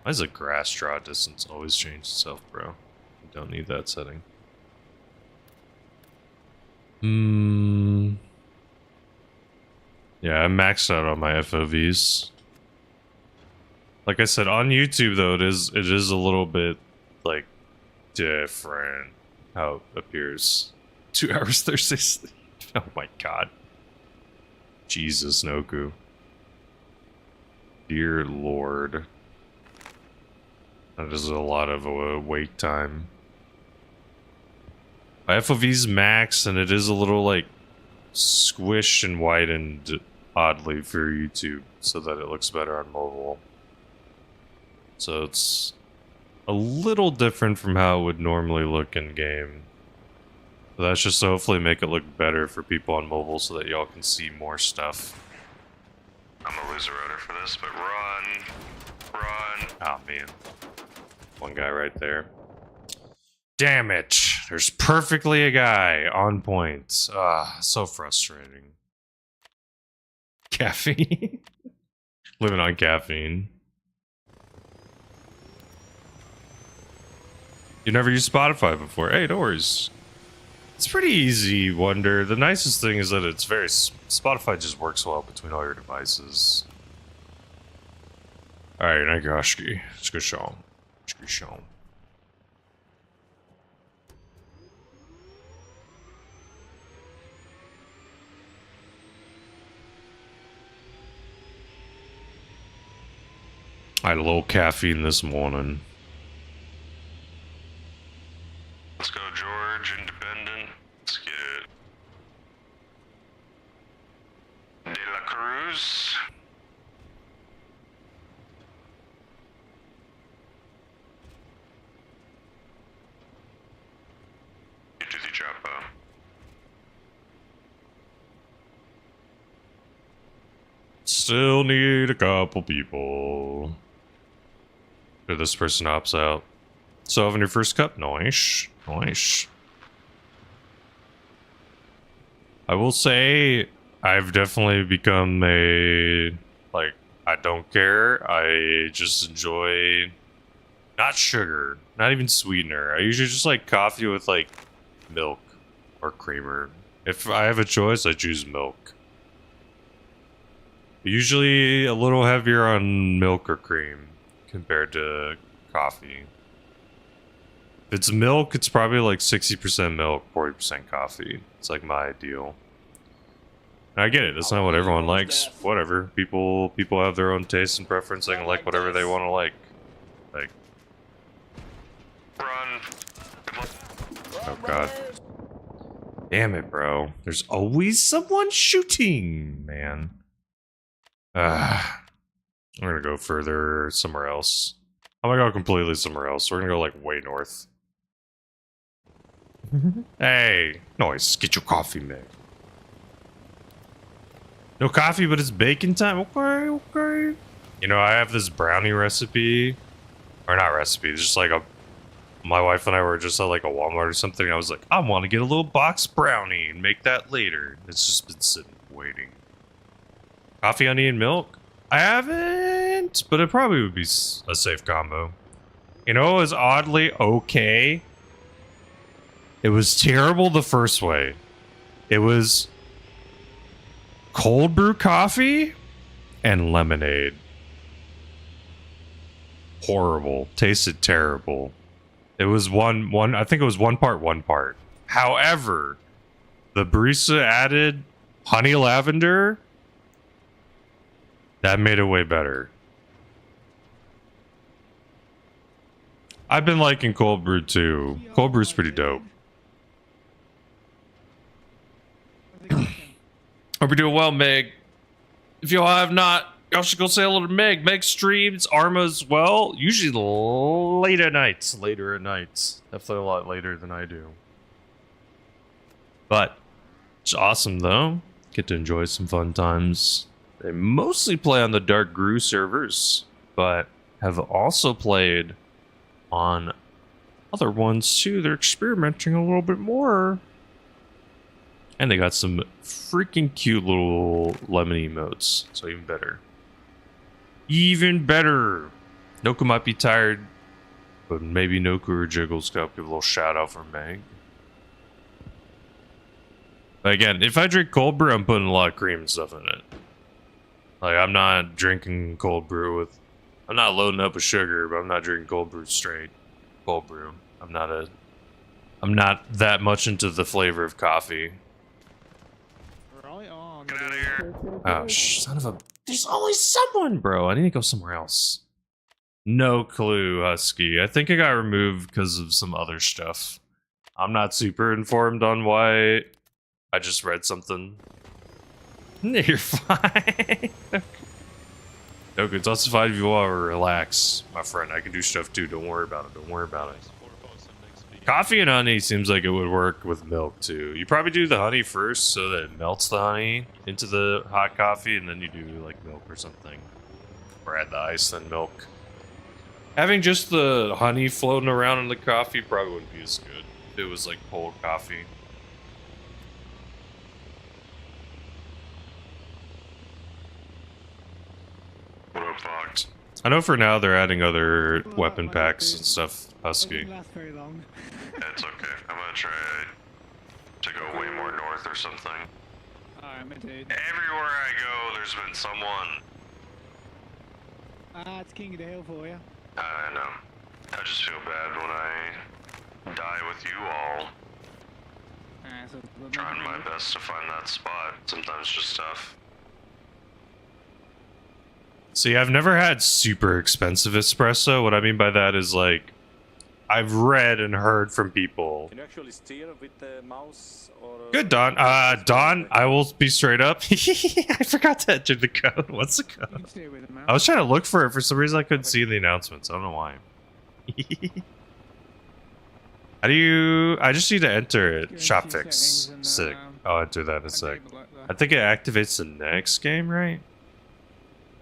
Why does the grass draw distance always change itself, bro? You don't need that setting. Yeah, I maxed out on my FOVs. Like I said, on YouTube though, it is a little bit like different how it appears. 2 hours Thursday sleep. Oh my god. Jesus, Noku. Dear Lord. That is a lot of wait time. My FOV's max, and it is a little like squished and widened oddly for YouTube so that it looks better on mobile. So it's a little different from how it would normally look in game. But that's just to hopefully make it look better for people on mobile so that y'all can see more stuff. I'm a loser rotor for this, but run. Oh man. One guy right there. Damn it. There's perfectly a guy on point. Ah, so frustrating. Caffeine. Living on caffeine. You never used Spotify before. Hey, no worries. It's pretty easy, Wonder. The nicest thing is that it's very... Spotify just works well between all your devices. Alright, Nagashi. Let's go show him. Let's go show him. I had a little caffeine this morning. Let's go, George. Independent. Let's get it. De La Cruz. Get to the chopper. Still need a couple people. If this person opts out. So having your first cup, nice. Nice. I will say I've definitely become a like I don't care. I just enjoy not sugar, not even sweetener. I usually just like coffee with like milk or creamer. If I have a choice, I choose milk. Usually a little heavier on milk or cream compared to coffee. If it's milk, it's probably like 60% milk, 40% coffee. It's like my ideal. And I get it, that's not what everyone likes. Whatever. People have their own taste and preference. They can like whatever they want to like. Like. Run. Oh god. Damn it, bro. There's always someone shooting, man. I'm gonna go further somewhere else. I'm gonna go completely somewhere else. We're gonna go like way north. Hey, noise. Get your coffee, man. No coffee, but it's baking time. Okay, okay. You know, I have this brownie recipe, or not recipe. It's just like a. My wife and I were just at like a Walmart or something. I was like, I want to get a little box brownie and make that later. It's just been sitting waiting. Coffee, honey, and milk? I haven't, but it probably would be a safe combo. You know, it was oddly okay. It was terrible the first way. It was cold brew coffee and lemonade. Horrible. Tasted terrible. It was I think it was one part. However, the barista added honey lavender. That made it way better. I've been liking cold brew too. Cold brew's pretty dope. Hope you're doing well, Meg. If y'all have not, y'all should go say hello to Meg. Meg streams Arma as well. Usually later at night. Definitely a lot later than I do. But it's awesome though. Get to enjoy some fun times. They mostly play on the Dark Brew servers, but have also played on other ones too. They're experimenting a little bit more. And they got some freaking cute little lemon emotes, so even better. Even better! Noku might be tired, but maybe Noku or Jiggles could give a little shout out for Meg. But again, if I drink cold brew, I'm putting a lot of cream and stuff in it. Like, I'm not drinking cold brew with... I'm not loading up with sugar, but I'm not drinking cold brew straight. Cold brew. I'm not that much into the flavor of coffee. Get out of here. Oh, son of a... There's always someone, bro. I need to go somewhere else. No clue, Husky. I think I got removed because of some other stuff. I'm not super informed on why. I just read something. You're fine. Okay, it's also fine if you want to relax, my friend. I can do stuff too. Don't worry about it. Don't worry about it. Coffee and honey seems like it would work with milk too. You probably do the honey first so that it melts the honey into the hot coffee, and then you do like milk or something. Or add the ice, then milk. Having just the honey floating around in the coffee probably wouldn't be as good if it was like cold coffee. I know for now they're adding other weapon packs and stuff, Husky. It's okay. I'm gonna try to go way more north or something. Everywhere I go, there's been someone. It's King of the Hill for you. I know. I just feel bad when I die with you all. Trying my best to find that spot. Sometimes just tough. See, I've never had super expensive espresso. What I mean by that is like, I've read and heard from people. Can you actually steer with the mouse? Or, Good, Don. Don, I will be straight up. I forgot to enter the code. What's the code? I was trying to look for it. For some reason, I couldn't see the announcements. I don't know why. How do you... I just need to enter it. Shop fix. Sick. I'll enter that in a sec. I think it activates the next game, right?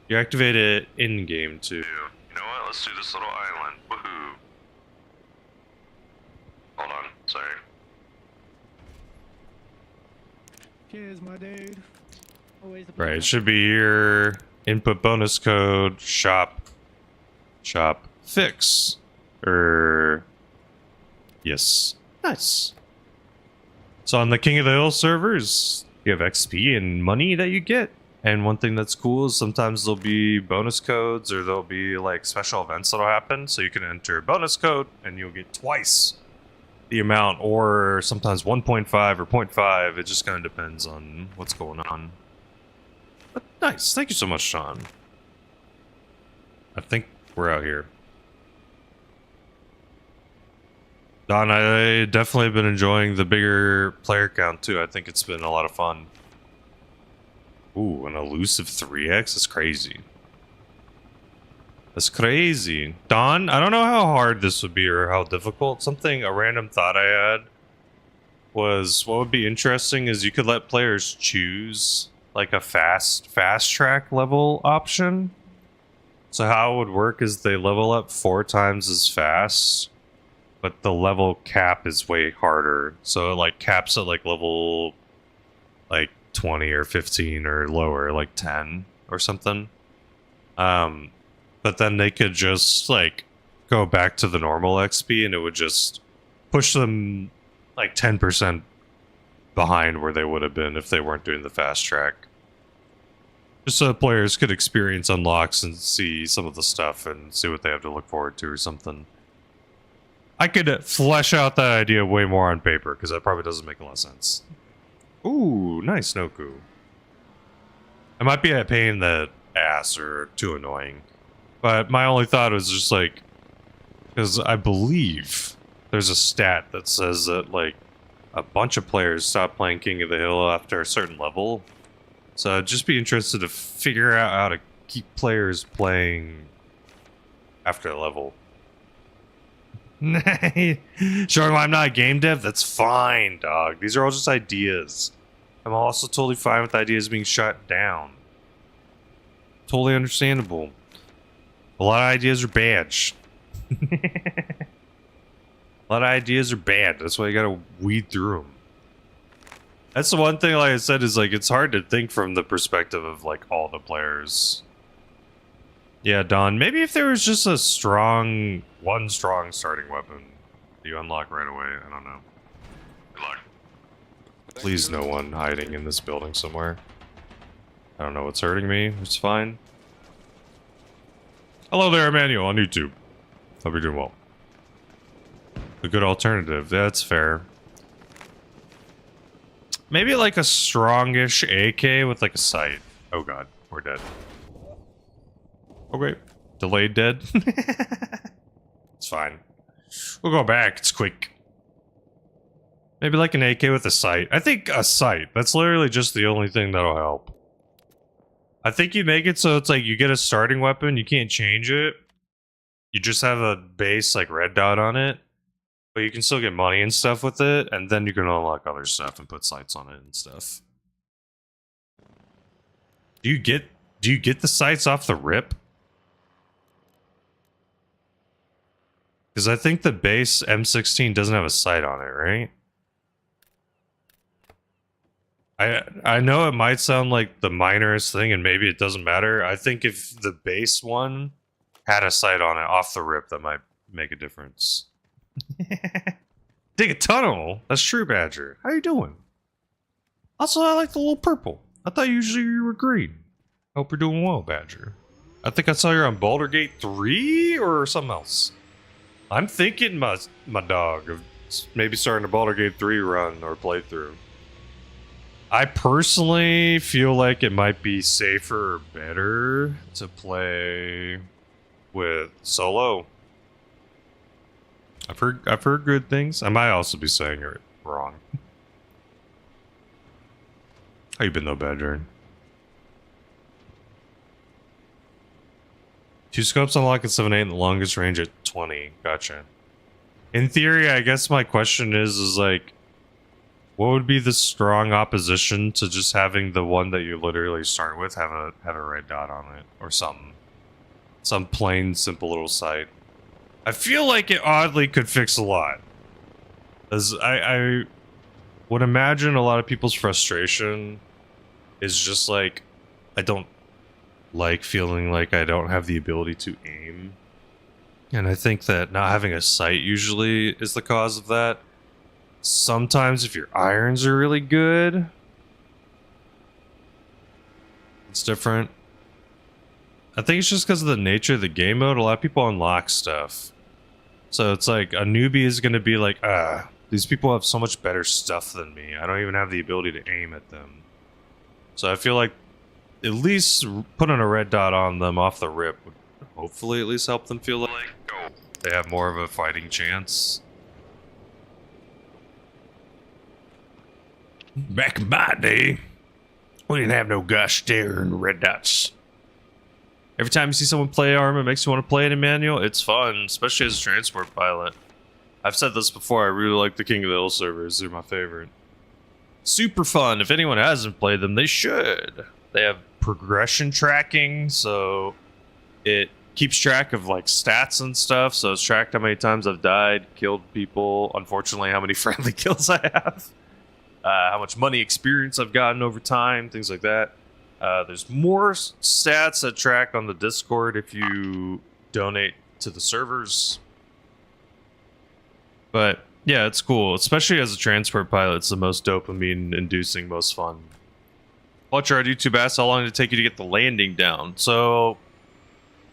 You activate it in-game, too. You know what? Let's do this little island. Woohoo. Hold on. Sorry. Cheers, my dude. Always a Right, it should be your input bonus code, shop, fix. Yes. Nice. So on the King of the Hill servers, you have XP and money that you get. And one thing that's cool is sometimes there'll be bonus codes or there'll be like special events that'll happen. So you can enter a bonus code and you'll get twice the amount, or sometimes 1.5 or 0.5. It just kind of depends on what's going on. But nice. Thank you so much, Sean. I think we're out here. Don, I definitely have been enjoying the bigger player count too. I think it's been a lot of fun. Ooh, an elusive 3x? That's crazy. That's crazy. Don, I don't know how hard this would be or how difficult. A random thought I had was what would be interesting is you could let players choose like a fast track level option. So how it would work is they level up 4 times as fast, but the level cap is way harder. So it like caps at like level like 20 or 15 or lower, like 10 or something. But then they could just like go back to the normal XP and it would just push them like 10% behind where they would have been if they weren't doing the fast track. Just so players could experience unlocks and see some of the stuff and see what they have to look forward to or something. I could flesh out that idea way more on paper because that probably doesn't make a lot of sense. Ooh, nice Noku. I might be a pain in the ass or too annoying. But my only thought was just like, because I believe there's a stat that says that like a bunch of players stop playing King of the Hill after a certain level. So I'd just be interested to figure out how to keep players playing after a level. Showing why I'm not a game dev? That's fine, dog. These are all just ideas. I'm also totally fine with ideas being shut down. Totally understandable. A lot of ideas are bad. A lot of ideas are bad. That's why you gotta weed through them. That's the one thing, like I said, is like it's hard to think from the perspective of like all the players. Yeah, Don, maybe if there was just a one strong starting weapon you unlock right away. I don't know. Good luck. Please no one hiding in this building somewhere. I don't know what's hurting me. It's fine. Hello there, Emmanuel, on YouTube. Hope you're doing well. A good alternative. That's fair. Maybe like a strongish AK with like a sight. Oh god, we're dead. Okay. Delayed dead. It's fine. We'll go back. It's quick. Maybe like an AK with a sight. I think a sight. That's literally just the only thing that'll help. I think you make it so it's like you get a starting weapon, you can't change it. You just have a base like red dot on it. But you can still get money and stuff with it, and then you can unlock other stuff and put sights on it and stuff. Do you get the sights off the rip? Because I think the base M16 doesn't have a sight on it, right? I know it might sound like the minorest thing, and maybe it doesn't matter. I think if the base one had a sight on it off the rip, that might make a difference. Dig a tunnel? That's true, Badger. How you doing? Also, I like the little purple. I thought usually you were green. Hope you're doing well, Badger. I think I saw you on Baldur's Gate 3 or something else. I'm thinking my dog of maybe starting a Baldur's Gate 3 run or playthrough. I personally feel like it might be safer or better to play with solo. I've heard good things. I might also be saying it wrong. How you been though, Badger? 2 scopes unlock at 7.8 and the longest range at 20. Gotcha. In theory, I guess my question is like, what would be the strong opposition to just having the one that you literally start with have a red dot on it or something? Some plain, simple little sight. I feel like it oddly could fix a lot. As I would imagine a lot of people's frustration is just like, I don't like feeling like I don't have the ability to aim. And I think that not having a sight usually is the cause of that. Sometimes if your irons are really good, it's different. I think it's just because of the nature of the game mode. A lot of people unlock stuff. So it's like a newbie is going to be like, these people have so much better stuff than me. I don't even have the ability to aim at them. So I feel like at least putting a red dot on them off the rip would hopefully at least help them feel like they have more of a fighting chance. Back in my day, we didn't have no gosh darn red dots. Every time you see someone play Arma, it makes you want to play it in manual. It's fun, especially as a transport pilot. I've said this before, I really like the King of the Hill servers. They're my favorite. Super fun. If anyone hasn't played them, they should. They have progression tracking, so it keeps track of like stats and stuff. So it's tracked how many times I've died, killed people, unfortunately how many friendly kills I have, how much money experience I've gotten over time, things like that. There's more stats that track on the Discord if you donate to the servers. But yeah, it's cool, especially as a transport pilot. It's the most dopamine inducing, most fun. Ultra YouTube asked how long did it take you to get the landing down. So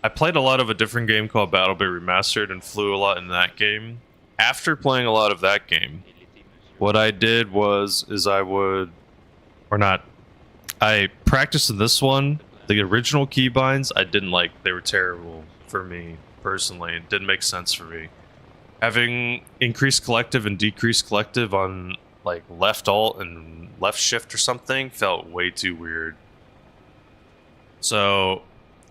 I played a lot of a different game called BattleBit Remastered and flew a lot in that game. After playing a lot of that game, what I did I practiced in this one. The original keybinds I didn't like. They were terrible for me personally. It didn't make sense for me. Having increased collective and decreased collective on like left alt and left shift or something felt way too weird. So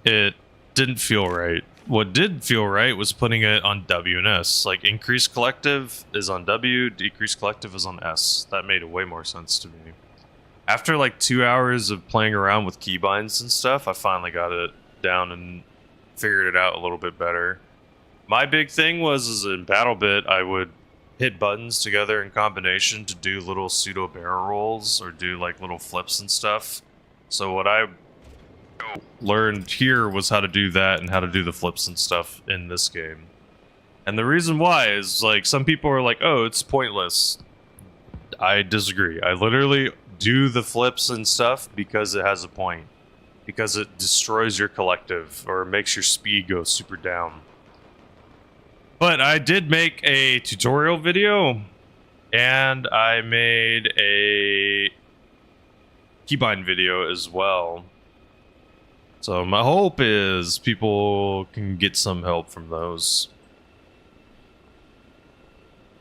it didn't feel right. What did feel right was putting it on W and S. Like increased collective is on W, decreased collective is on S. That made way more sense to me. After like 2 hours of playing around with keybinds and stuff, I finally got it down and figured it out a little bit better. My big thing was in BattleBit, I would hit buttons together in combination to do little pseudo barrel rolls or do like little flips and stuff. So what I learned here was how to do that and how to do the flips and stuff in this game. And the reason why is like some people are like, oh, it's pointless. I disagree. I literally do the flips and stuff because it has a point. Because it destroys your collective or makes your speed go super down. But I did make a tutorial video and I made a keybind video as well. So my hope is people can get some help from those.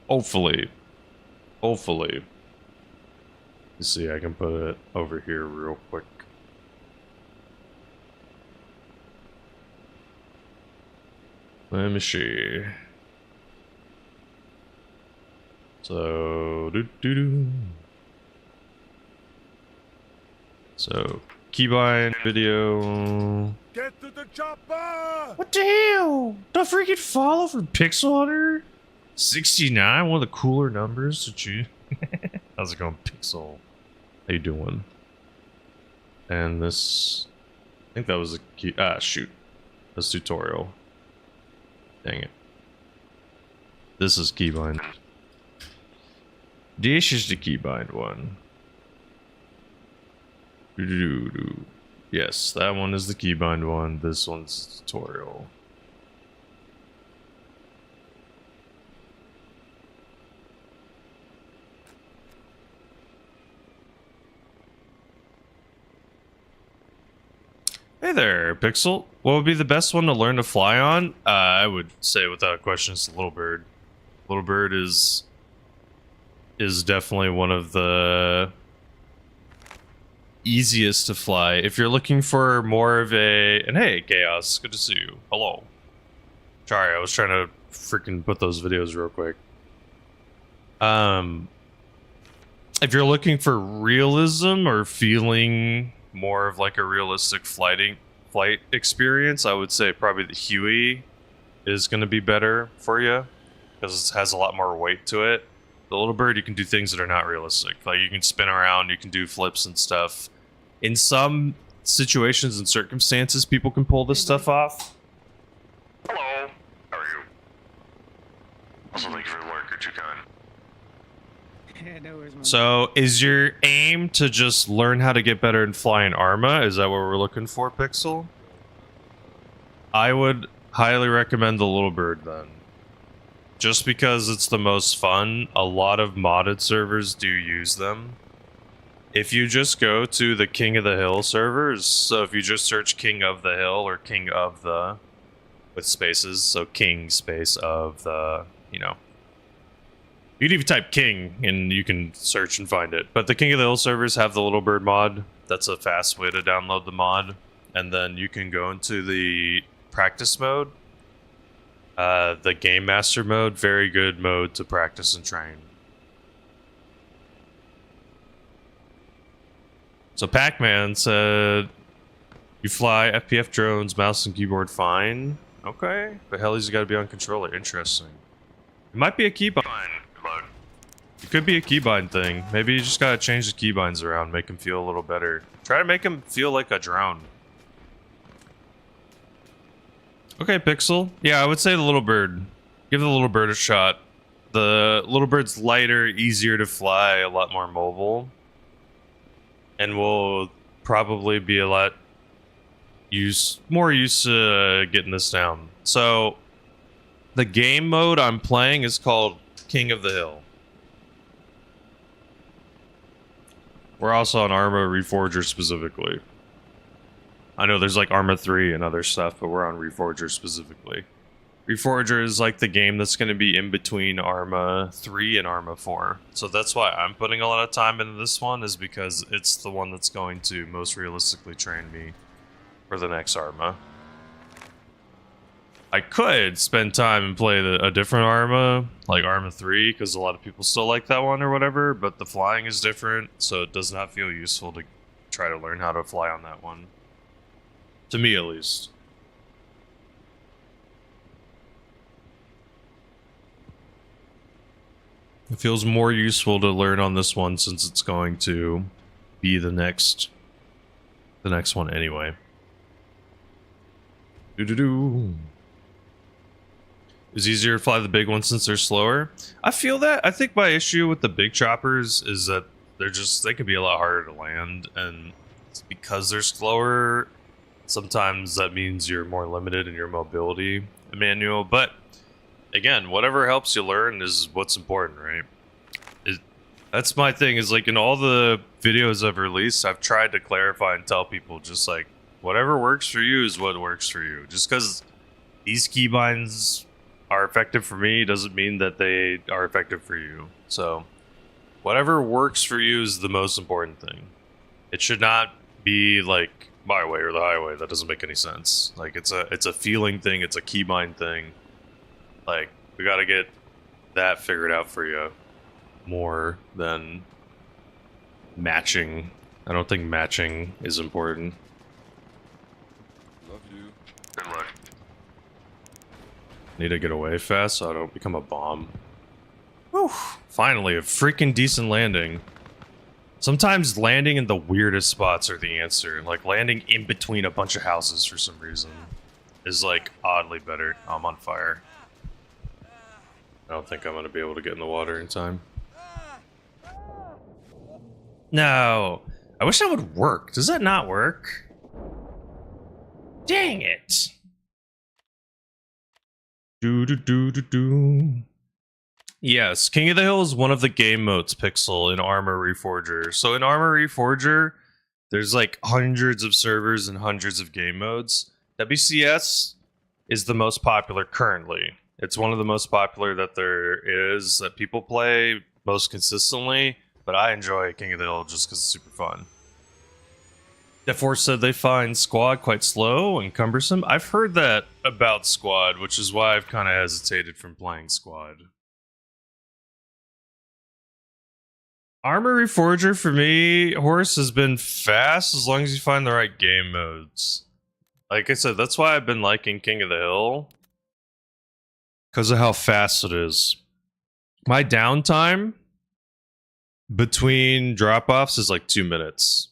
Hopefully. Hopefully. Let's see, I can put it over here real quick. Let me see. So, So, keybind video. Get to the chopper! What the hell? Don't freaking follow for Pixel Hunter? 69, one of the cooler numbers to choose. How's it going, Pixel? How you doing? And this, I think that was a key. Ah, shoot. That's tutorial. Dang it. This is keybind. This is the keybind one. Yes, that one is the keybind one. This one's tutorial. Hey there, Pixel. What would be the best one to learn to fly on? I would say without question it's the Little Bird. Little Bird is definitely one of the easiest to fly. If you're looking for more of a... And hey, Chaos, good to see you. Hello. Sorry, I was trying to freaking put those videos real quick. If you're looking for realism or feeling more of like a realistic flight experience, I would say probably the Huey is going to be better for you because it has a lot more weight to it. The Little Bird, you can do things that are not realistic. Like you can spin around, you can do flips and stuff. In some situations and circumstances, people can pull this stuff off. Hello. How are you? Also, thank you for the lurker, Chukon. So, is your aim to just learn how to get better and fly in Arma? Is that what we're looking for, Pixel? I would highly recommend the Little Bird then. Just because it's the most fun, a lot of modded servers do use them. If you just go to the King of the Hill servers, so if you just search King of the Hill or King of the, with spaces, so King space of the, you know. You can even type King and you can search and find it. But the King of the Hill servers have the Little Bird mod. That's a fast way to download the mod. And then you can go into the practice mode. The Game Master mode, very good mode to practice and train. So Pac-Man said, you fly FPF drones, mouse and keyboard fine. Okay, but Heli's got to be on controller. Interesting. It might be a keybind. Fine. Good luck. It could be a keybind thing. Maybe you just gotta change the keybinds around, make him feel a little better. Try to make him feel like a drone. Okay, Pixel. Yeah, I would say the Little Bird. Give the Little Bird a shot. The Little Bird's lighter, easier to fly, a lot more mobile. And will probably be a lot more used to getting this down. So, the game mode I'm playing is called King of the Hill. We're also on Arma Reforger specifically. I know there's like Arma 3 and other stuff, but we're on Reforger specifically. Reforger is like the game that's going to be in between Arma 3 and Arma 4. So that's why I'm putting a lot of time into this one, is because it's the one that's going to most realistically train me for the next Arma. I could spend time and play a different Arma, like Arma 3, because a lot of people still like that one or whatever, but the flying is different, so it does not feel useful to try to learn how to fly on that one. To me, at least. It feels more useful to learn on this one since it's going to be the next one anyway. It's easier to fly the big ones since they're slower. I feel that. I think my issue with the big choppers is that they can be a lot harder to land, and because they're slower, sometimes that means you're more limited in your mobility, Emmanuel. But again, whatever helps you learn is what's important, right? That's my thing, is like in all the videos I've released, I've tried to clarify and tell people just like, whatever works for you is what works for you. Just because these keybinds are effective for me doesn't mean that they are effective for you. So whatever works for you is the most important thing. It should not be like my way or the highway. That doesn't make any sense. Like it's a feeling thing, it's a keybind thing. Like we got to get that figured out for you more than matching. I don't think matching is important. Love you. Good luck. Need to get away fast so I don't become a bomb. Whew. Finally, a freaking decent landing. Sometimes landing in the weirdest spots are the answer. Like landing in between a bunch of houses for some reason is like oddly better. I'm on fire. I don't think I'm going to be able to get in the water in time. No. I wish that would work. Does that not work? Dang it. Do. Yes, King of the Hill is one of the game modes, Pixel, in Arma Reforger. So in Arma Reforger, there's like hundreds of servers and hundreds of game modes. WCS is the most popular currently. It's one of the most popular that there is that people play most consistently, but I enjoy King of the Hill just because it's super fun. Death4 said they find Squad quite slow and cumbersome. I've heard that about Squad, which is why I've kind of hesitated from playing Squad. Arma Reforger for me, Horse, has been fast as long as you find the right game modes. Like I said, that's why I've been liking King of the Hill. Because of how fast it is. My downtime between drop-offs is like 2 minutes.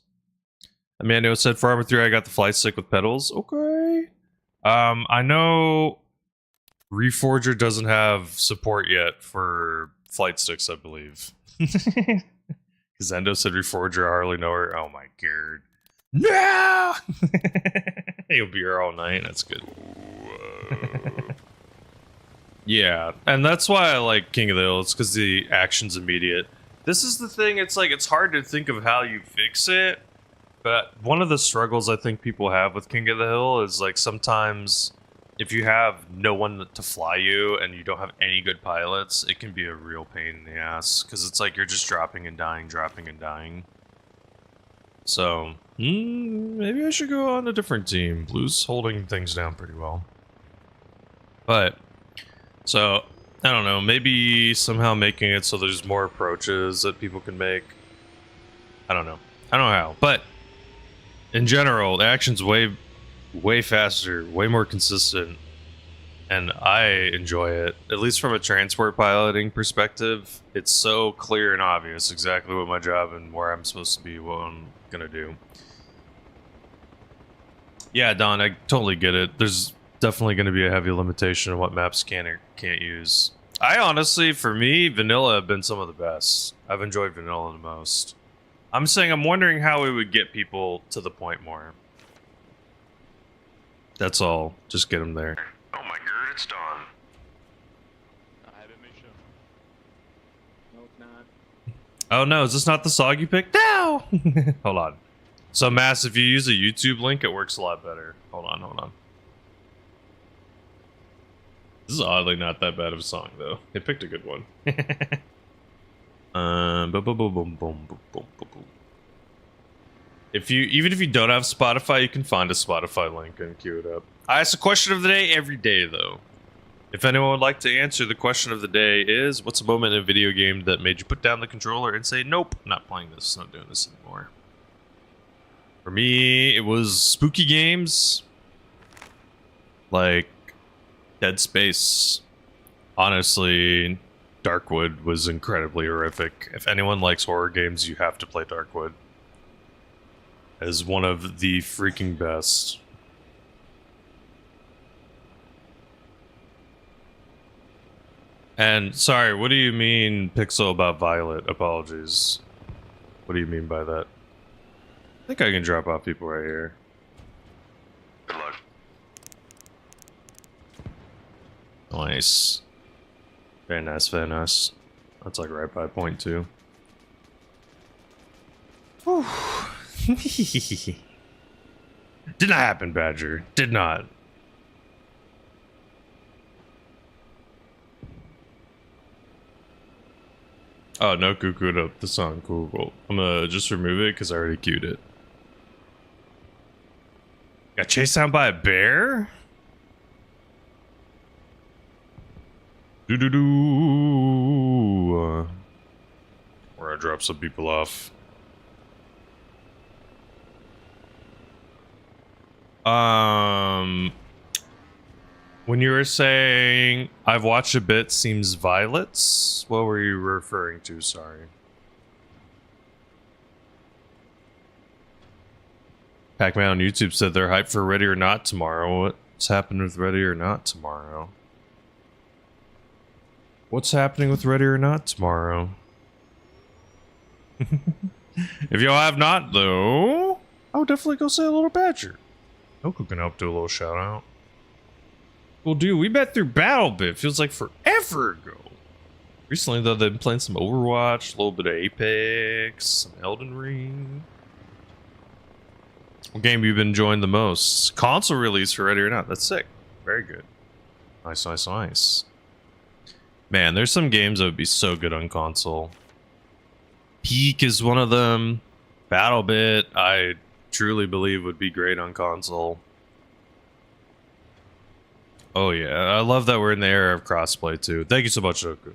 Amanda said for Arma 3 I got the flight stick with pedals. Okay. I know Reforger doesn't have support yet for flight sticks, I believe. Zendo said Reforger, I hardly know her. Oh my god. No! He'll be here all night. That's good. Yeah, and that's why I like King of the Hill. It's because the action's immediate. This is the thing, it's like, it's hard to think of how you fix it. But one of the struggles I think people have with King of the Hill is like sometimes if you have no one to fly you and you don't have any good pilots, it can be a real pain in the ass because it's like you're just dropping and dying, dropping and dying. So, maybe I should go on a different team. Blue's holding things down pretty well. But, so, I don't know, maybe somehow making it so there's more approaches that people can make. I don't know. I don't know how, but in general, the action's way faster, way more consistent, and I enjoy it. At least from a transport piloting perspective, it's so clear and obvious exactly what my job and where I'm supposed to be, what I'm gonna do. Yeah, Don, I totally get it. There's definitely gonna be a heavy limitation on what maps can or can't use. I honestly, for me, vanilla have been some of the best. I've enjoyed vanilla the most. I'm saying I'm wondering how we would get people to the point more. That's all. Just get them there. Oh my god, it's dawn. I have a mission. No, it's not. Oh no, is this not the soggy pick? No! Hold on. So, Mass, if you use a YouTube link, it works a lot better. Hold on. This is oddly not that bad of a song, though. They picked a good one. Even if you don't have Spotify, you can find a Spotify link and queue it up. I ask the question of the day every day, though. If anyone would like to answer, the question of the day is, what's a moment in a video game that made you put down the controller and say, nope, not playing this, not doing this anymore? For me, it was spooky games. Like Dead Space. Honestly, Darkwood was incredibly horrific. If anyone likes horror games, you have to play Darkwood. As one of the freaking best. And, sorry, what do you mean, Pixel, about Violet? Apologies. What do you mean by that? I think I can drop off people right here. Good luck. Nice. Very nice, very nice. That's like right by point 2. Whew. Did not happen, Badger. Did not. Oh, no cuckooed up the song. Cool. I'm gonna just remove it because I already queued it. Got chased down by a bear? Where I drop some people off. When you were saying I've watched a bit seems Violets, what were you referring to? Sorry. Pac-Man on YouTube said they're hyped for Ready or Not tomorrow. What's happening with Ready or Not tomorrow? What's happening with Ready or Not tomorrow? If y'all have not, though, I would definitely go say a little Badger. Oko can help do a little shout out. Well, dude, we met through BattleBit. Feels like forever ago. Recently, though, they've been playing some Overwatch, a little bit of Apex, some Elden Ring. What game have you been enjoying the most? Console release for Ready or Not. That's sick. Very good. Nice, nice, nice. Man, there's some games that would be so good on console. Peak is one of them. BattleBit, I truly believe would be great on console. Oh yeah, I love that we're in the era of crossplay too. Thank you so much, Oku.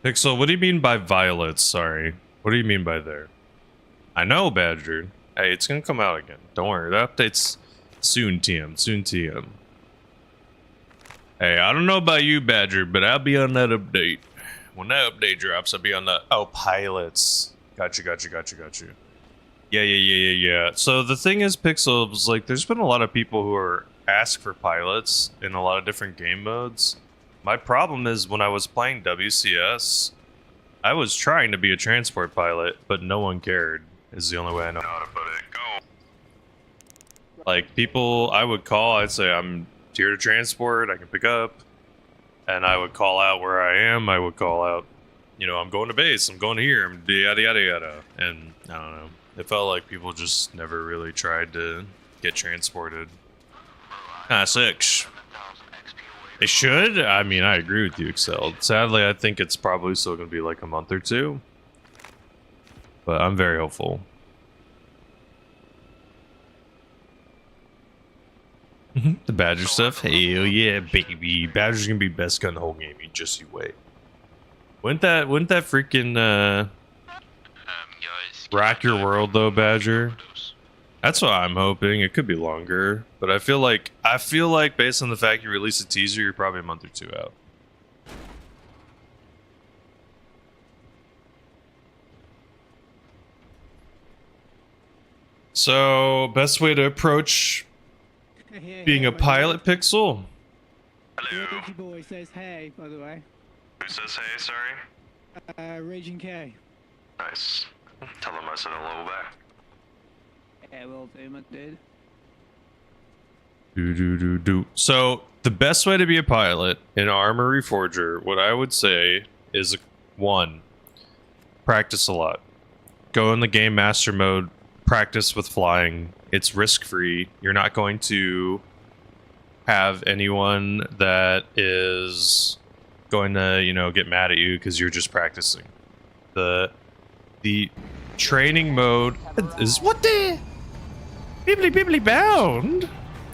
Pixel, what do you mean by violets? Sorry. What do you mean by there? I know, Badger. Hey, it's gonna come out again. Don't worry, that update's soon, TM. Soon, TM. Hey, I don't know about you, Badger, but I'll be on that update. When that update drops, I'll be on that. Oh, pilots. Gotcha. Yeah. So the thing is, Pixels, like, there's been a lot of people who are asked for pilots in a lot of different game modes. My problem is when I was playing WCS, I was trying to be a transport pilot, but no one cared, is the only way I know how to put it. Go. Like, people I would call, I'd say, I'm here to transport, I can pick up, and I would call out where I am, I would call out, you know, I'm going to base, I'm going here, I'm yada yada yada, and I don't know. It felt like people just never really tried to get transported. Ah, 6. They should? I mean, I agree with you, Excel. Sadly, I think it's probably still going to be like a month or two. But I'm very hopeful. The Badger stuff? Hell yeah, baby. Badger's going to be best gun in the whole game. You just you wait. Wouldn't that freaking, rock your world, though, Badger? That's what I'm hoping. It could be longer, but I feel like based on the fact you released a teaser, you're probably a month or two out. So, best way to approach being a pilot, Pixel? Hello. Boy says hey, by the way. Who says hey, sorry? Raging K. Nice. Tell him I said hello back. Yeah, well, do, dude. Do. So, the best way to be a pilot in Arma Reforger, what I would say is, 1, practice a lot. Go in the game master mode, practice with flying. It's risk-free. You're not going to have anyone that is going to, you know, get mad at you because you're just practicing. The training mode is what the bibbly bound.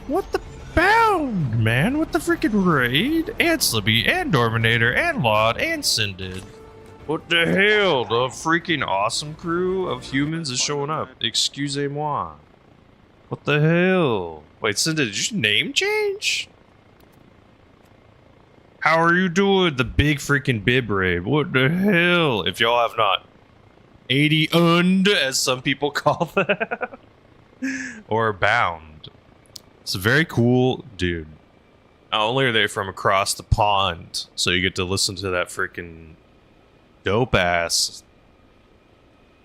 What the bound, man? What the freaking raid? And Slippy and Dorminator and Laud and Sinded. What the hell? The freaking awesome crew of humans is showing up. Excusez-moi. What the hell? Wait, Sinded, did you name change? How are you doing? The big freaking bib raid. What the hell? If y'all have not 80 und, as some people call that, or bound. It's a very cool dude. Not only are they from across the pond, so you get to listen to that freaking dope ass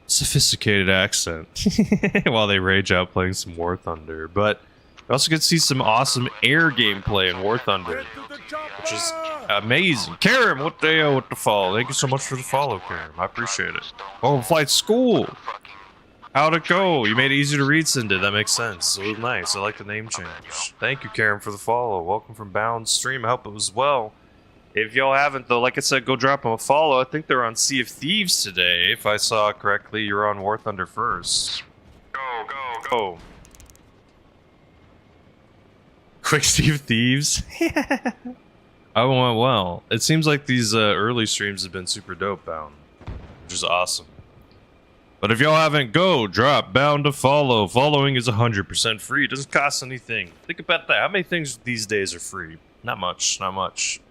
sophisticated accent while they rage out playing some War Thunder, but you also get to see some awesome air gameplay in War Thunder, which is amazing. Karam, what the hell with the follow? Thank you so much for the follow, Karam. I appreciate it. Oh, Flight School. How'd it go? You made it easier to read, Cindy. That makes sense. It was nice. I like the name change. Thank you, Karam, for the follow. Welcome from Bound Stream. I hope it was well. If y'all haven't, though, like I said, go drop them a follow. I think they're on Sea of Thieves today. If I saw it correctly, you're on War Thunder first. Go. Quick Sea of Thieves. I went well. It seems like these early streams have been super dope, Bound, which is awesome. But if y'all haven't, go drop Bound to follow. Following is 100% free. It doesn't cost anything. Think about that. How many things these days are free? Not much. Not much.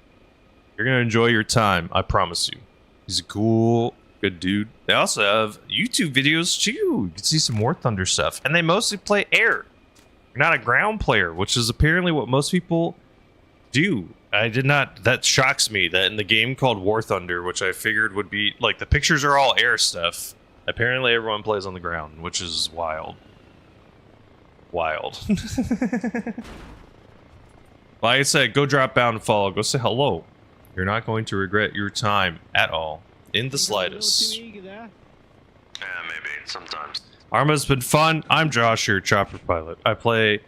You're gonna enjoy your time. I promise you. He's a cool, good dude. They also have YouTube videos too. You can see some War Thunder stuff, and they mostly play air. You're not a ground player, which is apparently what most people do. I did not. That shocks me that in the game called War Thunder, which I figured would be like the pictures are all air stuff. Apparently, everyone plays on the ground, which is wild. Wild. Like I said, go drop down and follow. Go say hello. You're not going to regret your time at all, in the slightest. Yeah, maybe sometimes. Arma's been fun. I'm Josh, your chopper pilot. I play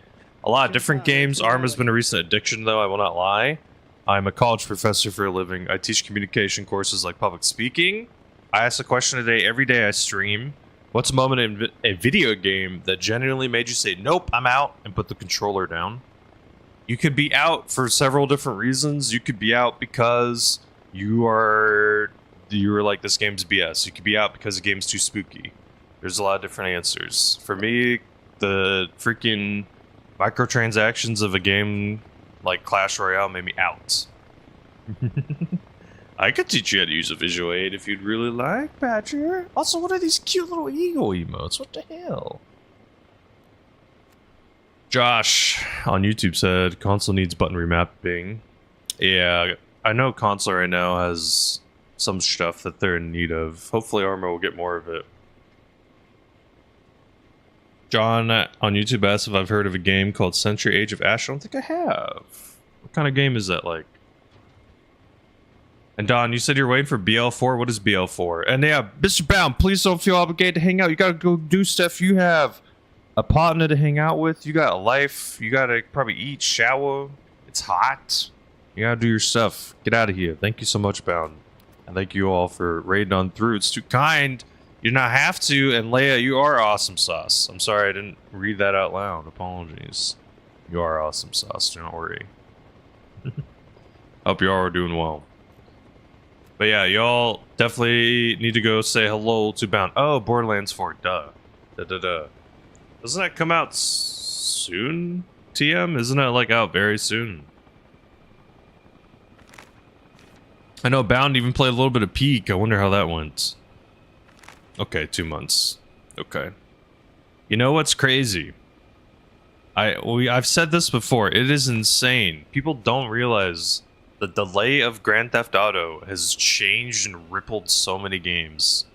a lot of different games. Arma's been a recent addiction, though, I will not lie. I'm a college professor for a living. I teach communication courses like public speaking. I ask a question a day every day I stream. What's a moment in a video game that genuinely made you say, nope, I'm out, and put the controller down? You could be out for several different reasons. You could be out because you were like, this game's BS. You could be out because the game's too spooky. There's a lot of different answers. For me, the freaking microtransactions of a game like Clash Royale made me out. I could teach you how to use a visual aid if you'd really like, Badger. Also, what are these cute little eagle emotes? What the hell? Josh on YouTube said console needs button remapping. Yeah, I know console right now has some stuff that they're in need of. Hopefully Arma will get more of it. John on YouTube asked if I've heard of a game called Century Age of Ash. I don't think I have. What kind of game is that like? And Don, you said you're waiting for BL4. What is BL4? And yeah, Mr. Bound, please don't feel obligated to hang out. You gotta go do stuff. You have a partner to hang out with. You got a life. You gotta probably eat, shower. It's hot. You gotta do your stuff. Get out of here. Thank you so much, Bound. And thank you all for raiding on through. It's too kind. You do not have to. And Leia, you are awesome sauce. I'm sorry I didn't read that out loud. Apologies. You are awesome sauce. Don't worry. Hope you all are doing well. But yeah, y'all definitely need to go say hello to Bound. Oh, Borderlands 4. Duh. Duh. Doesn't that come out soon, TM? Isn't it like out very soon? I know Bound even played a little bit of Peak. I wonder how that went. Okay, 2 months. Okay. You know what's crazy? I've said this before. It is insane. People don't realize the delay of Grand Theft Auto has changed and rippled so many games.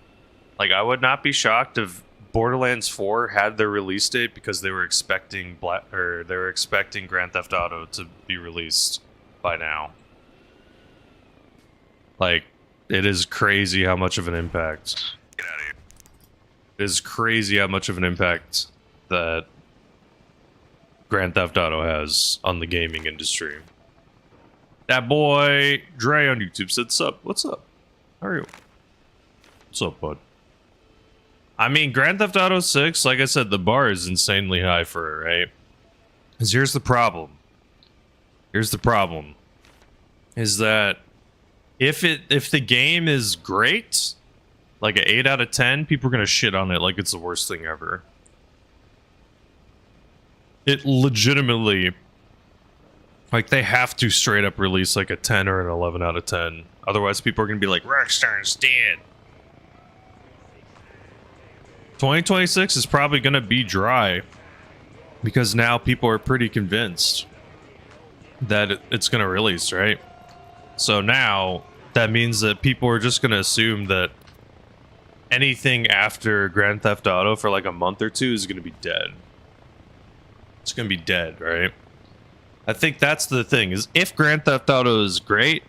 Like, I would not be shocked if Borderlands 4 had their release date because they were expecting Grand Theft Auto to be released by now. Like, it is crazy how much of an impact. Get out of here. It is crazy how much of an impact that Grand Theft Auto has on the gaming industry. That boy Dre on YouTube said, "Sup? What's up? How are you? What's up, bud?" I mean, Grand Theft Auto 6, like I said, the bar is insanely high for it, right? Because here's the problem. Here's the problem. Is that if the game is great, like an 8 out of 10, people are gonna shit on it like it's the worst thing ever. It legitimately, like, they have to straight up release like a 10 or an 11 out of 10. Otherwise, people are gonna be like, Rockstar's dead. 2026 is probably gonna be dry because now people are pretty convinced that it's gonna release, right? So now that means that people are just gonna assume that anything after Grand Theft Auto for like a month or two is gonna be dead. It's gonna be dead, right? I think that's the thing, is if Grand Theft Auto is great,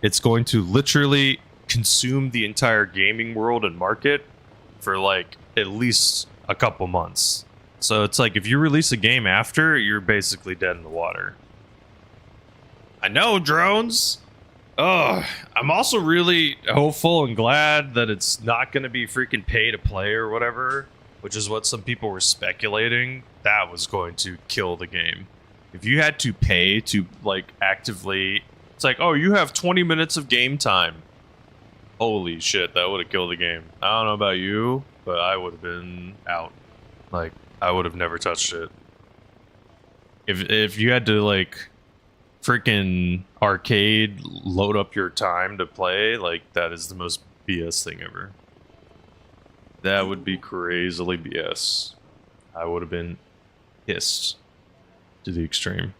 it's going to literally consume the entire gaming world and market for like at least a couple months. So it's like if you release a game after, you're basically dead in the water. I know, drones. Oh, I'm also really hopeful and glad that it's not going to be freaking pay to play or whatever, which is what some people were speculating. That was going to kill the game. If you had to pay to like actively, it's like, oh, you have 20 minutes of game time. Holy shit, that would have killed the game. I don't know about you, but I would have been out. Like, I would have never touched it. If you had to like freaking arcade load up your time to play, like, that is the most BS thing ever. That would be crazily BS. I would have been pissed to the extreme.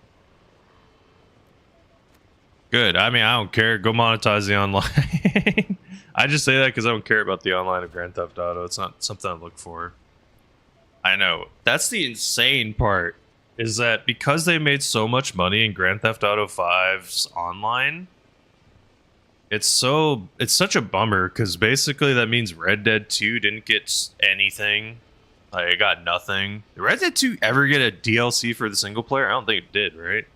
Good. I mean, I don't care. Go monetize the online. I just say that because I don't care about the online of Grand Theft Auto. It's not something I look for. I know. That's the insane part. Is that because they made so much money in Grand Theft Auto 5's online, it's such a bummer because basically that means Red Dead 2 didn't get anything. Like, it got nothing. Did Red Dead 2 ever get a DLC for the single player? I don't think it did, right?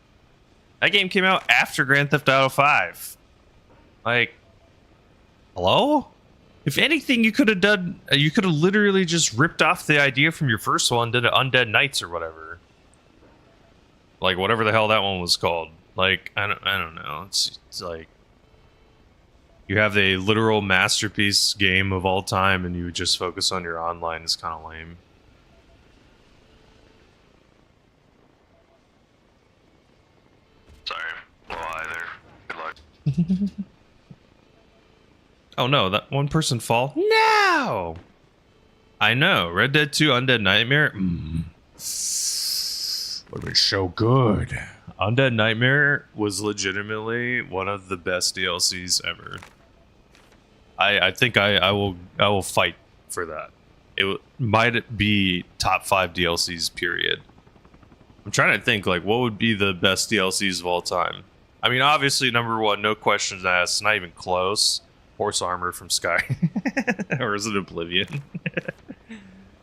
That game came out after Grand Theft Auto 5. Like, hello? If anything, you could have literally just ripped off the idea from your first one, did it Undead Nights or whatever. Like, whatever the hell that one was called. Like, I don't know. It's like, you have a literal masterpiece game of all time and you just focus on your online. It's kind of lame. Sorry. Well, hi there. Good luck. Oh no, that one person fall? No! I know. Red Dead 2 Undead Nightmare? Would have been so good. Undead Nightmare was legitimately one of the best DLCs ever. I think I will fight for that. It might be top 5 DLCs, period. I'm trying to think, like, what would be the best DLCs of all time? I mean, obviously, number one, no questions asked, not even close. Horse Armor from Sky. Or is it Oblivion?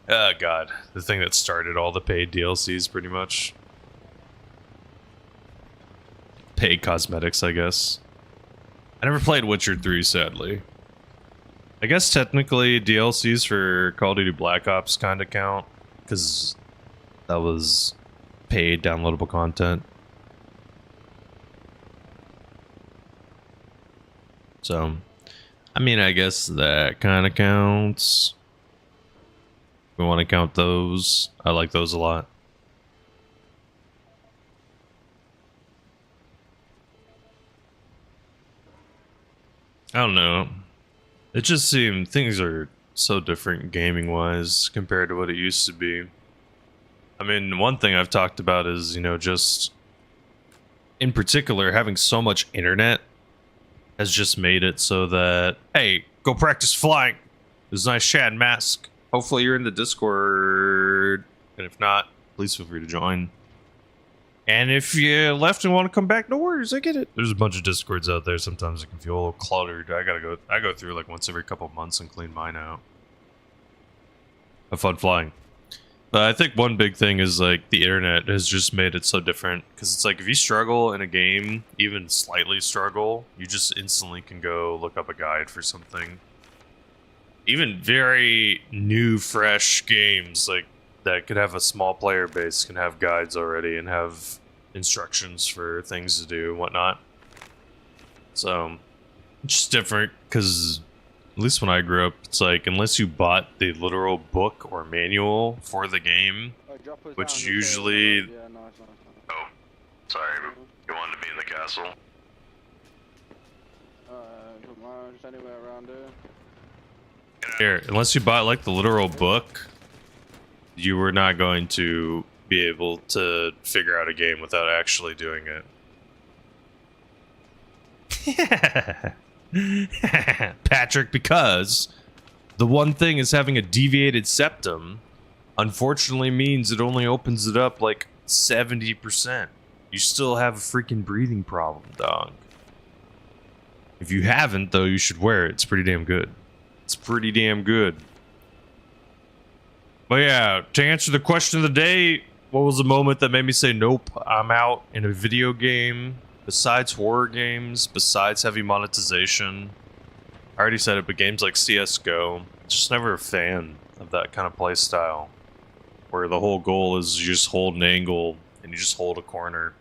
Oh, God. The thing that started all the paid DLCs, pretty much. Paid cosmetics, I guess. I never played Witcher 3, sadly. I guess technically DLCs for Call of Duty Black Ops kind of count, because that was paid downloadable content. So, I mean, I guess that kind of counts. We want to count those. I like those a lot. I don't know. It just seemed things are so different gaming wise compared to what it used to be. I mean, one thing I've talked about is, you know, just in particular having so much internet has just made it so that, hey, go practice flying. There's a nice Shad mask. Hopefully you're in the Discord. And if not, please feel free to join. And if you left and want to come back, no worries, I get it. There's a bunch of Discords out there. Sometimes it can feel a little cluttered. I go through like once every couple months and clean mine out. Have fun flying. But I think one big thing is like the internet has just made it so different. Because it's like if you struggle in a game, even slightly struggle, you just instantly can go look up a guide for something. Even very new, fresh games like that could have a small player base can have guides already and have instructions for things to do and whatnot. So it's just different because at least when I grew up, it's like unless you bought the literal book or manual for the game, which usually Oh, sorry. You wanted to be in the castle? Just anywhere around there. here, unless you bought like the literal book, you were not going to be able to figure out a game without actually doing it. Patrick, because the one thing is having a deviated septum, unfortunately means it only opens it up like 70%. You still have a freaking breathing problem, dog. If you haven't, though, you should wear it. It's pretty damn good. It's pretty damn good. But yeah, to answer the question of the day, what was the moment that made me say, nope, I'm out in a video game, besides horror games, besides heavy monetization? I already said it, but games like CSGO, just never a fan of that kind of play style, where the whole goal is you just hold an angle and you just hold a corner.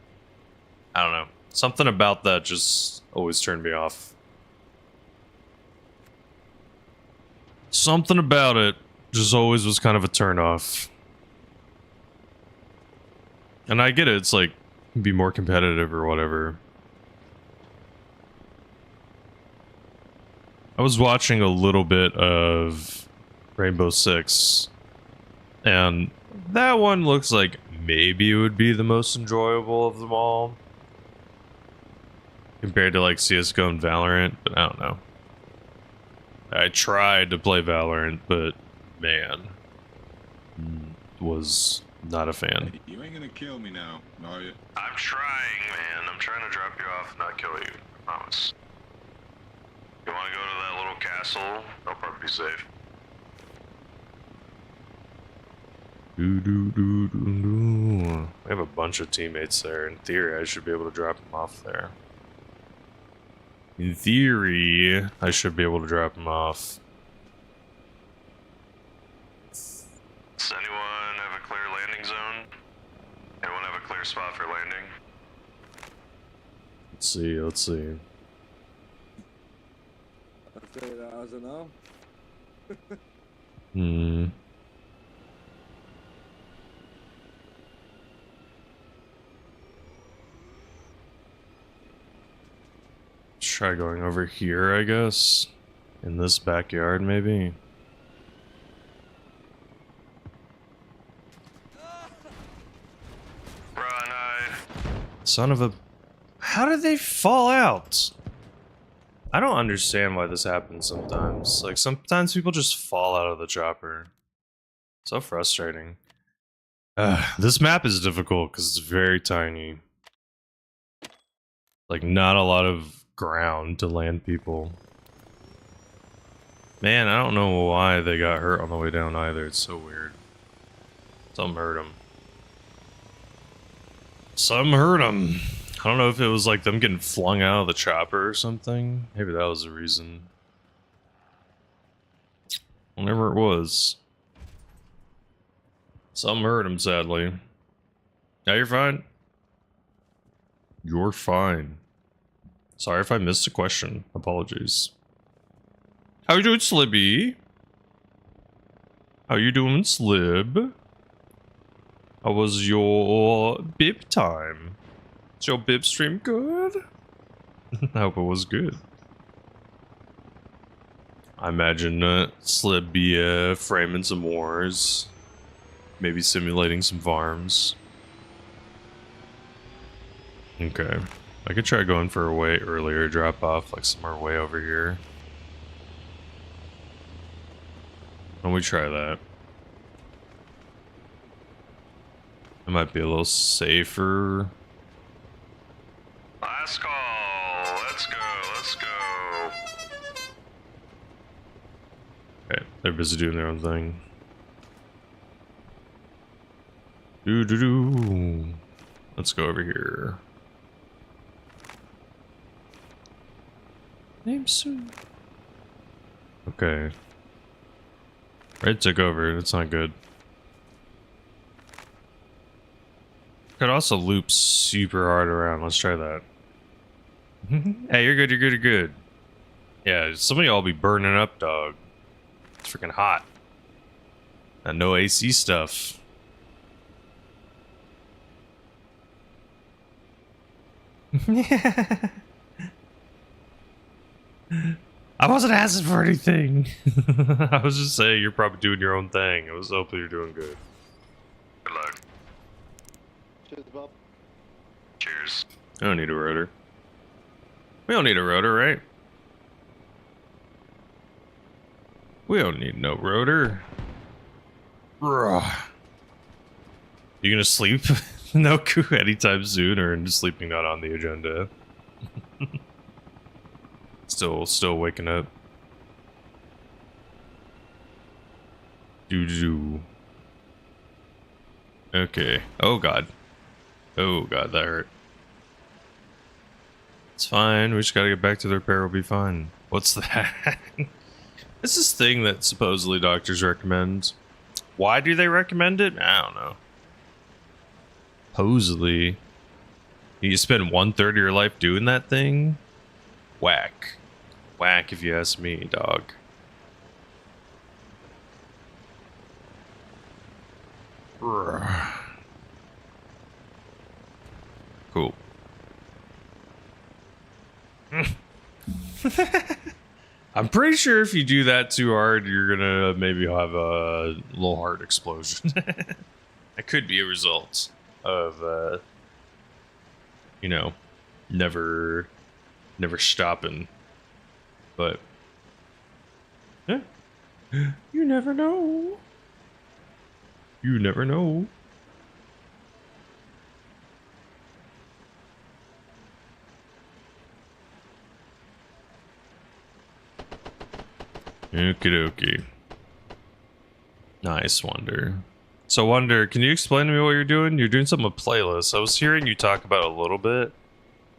I don't know. Something about that just always turned me off. Something about it just always was kind of a turn off. And I get it, it's like, be more competitive or whatever. I was watching a little bit of Rainbow Six, and that one looks like maybe it would be the most enjoyable of them all. compared to like CS:GO and Valorant, but I don't know. I tried to play Valorant, but man, was not a fan. Hey, you ain't gonna kill me now, are you? I'm trying, man. I'm trying to drop you off and not kill you. I promise. You want to go to that little castle? They'll probably be safe. I have a bunch of teammates there. In theory, I should be able to drop them off there. In theory, I should be able to drop them off. Does anyone have a clear landing zone? Anyone have a clear spot for landing? Let's see, let's see. I don't know. Let's try going over here, I guess. In this backyard, maybe. Son of a... How did they fall out? I don't understand why this happens sometimes. Like, sometimes people just fall out of the chopper. So frustrating. This map is difficult because it's very tiny. Like, not a lot of ground to land people. Man, I don't know why they got hurt on the way down either. It's so weird. Something hurt them. Some hurt them. I don't know if it was like them getting flung out of the chopper or something. Maybe that was the reason. Whatever it was. Some hurt them, sadly. Now you're fine. You're fine. Sorry if I missed a question. Apologies. How you doing, Slibby? How you doing, Slib? How was your bib time? Is your bib stream good? I hope it was good. I imagine Slib be framing some wars. Maybe simulating some farms. Okay. I could try going for a way earlier drop off, like somewhere way over here. Why don't we try that? It might be a little safer. Last call. Let's go. Let's go. Okay, they're busy doing their own thing. Let's go over here. Name soon. Okay. Red took over. That's not good. Could also loop super hard around. Let's try that. Hey, you're good, you're good, you're good. Yeah, some of y'all be burning up, dog. It's freaking hot. That no AC stuff. I wasn't asking for anything. I was just saying you're probably doing your own thing. I was hoping you're doing good. Good luck. Cheers, Bob. Cheers. I don't need a rotor. We don't need a rotor, right? We don't need no rotor. You gonna sleep? No coup anytime soon, or sleeping not on the agenda? Still waking up. Doo-doo. Okay. Oh god. Oh god, that hurt. It's fine. We just gotta get back to the repair. We'll be fine. What's that? It's this thing that supposedly doctors recommend. Why do they recommend it? I don't know. Supposedly, you spend 1/3 of your life doing that thing? Whack. Whack if you ask me, dog. Cool. I'm pretty sure if you do that too hard, you're gonna maybe have a little heart explosion. That could be a result of, you know, never never stopping. But yeah, you never know. You never know. Okie dokie. Nice, Wonder. So, Wonder, can you explain to me what you're doing? You're doing something with playlists. I was hearing you talk about it a little bit,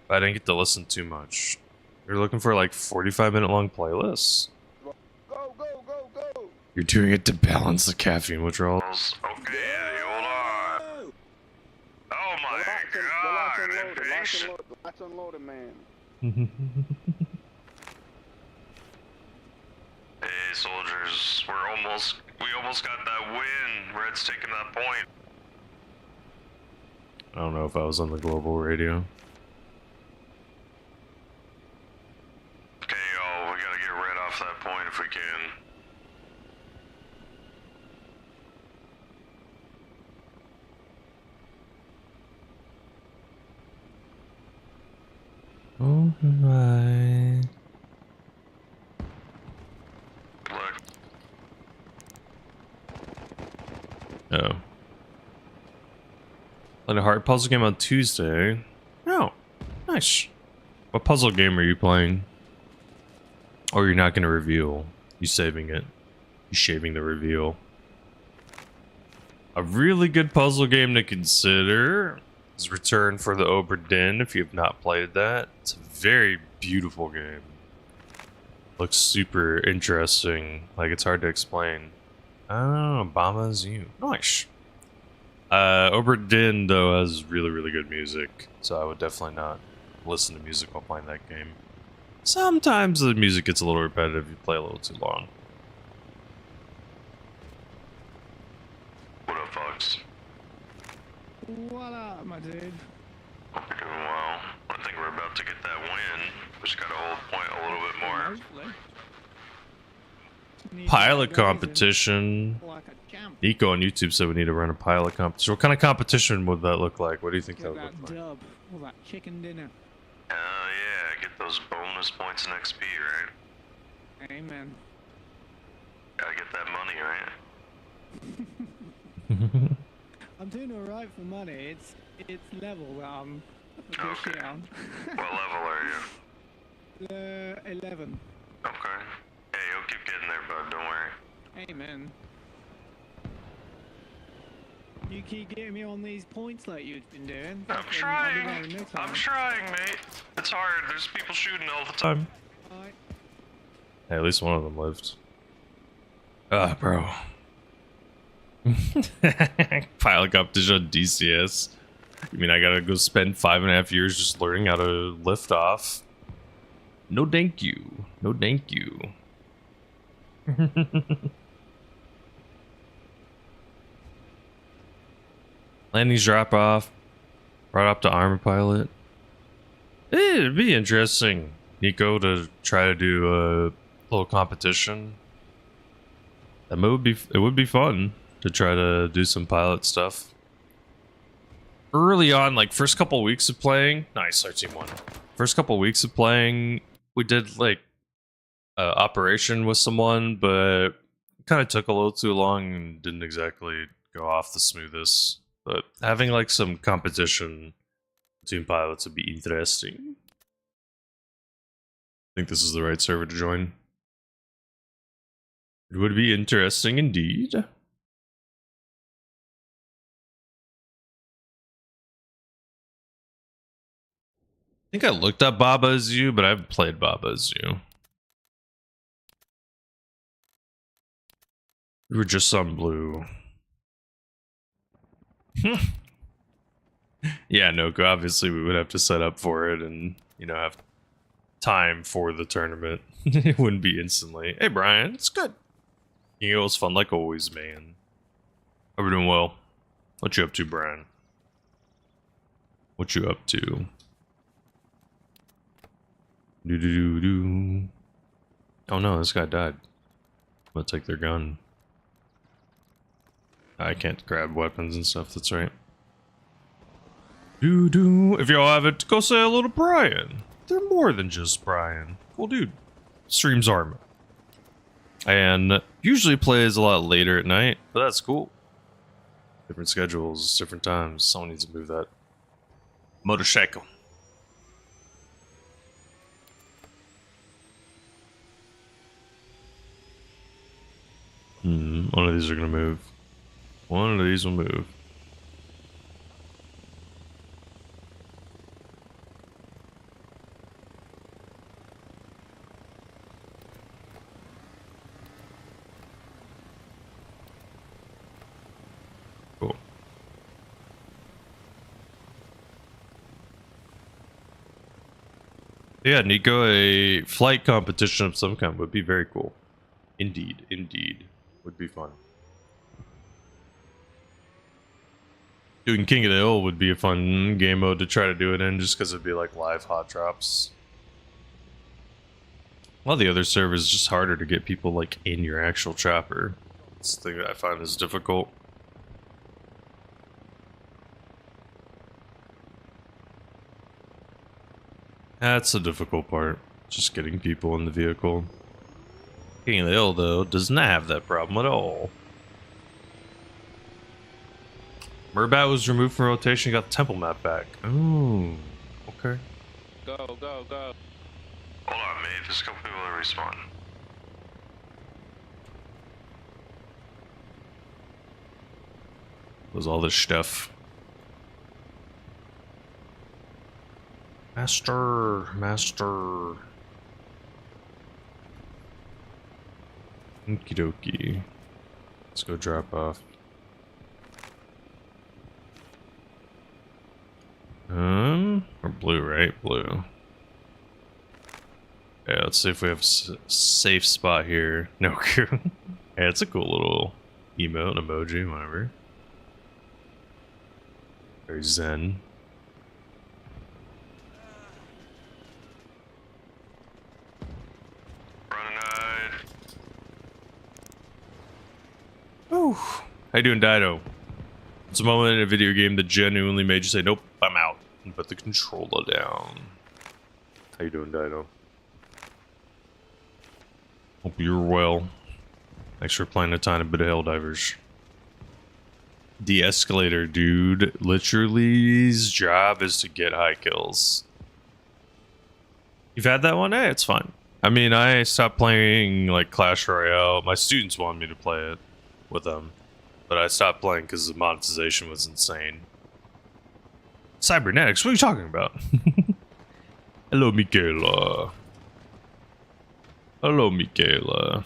but I didn't get to listen too much. You're looking for like 45-minute long playlists? Go, go, go, go! You're doing it to balance the caffeine withdrawals. Okay, Eddie, hold on. Oh my god, impatient. Lock's unloaded, man. Hey, soldiers, we almost got that win. Red's taking that point. I don't know if I was on the global radio. Okay, y'all, we gotta get Red off that point if we can. Oh my. Look. Oh. Played a hard puzzle game on Tuesday. Oh, nice. What puzzle game are you playing? Or you're not going to reveal? You saving it? You shaving the reveal? A really good puzzle game to consider is Return for the Obra Dinn if you have not played that. It's a very beautiful game. Looks super interesting. Like, it's hard to explain. Oh, Obama's you. Nice. Obra Dinn, though, has really, really good music. So I would definitely not listen to music while playing that game. Sometimes the music gets a little repetitive if you play a little too long. What up, Fox? What up, my dude? Hope you're doing well. I think we're about to get that win. We just gotta hold point a little bit more. Hopefully. Pilot competition. Like a champ. Nico on YouTube said we need to run a pilot competition. What kind of competition would that look like? What do you think that Get would that look like? dub. All that chicken dinner. Hell yeah, get those bonus points in XP, right? Amen. Gotta get that money, right? I'm doing alright for money. It's level that I'm a good shit on. What level are you? 11. Okay. Hey, you'll keep getting there, bud, don't worry. Amen. You keep getting me on these points like you've been doing. I'm trying. I'm trying, mate. It's hard. There's people shooting all the time. Alright. Hey, at least one of them lived. Ah, bro. Pilot competition on DCS. You mean I gotta go spend 5.5 years just learning how to lift off? No thank you. No thank you. Landings drop off. Brought up to armor pilot. It'd be interesting, Nico, to try to do a little competition. It would be fun to try to do some pilot stuff. Early on, like first couple weeks of playing, nice, our team won. First couple weeks of playing, we did like operation with someone, but kind of took a little too long and didn't exactly go off the smoothest. But having like some competition between pilots would be interesting. I think this is the right server to join. It would be interesting indeed. I think I looked up Baba Is You, but I haven't played Baba Is You. We were just on blue. Yeah, Noko, obviously we would have to set up for it and, you know, have time for the tournament. It wouldn't be instantly. Hey, Brian, it's good. You know, it's fun like always, man. Hope you're doing well. What you up to, Brian? What you up to? Do. Oh no, this guy died. I'm gonna take their gun. I can't grab weapons and stuff, that's right. If y'all have it, go say hello to Brian. they're more than just Brian. Cool dude. Streams Arma. And usually plays a lot later at night, but that's cool. Different schedules, different times. Someone needs to move that motorcycle. One of these are gonna move. One of these will move. Cool. Yeah, Nico, a flight competition of some kind would be very cool. Indeed, indeed. Would be fun. Doing King of the Hill would be a fun game mode to try to do it in, just because it'd be like live hot drops. A lot of the other servers is just harder to get people like in your actual chopper. It's the thing that I find is difficult. That's the difficult part, just getting people in the vehicle. King of the Hill, though, does not have that problem at all. Murbat was removed from rotation, got the temple map back. Oh, okay. Go, go, go. Hold on, mate. There's a couple people that respawn. Was all this stuff. Master. Okie dokie. Let's go drop off. Or blue, right? Blue. Yeah, let's see if we have a safe spot here. No crew. Yeah, it's a cool little emote, emoji, whatever. Very zen. Whew. How you doing, Dido? It's a moment in a video game that genuinely made you say, nope, I'm out, and put the controller down. How you doing, Dido? Hope you're well. Thanks for playing a tiny bit of Helldivers. The escalator, dude. Literally's job is to get high kills. You've had that one? Hey, it's fine. I mean, I stopped playing, like, Clash Royale. My students wanted me to play it with them. But I stopped playing because the monetization was insane. Cybernetics? What are you talking about? Hello, Michaela. Hello, Michaela.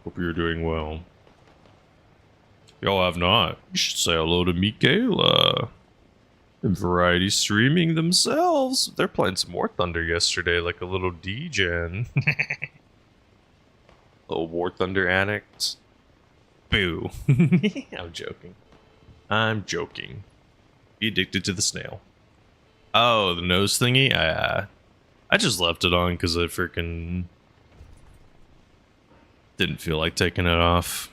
Hope you're doing well. Y'all have not. You should say hello to Michaela. And Variety streaming themselves. They're playing some War Thunder yesterday, like a little degen. Little War Thunder addict. Boo. I'm joking. I'm joking. Be addicted to the snail. Oh, the nose thingy? I just left it on because I freaking didn't feel like taking it off.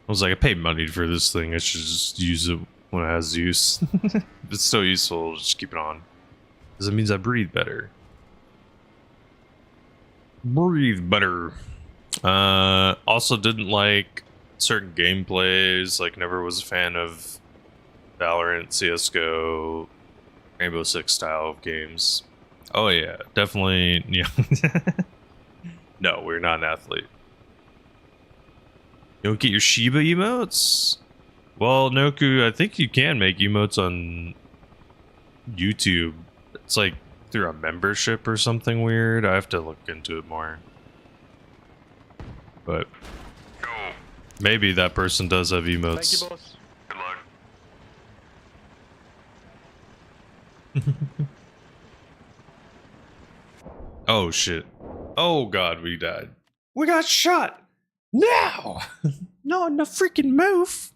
I was like, I paid money for this thing. I should just use it when it has use. If it's still useful, just keep it on. Because it means I breathe better. Breathe better. Also didn't like certain gameplays. Like, never was a fan of Valorant, CSGO, Rainbow Six style of games. Oh yeah, definitely. Yeah. No, we're not an athlete. You don't get your Shiba emotes? Well, Noku, I think you can make emotes on YouTube. It's like through a membership or something weird. I have to look into it more. But maybe that person does have emotes. Thank you, boss. Good luck. Oh shit. Oh god, we died. We got shot! Now! Not in the freaking move!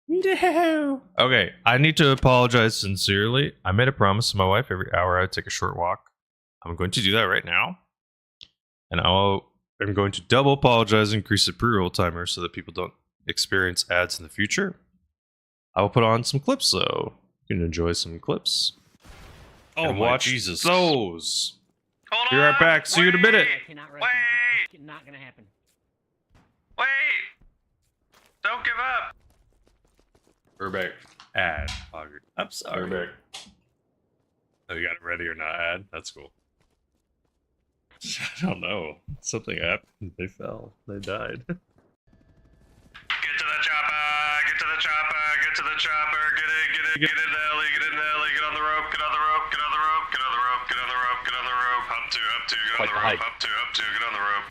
No! Okay, I need to apologize sincerely. I made a promise to my wife every hour I'd take a short walk. I'm going to do that right now. And I'm going to double apologize and increase the pre-roll timer so that people don't experience ads in the future. I will put on some clips though. You can enjoy some clips. Oh and my watch Jesus. those. Be right back. See you in a minute. Wait! Not gonna happen. Wait! Don't give up! We're back. Ad. I'm sorry. We're back. Oh, you got it ready or not, ad? That's cool. I don't know. Something happened. They fell. They died. Get to the chopper! Get to the chopper! Get to the chopper! Get in the alley! Get in the alley! Get on the rope! Get on the rope! Get on the rope! Get on the rope! Get on the rope! Get on the rope! Up to! Get on the rope! Up to! Get on the rope!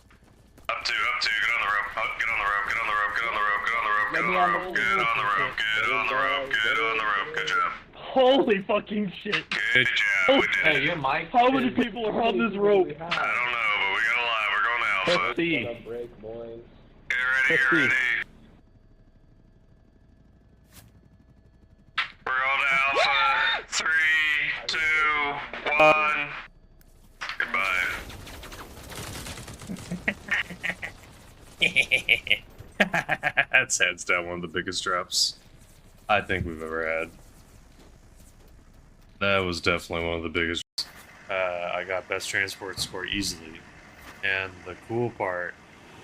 Up to! Get on the rope! Get on the rope! Get on the rope! Get on the rope! Get on the rope! Get on the rope! Get on the rope! Get on the rope! Get on the rope! Good job. Holy fucking shit. Good job. We did it. Hey, you're Mike. How many people are on this rope? I don't know, but we got a lot. We're going to Alpha. Let's see. Get ready. We're going to Alpha. 3, 2, 1. Goodbye. That's hands down one of the biggest drops I think we've ever had. That was definitely one of the biggest. I got best transport score easily, and the cool part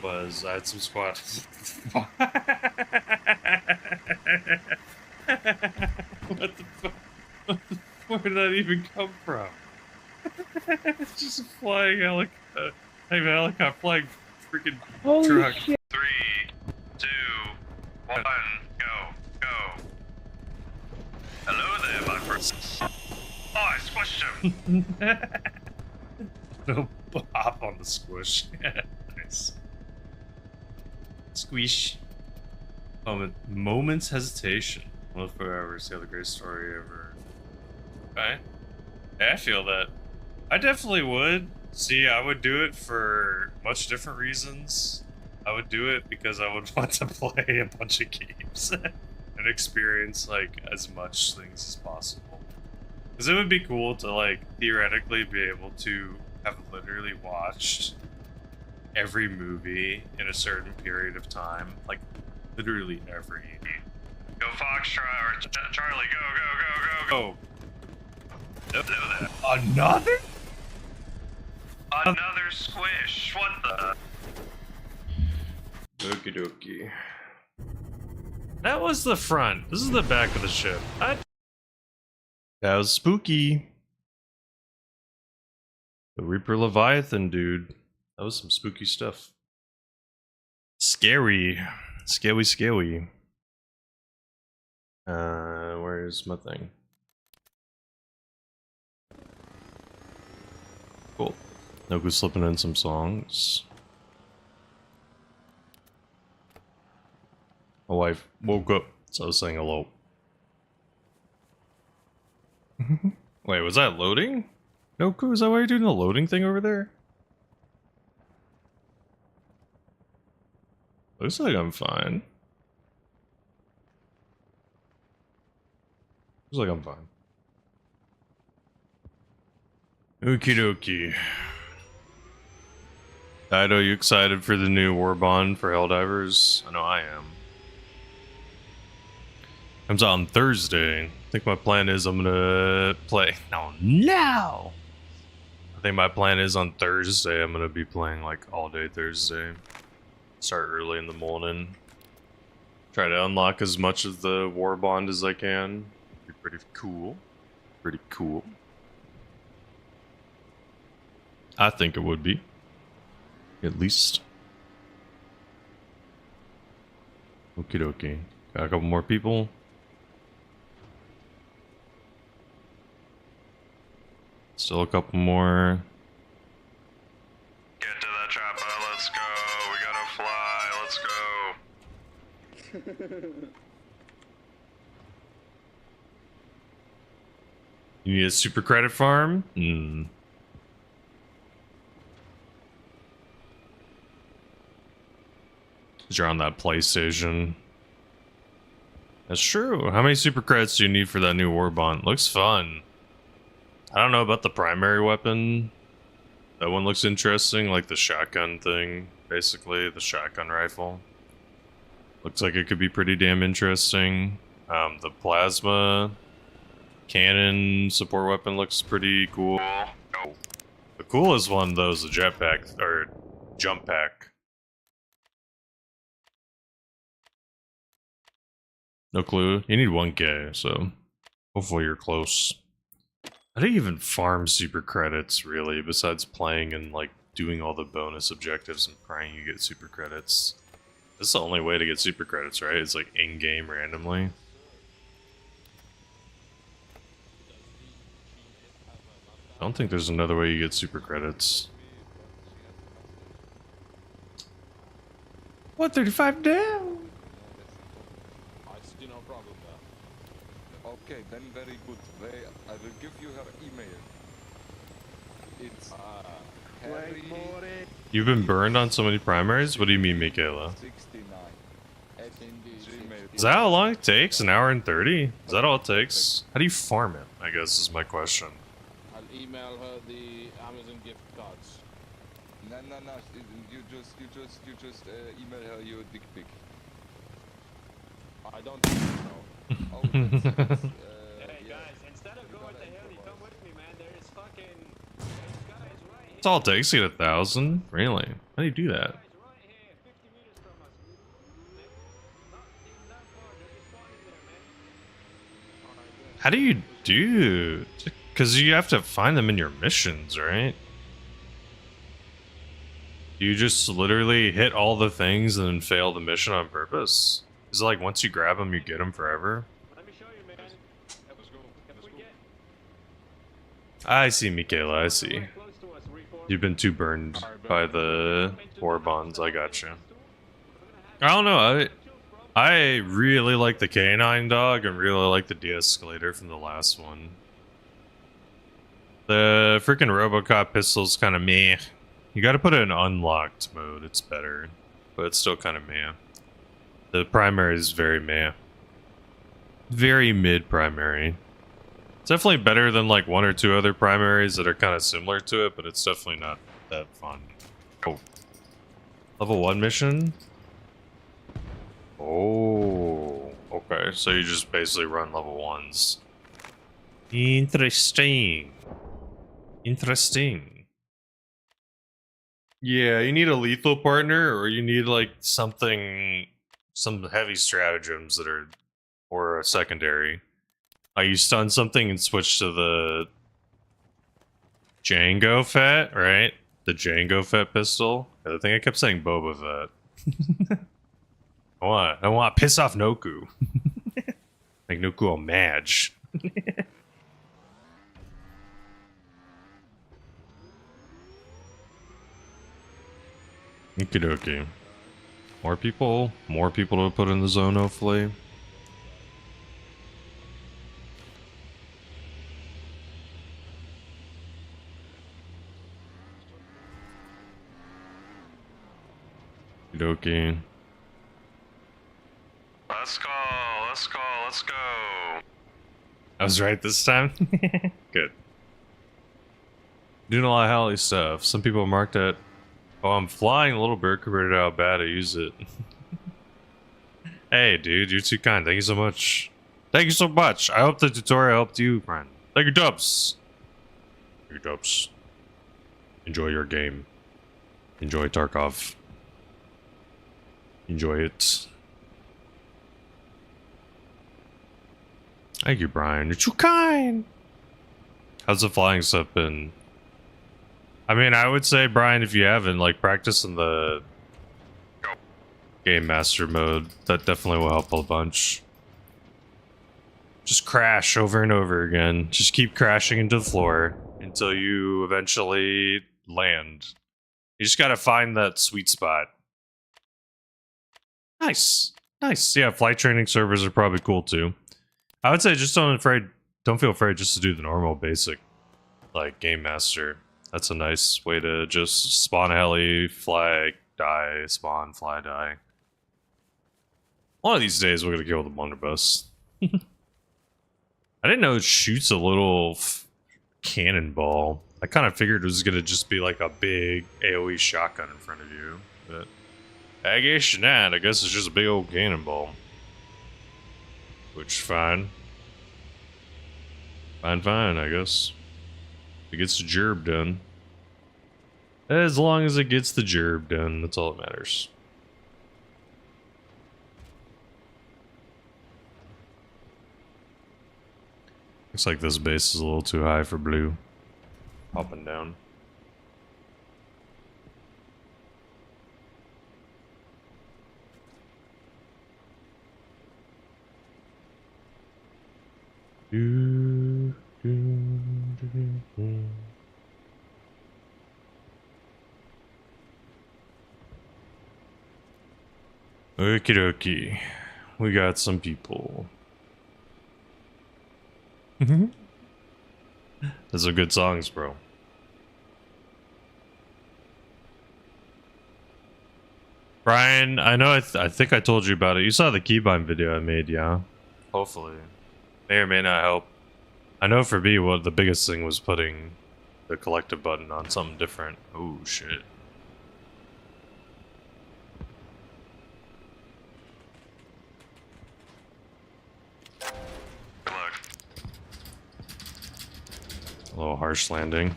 was I had some squad. What the fuck? Where did that even come from? It's just a flying helicopter. Flying freaking truck. Shit. 3, 2, 1, go. Hello there, my friend. Oh, I squished him. No bop on the squish. Nice. Squish. Moment's hesitation. Well, if I ever see the greatest story ever. Okay. Yeah, I feel that. I definitely would. See, I would do it for much different reasons. I would do it because I would want to play a bunch of games and experience like as much things as possible. Because it would be cool to like theoretically be able to have literally watched every movie in a certain period of time, like literally every. Go Foxtrot or Charlie, go. Hello there. Another? Another squish. What the? Okie dokie. That was the front. This is the back of the ship. That was spooky. The Reaper Leviathan, dude. That was some spooky stuff. Scary. Scary. Where's my thing? Cool. Noku's slipping in some songs. My wife woke up, so I was saying hello. Wait, was that loading? Noku, is that why you're doing the loading thing over there? Looks like I'm fine. Looks like I'm fine. Okie dokie. Dido, you excited for the new war bond for Helldivers? I know I am. Comes out on Thursday. I think my plan is I'm gonna play. No! I think my plan is on Thursday I'm gonna be playing like all day Thursday. Start early in the morning. Try to unlock as much of the war bond as I can. Be pretty cool. Pretty cool. I think it would be. At least. Okie dokie. Got a couple more people. Still a couple more. Get to the chopper, let's go. We gotta fly, let's go. You need a super credit farm? Cause you're on that PlayStation. That's true. How many super credits do you need for that new war bond? Looks fun. I don't know about the primary weapon. That one looks interesting, like the shotgun thing, basically, the shotgun rifle. Looks like it could be pretty damn interesting. The plasma cannon support weapon looks pretty cool. The coolest one though is the jetpack or jump pack. No clue. You need 1K, so hopefully you're close. I didn't even farm super credits really, besides playing and like doing all the bonus objectives and praying you get super credits. This is the only way to get super credits, right? It's like in-game randomly. I don't think there's another way you get super credits. 135 down! No problem. Okay, then very good. I will give you her email. It's Harry. You've been burned on so many primaries? What do you mean, Michaela? 69. Is that how long it takes? An hour and 30? Is that all it takes? How do you farm it, I guess is my question. I'll email her the Amazon gift cards. No. You just email her your dick pic. I don't know. Oh, that's, hey guys, instead of going to hell, you come with me, man. There is fucking guys right here. That's all it takes to get 1,000? Really? How do you do that? How do you do? Because you have to find them in your missions, right? Do you just literally hit all the things and then fail the mission on purpose? Is it like once you grab them, you get them forever? Let me show you, man. I see, Michaela, I see. You've been too burned by the war bonds, I gotcha. I don't know, I really like the canine dog and really like the de-escalator from the last one. The freaking Robocop pistol's kind of meh. You gotta put it in unlocked mode, it's better. But it's still kind of meh. The primary is very meh. Very mid-primary. It's definitely better than like one or two other primaries that are kind of similar to it, but it's definitely not that fun. Oh. Level 1 mission? Oh. Okay, so you just basically run level 1s. Interesting. Interesting. Yeah, you need a lethal partner, or you need like something, some heavy stratagems that are, or a secondary. Like you stun something and switch to the Django Fett, right? The Django Fett pistol. I think I kept saying Boba Fett. I want to piss off Noku. Make Noku a Madge. Okie dokie. More people to put in the zone, hopefully. Okie dokie. Let's go. I was right this time? Good. Doing a lot of heli stuff. Some people marked it. Oh, I'm flying a little bit compared to how bad I use it. Hey, dude, you're too kind. Thank you so much. Thank you so much. I hope the tutorial helped you, friend. Thank you, Dubs. Thank you, Dubs. Enjoy your game. Enjoy Tarkov. Enjoy it. Thank you, Brian. You're too kind. How's the flying stuff been? I mean, I would say, Brian, if you haven't, like, practice in the Game Master mode. That definitely will help a bunch. Just crash over and over again. Just keep crashing into the floor until you eventually land. You just gotta find that sweet spot. Nice. Nice. Yeah, flight training servers are probably cool, too. I would say just don't feel afraid just to do the normal, basic, like, Game Master. That's a nice way to just spawn a heli, fly, die, spawn, fly, die. One of these days we're gonna kill the blunderbuss. I didn't know it shoots a little cannonball. I kind of figured it was gonna just be like a big AoE shotgun in front of you. But I guess not. I guess it's just a big old cannonball. Which, fine. Fine, fine, I guess. It gets the job done. As long as it gets the job done, that's all that matters. Looks like this base is a little too high for blue. Up and down. Okie dokie. We got some people. Those are good songs, bro. Brian, I know I think I told you about it. You saw the keybind video I made, yeah? Hopefully. May or may not help. I know for me, what the biggest thing was putting the collective button on something different. Oh, shit. A little harsh landing.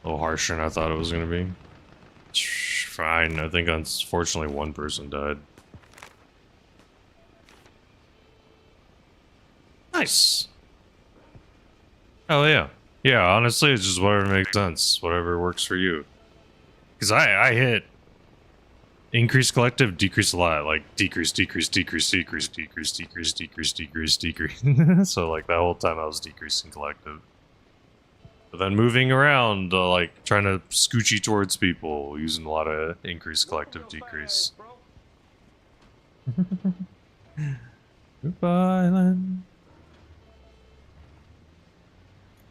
A little harsher than I thought it was going to be. Fine. I think unfortunately one person died. Nice. Hell yeah. Yeah, honestly, it's just whatever makes sense. Whatever works for you. Because I hit increase collective, decrease a lot. Like decrease, decrease, decrease, decrease, decrease, decrease, decrease, decrease, decrease. So like that whole time I was decreasing collective. But then moving around, like trying to scoochy towards people, using a lot of increase collective, decrease. Goodbye, Island.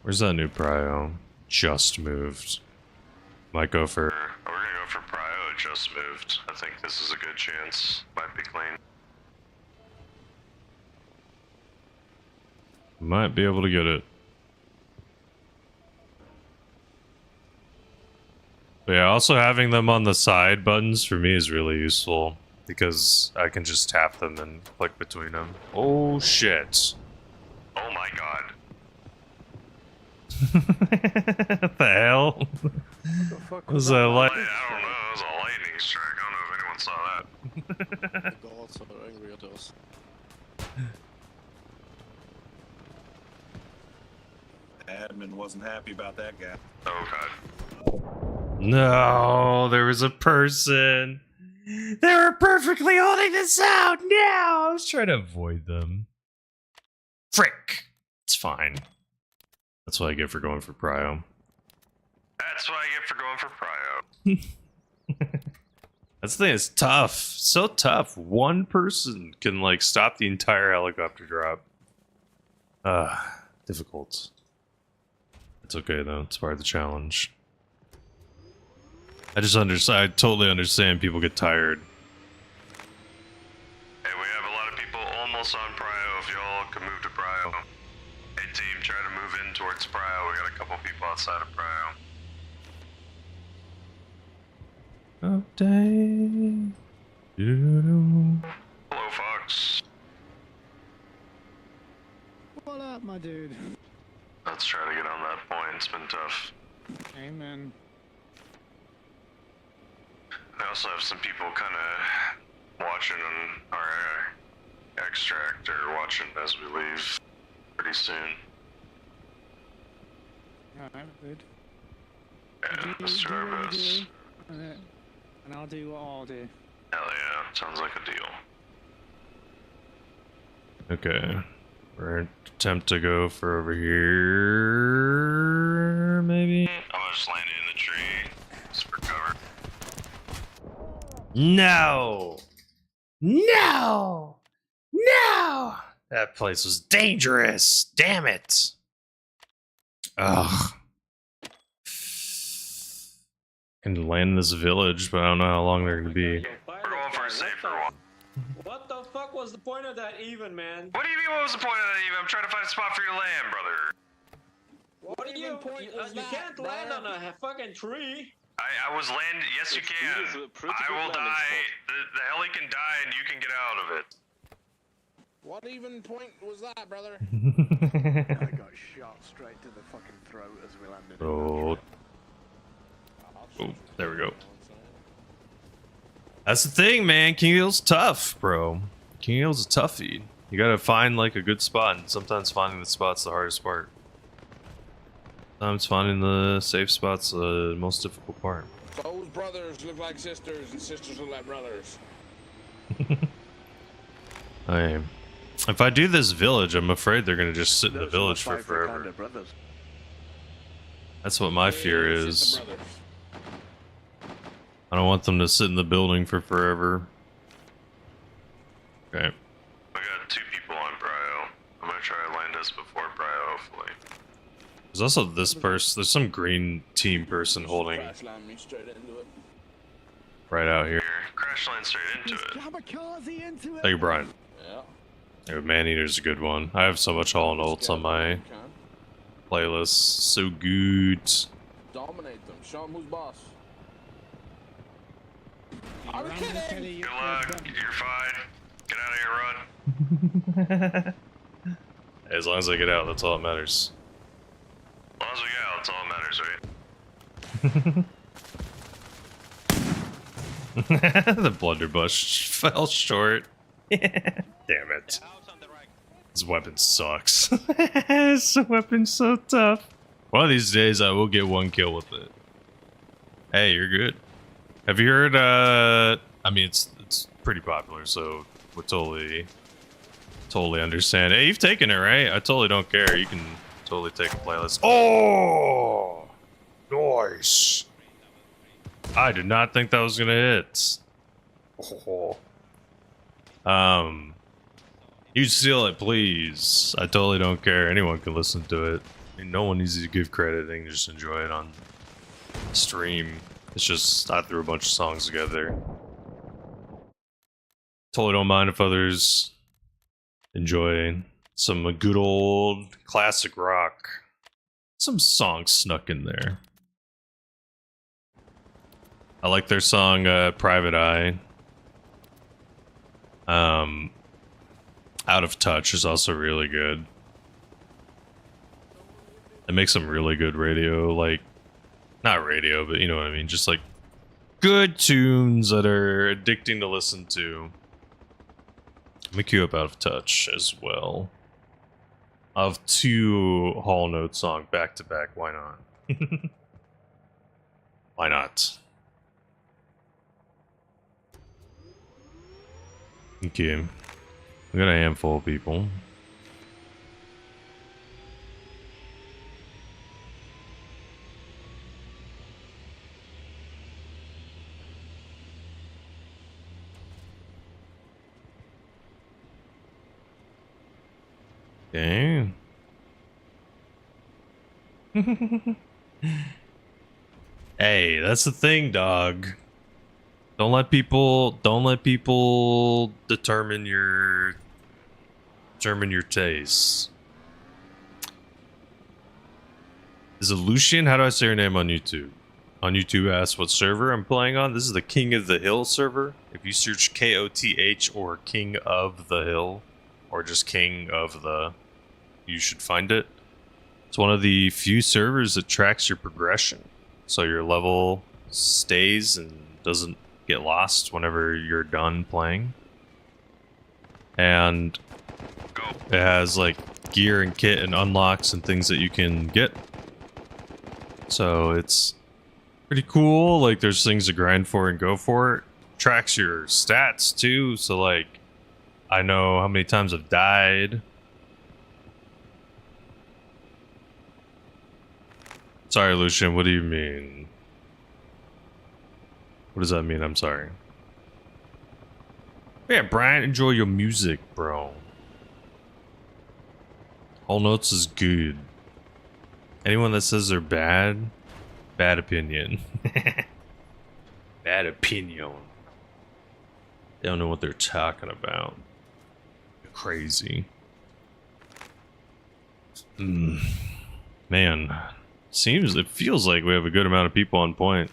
Where's that new prio? Just moved. Might go for... We're gonna go for prio, it just moved. I think this is a good chance. Might be clean. Might be able to get it. But yeah, also having them on the side buttons for me is really useful. Because I can just tap them and click between them. Oh shit. Oh my god. What the hell? What the fuck was that like? I don't know, it was a lightning strike. I don't know if anyone saw that. The gods are angry at us. Admin wasn't happy about that guy. Oh god. No, there was a person. They were perfectly holding this out. No, I was trying to avoid them. Frick. It's fine. That's what I get for going for prio. That's what I get for going for prio. That's the thing, it's tough. So tough. One person can like stop the entire helicopter drop. Difficult. It's okay though, it's part of the challenge. I totally understand people get tired. Hey, we have a lot of people almost on prio. If y'all can move to prio. Hey team, try to move in towards prio. We got a couple people outside of prio. Update. Hello, Fox. What up, my dude? Let's try to get on that point. It's been tough. Amen. I also have some people kind of watching on our extract or watching as we leave pretty soon. Alright, good. Yeah, let's try our best. And I'll do what I'll do. Hell yeah, sounds like a deal. Okay. We're gonna attempt to go for over here, maybe? I'm gonna just land it in the tree, just for cover. No! No! No! That place was dangerous! Damn it! Ugh. Can land in this village, but I don't know how long they're gonna be. We're going for a safer one. What the fuck was the point of that even, man? What do you mean, what was the point of that even? I'm trying to find a spot for your land, brother. What do you you can't land on a fucking tree. I was landing, yes you can. I will die, the heli can die and you can get out of it. What even point was that, brother? I got shot straight to the fucking throat as we landed. Oh. Oh, there we go. That's the thing, man. King Hill's tough, bro. King Hill's a toughie. You gotta find like a good spot, and sometimes finding the spot's the hardest part. Sometimes finding the safe spot's the most difficult part. Those brothers look like sisters, and sisters look like brothers. If I do this village, I'm afraid they're gonna just sit in the village for forever. That's what my fear is. I don't want them to sit in the building for forever. Okay. I got 2 people on Brio. I'm gonna try to land us before Brio, hopefully. There's also this person. There's some green team person holding right out here. Crash land straight into it. Thank you, Brian. Yeah. Man-Eater's a good one. I have so much Hall and Ults on my playlist. So good. Dominate them. Show them who's boss. Good luck. You're fine. Get out of here, run. As long as I get out, that's all that matters. As long as we get out, that's all that matters, right? The blunderbuss fell short. Damn it. This weapon sucks. This weapon's so tough. One of these days I will get 1 kill with it. Hey, you're good. Have you heard, I mean, it's pretty popular, so we're totally understand. Hey, you've taken it, right? I totally don't care. You can totally take a playlist. Oh! Nice! I did not think that was gonna hit. Oh. You steal it, please. I totally don't care. Anyone can listen to it. I mean, no one needs to give credit. They can just enjoy it on stream. It's just, I threw a bunch of songs together. Totally don't mind if others enjoy some good old classic rock. Some songs snuck in there. I like their song, Private Eye. Out of Touch is also really good. It makes some really good radio, like, not radio, but you know what I mean, just like good tunes that are addicting to listen to. Let me queue up Out of Touch as well. Of 2 Hall Note song back to back, why not? Why not? Okay. We got a handful of people. Okay. Hey, that's the thing, dog. Don't let people determine your tastes. Is it Lucian? How do I say your name on YouTube? On YouTube, ask what server I'm playing on. This is the King of the Hill server. If you search KOTH or King of the Hill, or just King of the, you should find it. It's one of the few servers that tracks your progression. So your level stays and doesn't get lost whenever you're done playing. And it has like gear and kit and unlocks and things that you can get. So it's pretty cool. Like there's things to grind for and go for. It tracks your stats too. So like I know how many times I've died. Sorry, Lucian, what do you mean? What does that mean? I'm sorry. Yeah, Brian, enjoy your music, bro. All Notes is good. Anyone that says they're bad, bad opinion. Bad opinion. They don't know what they're talking about. They're crazy. Man, it feels like we have a good amount of people on point.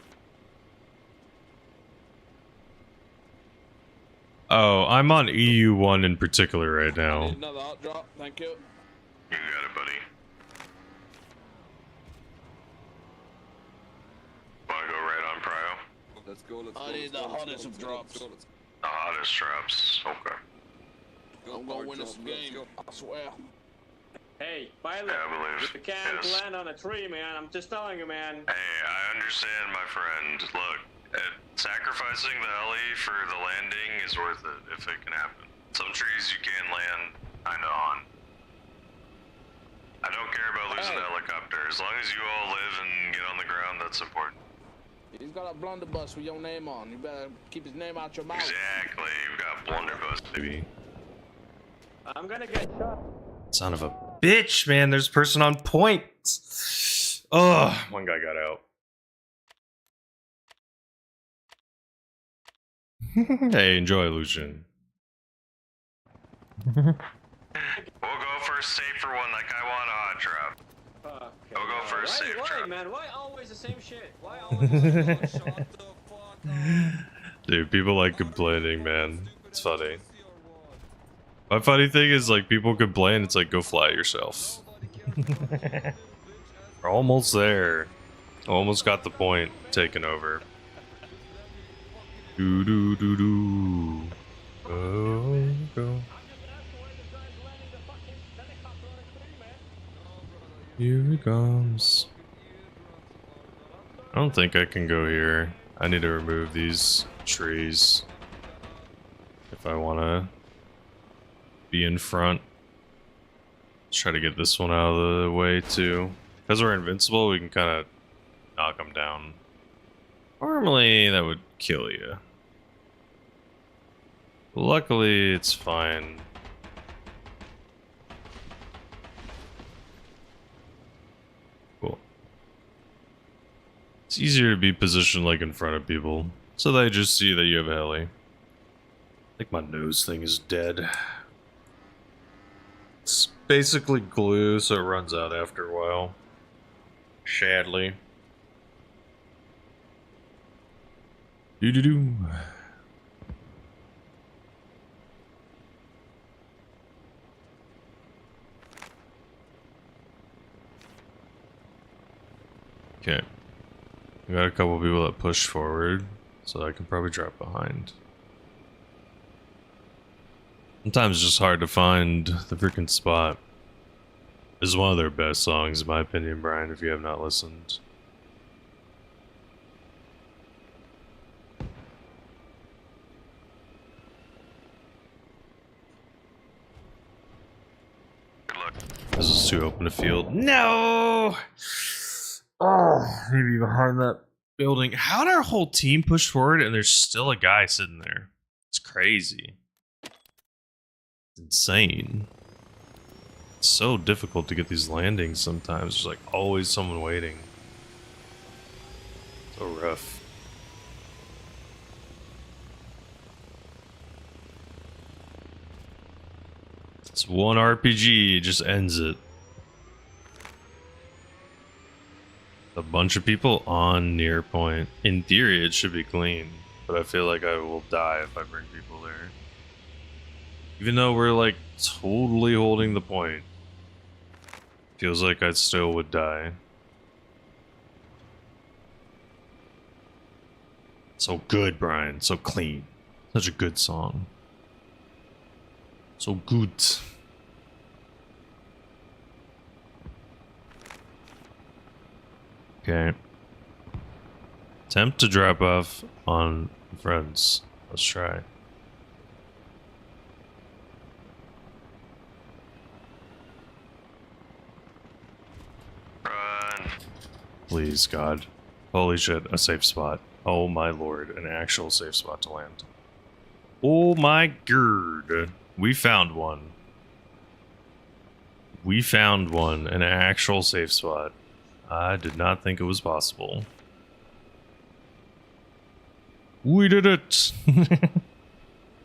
Oh, I'm on EU1 in particular right now. Another hot drop, thank you. You got it, buddy. Wanna go right on Prio? Let's go, let's go. I need the hottest of drops. The hottest drops. Okay. I'm gonna win this game, I swear. Hey, pilot, Yeah, I believe. you can't Yes. land on a tree, man. I'm just telling you, man. Hey, I understand, my friend. Look, sacrificing the heli for the landing is worth it if it can happen. Some trees you can land kinda on. I don't care about losing the helicopter. As long as you all live and get on the ground, that's important. He's got a blunderbuss with your name on. You better keep his name out your mouth. Exactly. We've got blunderbuss, baby. I'm gonna get shot. Son of a bitch, man. There's a person on point. Oh, one guy got out. Hey, enjoy, Lucian. We'll go for a safer one like I want a hot drop. Okay, We'll go for a safe why, drop. man? Why always the same shit? Why always the same shit? Dude, people like complaining, man. It's funny. My funny thing is, like, people complain, it's like, go fly yourself. We're almost there. Almost got the point taken over. Do do do do. Oh, go. Here he comes. I don't think I can go here. I need to remove these trees if I want to be in front. Let's try to get this one out of the way too. Because we're invincible, we can kind of knock them down. Normally, that would kill you. Luckily, it's fine. Cool. It's easier to be positioned like in front of people, so they just see that you have a heli. I think my nose thing is dead. It's basically glue, so it runs out after a while. Sadly. Doo-doo-doo. Okay. We got a couple people that push forward, so I can probably drop behind. Sometimes it's just hard to find the freaking spot. This is one of their best songs, in my opinion, Brian, if you have not listened. This is too open a field. No! Oh, maybe behind that building. How did our whole team push forward and there's still a guy sitting there? It's crazy. It's insane. It's so difficult to get these landings sometimes. There's like always someone waiting. So rough. It's one RPG, it just ends it. A bunch of people on near point. In theory, it should be clean, but I feel like I will die if I bring people there. Even though we're like totally holding the point, feels like I still would die. So good, Brian. So clean. Such a good song. So good. Okay. Attempt to drop off on friends. Let's try. Run. Please, God. Holy shit, a safe spot. Oh my lord, an actual safe spot to land. Oh my god. We found one. We found one, an actual safe spot. I did not think it was possible. We did it!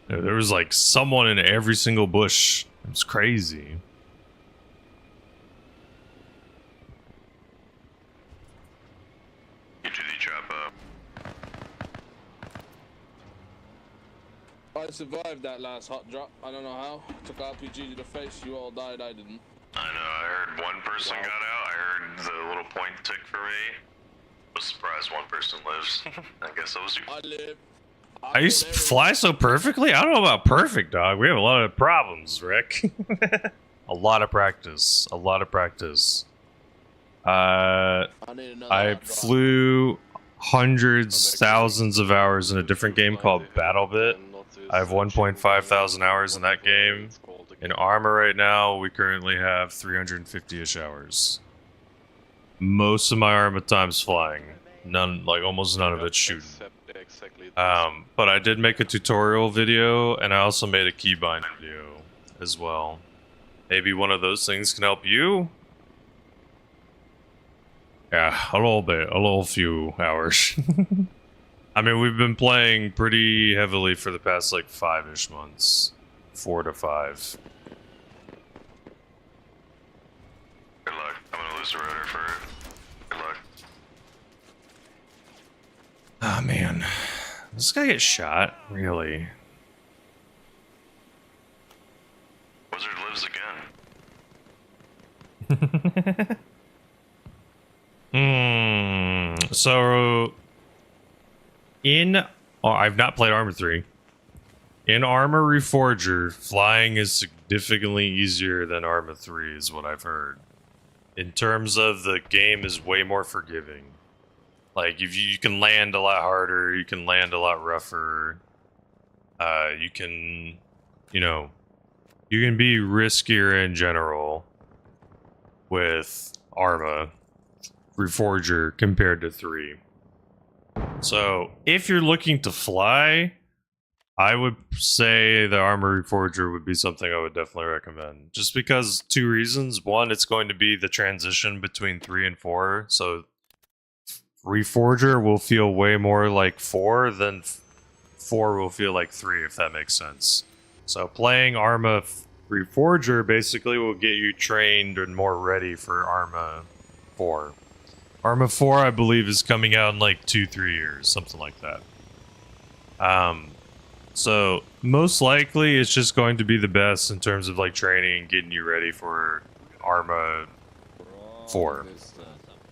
There was like someone in every single bush. It was crazy. Usually chop up. I survived that last hot drop. I don't know how. Took RPG to the face. You all died. I didn't. I know. I heard one person got out. I heard the little point tick for me. I was surprised one person lives. I guess that was you. I live. I used to fly so perfectly. I don't know about perfect, dog. We have a lot of problems, Rick. A lot of practice. A lot of practice. I flew hundreds, thousands of hours in a different game called BattleBit. I have 1.5 thousand hours in that game. In Arma right now, we currently have 350-ish hours. Most of my Arma time's flying. None, like almost none of it's shooting. But I did make a tutorial video, and I also made a keybind video as well. Maybe one of those things can help you? Yeah, a little bit, a little few hours. I mean, we've been playing pretty heavily for the past like 5-ish months. 4 to 5. Good luck. I'm gonna lose the rotor for it. Good luck. Oh man. Does this guy get shot? Really? Wizard lives again. So I've not played Arma 3. In Arma Reforger, flying is significantly easier than Arma 3 is what I've heard. In terms of the game is way more forgiving. Like, if you can land a lot harder, you can land a lot rougher. You can, you know, you can be riskier in general with Arma Reforger compared to 3. So, if you're looking to fly, I would say the Arma Reforger would be something I would definitely recommend. Just because 2 reasons. One, it's going to be the transition between 3 and 4. So, Reforger will feel way more like 4 than 4 will feel like 3, if that makes sense. So, playing Arma Reforger basically will get you trained and more ready for Arma 4. Arma 4, I believe, is coming out in like 2-3 years, something like that. So most likely it's just going to be the best in terms of like training and getting you ready for Arma 4.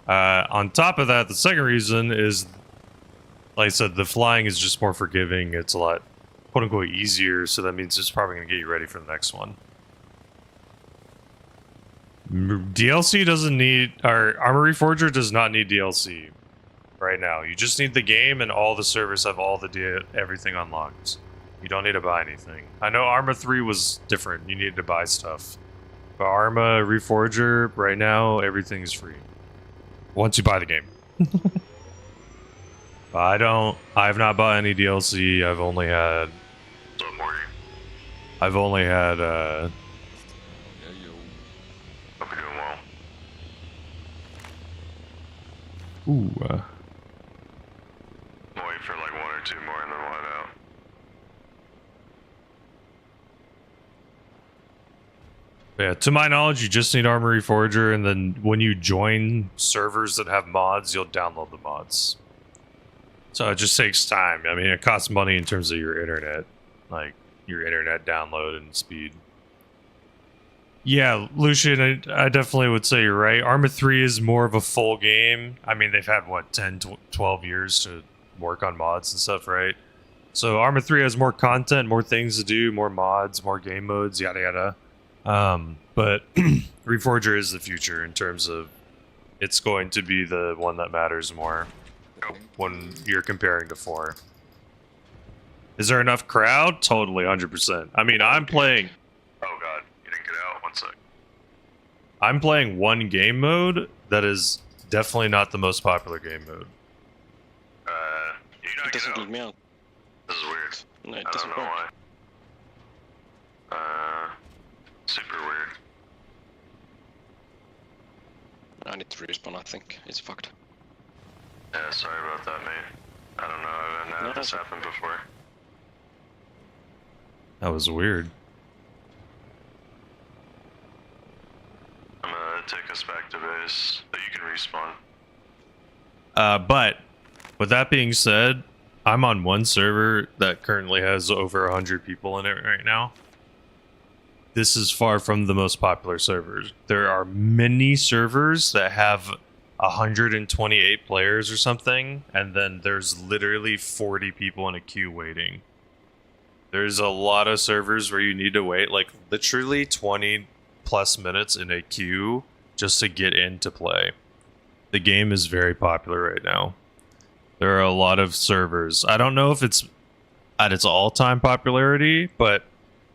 On top of that, the second reason is, like I said, the flying is just more forgiving. It's a lot, quote unquote, easier, so that means it's probably going to get you ready for the next one. DLC doesn't need, or Arma Reforger does not need DLC right now. You just need the game, and all the servers have all the everything unlocked. You don't need to buy anything. I know Arma 3 was different. You needed to buy stuff. But Arma Reforger, right now, everything is free. Once you buy the game. I've not bought any DLC. I've only had Hope you're doing well. Ooh. I'll wait for like 1 or 2 more and then we'll head out. Yeah, to my knowledge, you just need Arma Reforger, and then when you join servers that have mods, you'll download the mods. So it just takes time. I mean, it costs money in terms of your internet, like your internet download and speed. Yeah, Lucian, I definitely would say you're right. Arma 3 is more of a full game. I mean, they've had, what, 10, 12 years to work on mods and stuff, right? So Arma 3 has more content, more things to do, more mods, more game modes, yada yada. But Reforger is the future in terms of it's going to be the one that matters more when you're comparing to 4. Is there enough crowd? Totally, 100%. I mean, I'm playing... Oh god, you didn't get out. 1 sec. I'm playing one game mode that is definitely not the most popular game mode. It doesn't let me out. This is weird. No, it doesn't work. Why. Super weird. I need to respawn, I think. It's fucked. Yeah, sorry about that, mate. I don't know, I haven't had this happen before. That was weird. I'm gonna take us back to base so you can respawn. But with that being said, I'm on one server that currently has over 100 people in it right now. This is far from the most popular servers. There are many servers that have 128 players or something, and then there's literally 40 people in a queue waiting. There's a lot of servers where you need to wait like literally 20 plus minutes in a queue just to get in to play. The game is very popular right now. There are a lot of servers. I don't know if it's at its all-time popularity, but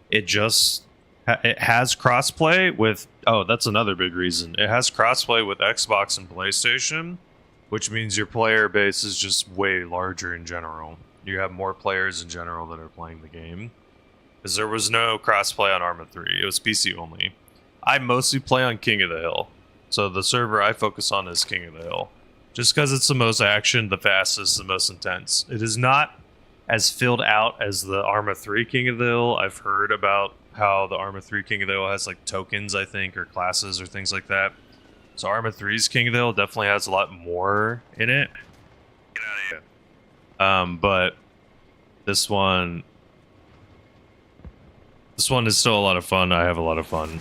it has crossplay with... Oh, that's another big reason. It has crossplay with Xbox and PlayStation, which means your player base is just way larger in general. You have more players in general that are playing the game. Because there was no crossplay on Arma 3. It was PC only. I mostly play on King of the Hill. So the server I focus on is King of the Hill. Just because it's the most action, the fastest, the most intense. It is not as filled out as the Arma 3 King of the Hill. I've heard about how the Arma 3 King of the Hill has like tokens, I think, or classes or things like that. So Arma 3's King of the Hill definitely has a lot more in it. Get out of here. But this one is still a lot of fun. I have a lot of fun.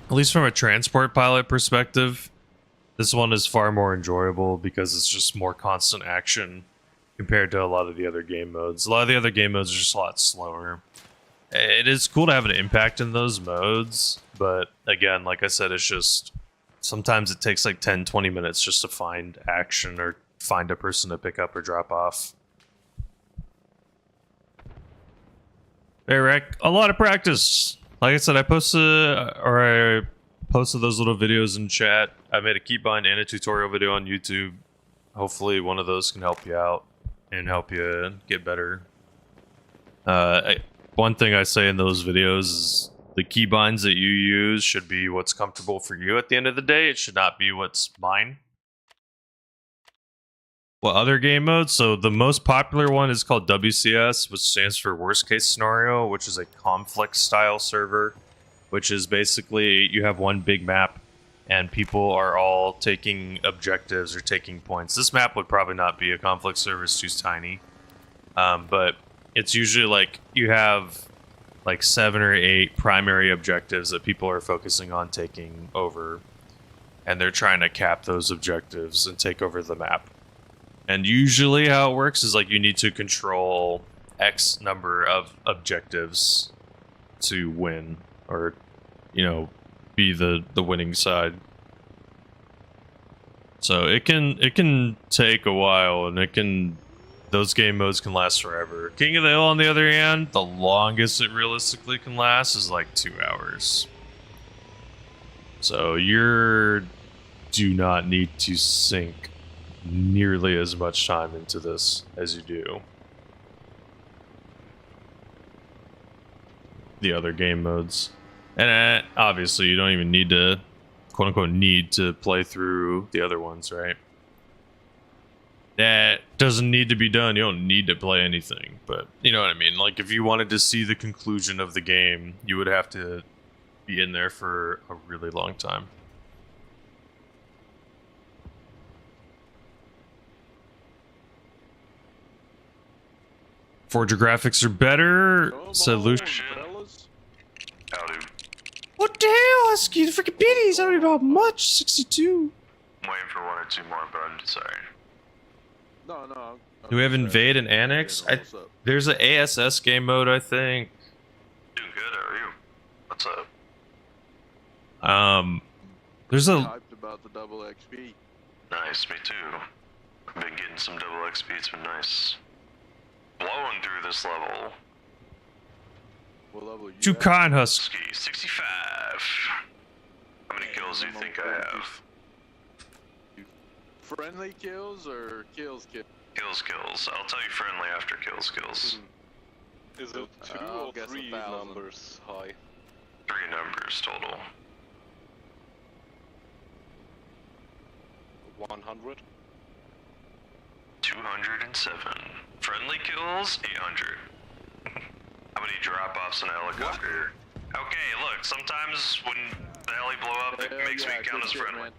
At least from a transport pilot perspective, this one is far more enjoyable because it's just more constant action compared to a lot of the other game modes. A lot of the other game modes are just a lot slower. It is cool to have an impact in those modes, but again, like I said, it's just sometimes it takes like 10-20 minutes just to find action or find a person to pick up or drop off. Hey, Rick, a lot of practice. Like I said, I posted those little videos in chat. I made a keybind and a tutorial video on YouTube. Hopefully one of those can help you out and help you get better. One thing I say in those videos is the keybinds that you use should be what's comfortable for you at the end of the day. It should not be what's mine. Well, other game modes, so the most popular one is called WCS, which stands for worst case scenario, which is a conflict style server, which is basically you have one big map and people are all taking objectives or taking points. This map would probably not be a conflict server, it's too tiny. But it's usually like you have like 7 or 8 primary objectives that people are focusing on taking over, and they're trying to cap those objectives and take over the map. And usually how it works is like you need to control X number of objectives to win, or, you know, be the winning side. So it can take a while, and those game modes can last forever. King of the Hill, on the other hand, the longest it realistically can last is like 2 hours. So you do not need to sink nearly as much time into this as you do the other game modes. And obviously you don't even need to, quote unquote, need to play through the other ones, right? That doesn't need to be done. You don't need to play anything, but you know what I mean? Like if you wanted to see the conclusion of the game, you would have to be in there for a really long time. Forger graphics are better. Solution. What the hell, Husky? The freaking biddies. I don't even know how much. 62. I'm waiting for 1 or 2 more, but I'm sorry. No. Do we have invade and annex? There's an ASS game mode, I think. Doing good, how are you? What's up? There's a... Hyped about the double XP. Nice, me too. I've been getting some double XP, it's been nice. Blowing through this level. What level you Too at? kind, Husky. 65. How many kills do you think I have? Friendly kills or kills? Kills. I'll tell you friendly after kills. Is it 2 or 3 numbers high? 3 numbers total. 100? 207. Friendly kills, 800. How many drop-offs in a helicopter? Okay, look, sometimes when the heli blow up, it makes me count as friendly.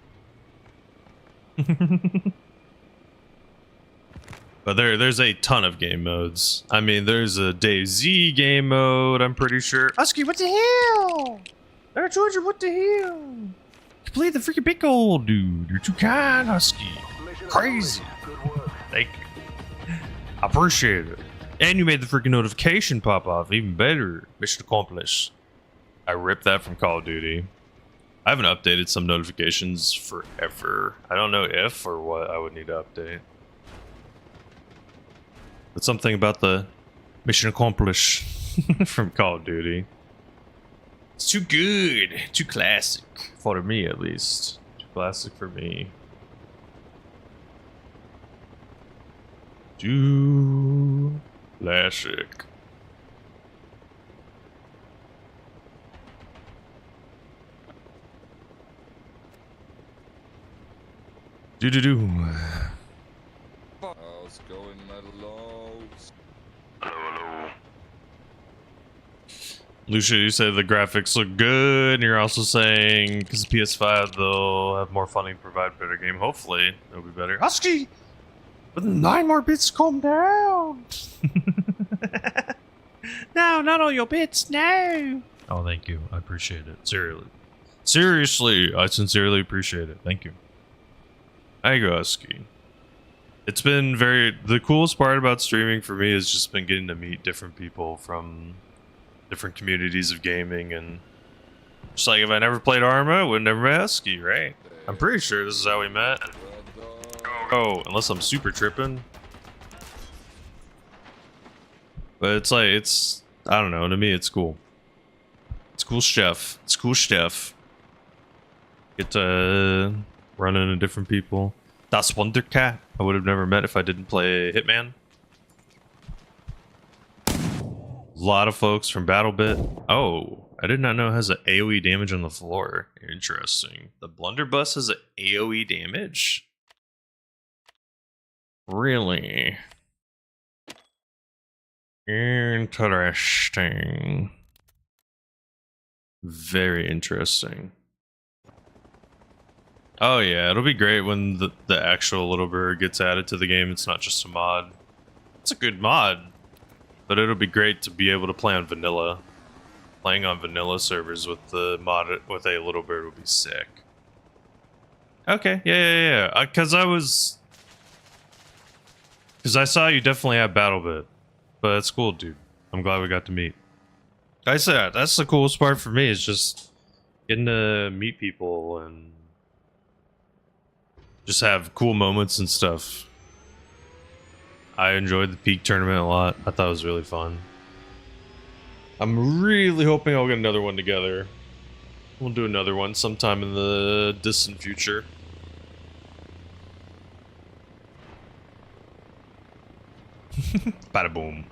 But there's a ton of game modes. I mean, there's a DayZ game mode, I'm pretty sure. Husky, what the hell? Georgia, what the hell? You play the freaking big old dude. You're too kind, Husky. Crazy. Thank you. I appreciate it. And you made the freaking notification pop off. Even better. Mission accomplished. I ripped that from Call of Duty. I haven't updated some notifications forever. I don't know if or what I would need to update. But something about the mission accomplished from Call of Duty. It's too good. Too classic. For me, at least. Too classic for me. Too classic. Do. How's it going, Metallows? Hello. Lucia, you say the graphics look good, and you're also saying because PS5 they'll have more funding, provide better game. Hopefully, it'll be better. Husky, with 9 more bits, calm down. No, not all your bits. No. Oh, thank you. I appreciate it. Seriously, I sincerely appreciate it. Thank you. There you go, Husky. It's been the coolest part about streaming for me has just been getting to meet different people from different communities of gaming, and just like if I never played Arma, I would never met Husky, right? I'm pretty sure this is how we met. Oh, unless I'm super tripping. But it's like, I don't know, to me it's cool. It's cool stuff. It's cool stuff. Get to run into different people. Das Wundercat, I would have never met if I didn't play Hitman. A lot of folks from BattleBit. Oh, I did not know it has an AoE damage on the floor. Interesting. The blunderbuss has an AoE damage? Really? Interesting. Very interesting. Oh yeah, it'll be great when the actual Little Bird gets added to the game. It's not just a mod. It's a good mod, but it'll be great to be able to play on vanilla. Playing on vanilla servers with the mod with a Little Bird would be sick. Okay, yeah. Because I saw you definitely have BattleBit, but it's cool, dude. I'm glad we got to meet. I said that's the coolest part for me is just getting to meet people and just have cool moments and stuff. I enjoyed the Peak tournament a lot. I thought it was really fun. I'm really hoping I'll get another one together. We'll do another one sometime in the distant future. Bada boom.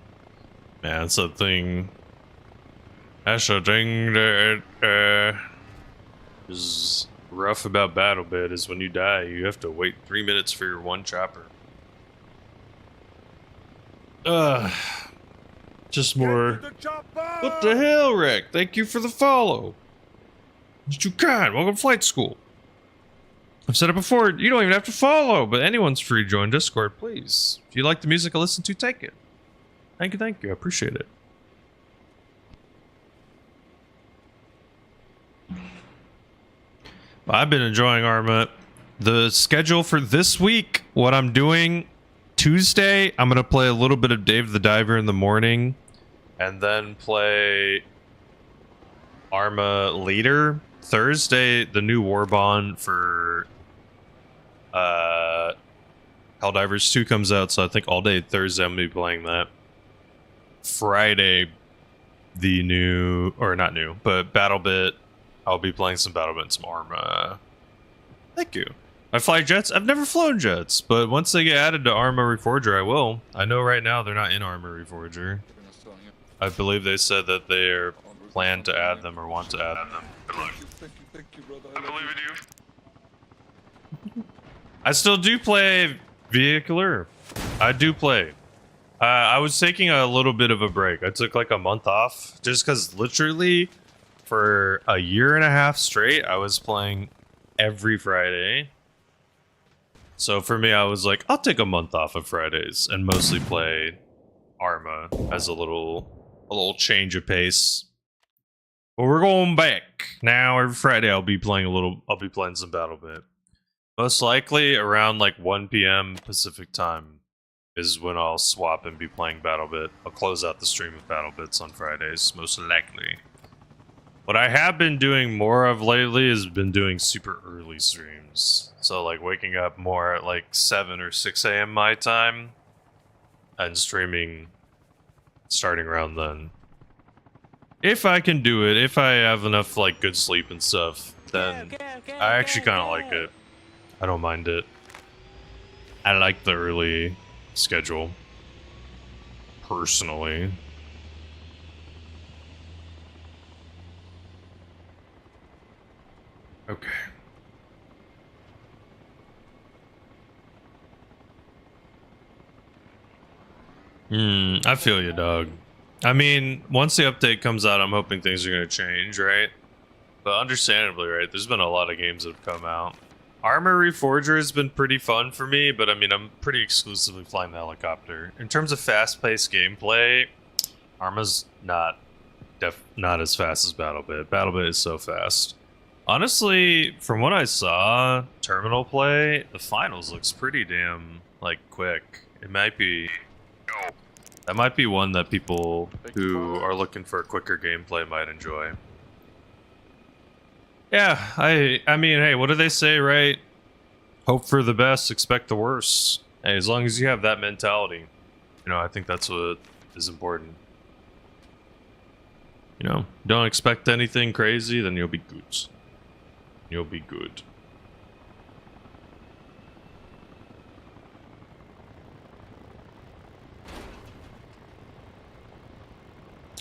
Man, that's a thing. That's a thing that is rough about BattleBit is when you die, you have to wait 3 minutes for your one chopper. Just more. What the hell, Rick? Thank you for the follow. You kind. Welcome to Flight School. I've said it before, you don't even have to follow, but anyone's free to join Discord, please. If you like the music I listen to, take it. Thank you, I appreciate it. I've been enjoying Arma. The schedule for this week, what I'm doing, Tuesday, I'm going to play a little bit of Dave the Diver in the morning, and then play Arma later. Thursday, the new Warbond for Helldivers 2 comes out, so I think all day Thursday I'm going to be playing that. Friday, the new, or not new, but BattleBit, I'll be playing some BattleBit and some Arma. Thank you. I fly jets? I've never flown jets, but once they get added to Arma Reforger, I will. I know right now they're not in Arma Reforger. I believe they said that they are planned to add them or want to add them. Good luck. Thank you, brother. I believe in you. I still do play Vehicular. I do play. I was taking a little bit of a break. I took like a month off just because literally for a year and a half straight, I was playing every Friday. So for me, I was like, I'll take a month off of Fridays and mostly play Arma as a little change of pace. But we're going back now. Every Friday, I'll be playing some BattleBit. Most likely around like 1 p.m. Pacific time is when I'll swap and be playing BattleBit. I'll close out the stream of BattleBits on Fridays, most likely. What I have been doing more of lately has been doing super early streams. So like waking up more at like 7 or 6 a.m. my time and streaming starting around then. If I can do it, if I have enough like good sleep and stuff, then I actually kind of like it. I don't mind it. I like the early schedule, personally. Okay. I feel you, dog. I mean, once the update comes out, I'm hoping things are going to change, right? But understandably, right, there's been a lot of games that have come out. Arma Reforger has been pretty fun for me, but I mean, I'm pretty exclusively flying the helicopter. In terms of fast-paced gameplay, Arma's not as fast as BattleBit. BattleBit is so fast. Honestly, from what I saw, terminal play, the finals looks pretty damn, like, quick. It might be... That might be one that people who are looking for quicker gameplay might enjoy. Yeah, I mean, hey, what do they say, right? Hope for the best, expect the worst. Hey, as long as you have that mentality, you know, I think that's what is important. You know, don't expect anything crazy, then you'll be good. You'll be good.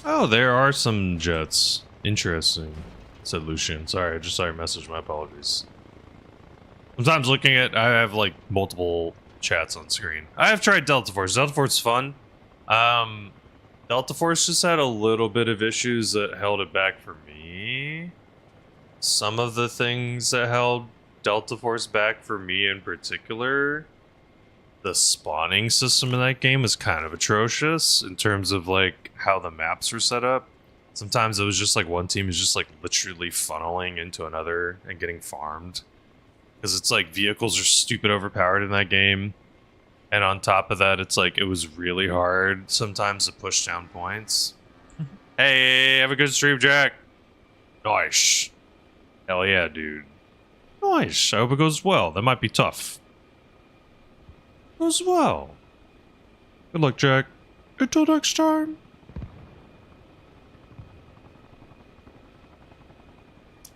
Oh, there are some jets. Interesting, said Lucian. Sorry, I just saw your message. My apologies. Sometimes looking at, I have like multiple chats on screen. I have tried Delta Force. Delta Force is fun. Delta Force just had a little bit of issues that held it back for me. Some of the things that held Delta Force back for me in particular, the spawning system in that game is kind of atrocious in terms of like how the maps were set up. Sometimes it was just like one team is just like literally funneling into another and getting farmed. Because it's like vehicles are stupid overpowered in that game. And on top of that, it's like it was really hard sometimes to push down points. Hey, have a good stream, Jack. Nice. Hell yeah, dude. Nice. I hope it goes well. That might be tough. Goes well. Good luck, Jack. Until next time.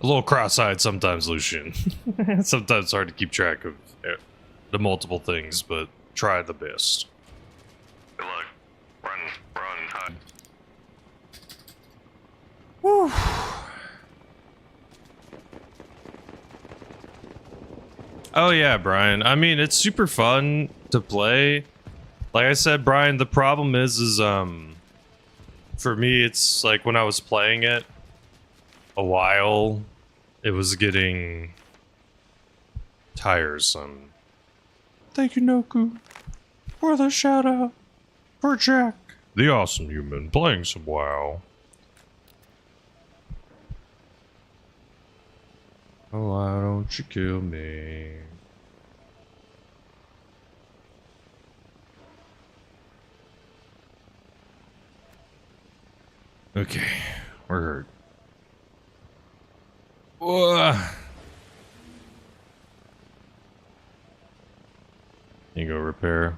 A little cross-eyed sometimes, Lucian. Sometimes it's hard to keep track of the multiple things, but try the best. Good luck. Run, hide. Woo. Oh yeah, Brian. I mean, it's super fun to play. Like I said, Brian, the problem is for me, it's like when I was playing it a while, it was getting tiresome. Thank you, Noku, for the shout out for Jack, the awesome human, playing some WoW. Oh, why don't you kill me? Okay, we're hurt. You go repair.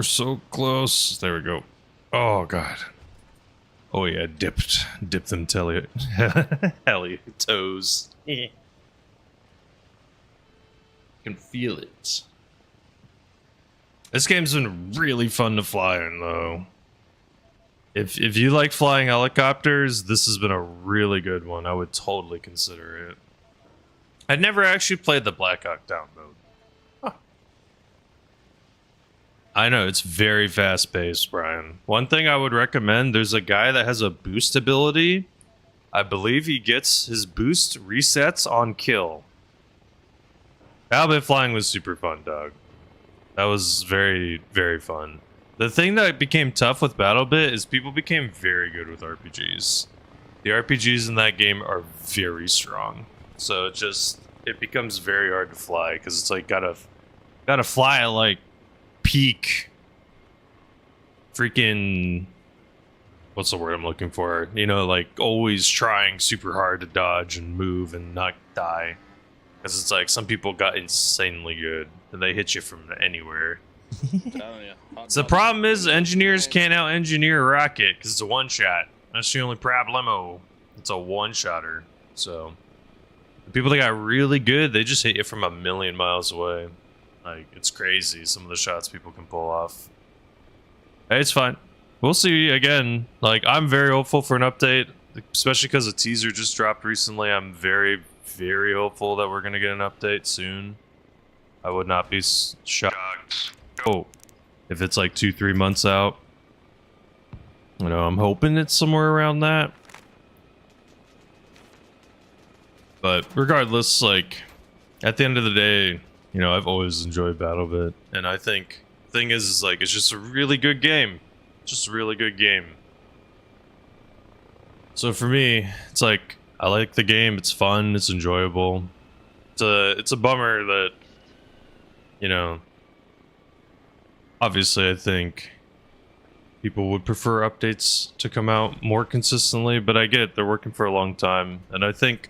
So close. There we go. Oh god. Oh yeah, dipped them heli toes. Can feel it. This game's been really fun to fly in, though. If you like flying helicopters, this has been a really good one. I would totally consider it. I'd never actually played the Black Hawk Down mode. Huh. I know, it's very fast-paced, Brian. One thing I would recommend, there's a guy that has a boost ability. I believe he gets his boost resets on kill. Battlebit flying was super fun, dog. That was very, very fun. The thing that became tough with BattleBit is people became very good with RPGs. The RPGs in that game are very strong. So it becomes very hard to fly because it's like gotta fly at like peak freaking, what's the word I'm looking for? You know, like always trying super hard to dodge and move and not die. Because it's like some people got insanely good and they hit you from anywhere. So the problem is engineers can't out-engineer a rocket because it's a one-shot. That's the only problemo. It's a one-shotter. So the people that got really good, they just hit you from a million miles away. Like, it's crazy some of the shots people can pull off. Hey, it's fine. We'll see again. Like, I'm very hopeful for an update, especially because a teaser just dropped recently. I'm very, very hopeful that we're going to get an update soon. I would not be shocked. Oh, if it's like 2-3 months out. You know, I'm hoping it's somewhere around that. But regardless, like, at the end of the day, you know, I've always enjoyed BattleBit. And I think the thing is like, it's just a really good game. Just a really good game. So for me, it's like, I like the game. It's fun. It's enjoyable. It's a bummer that, you know, obviously I think people would prefer updates to come out more consistently, but I get it. They're working for a long time. And I think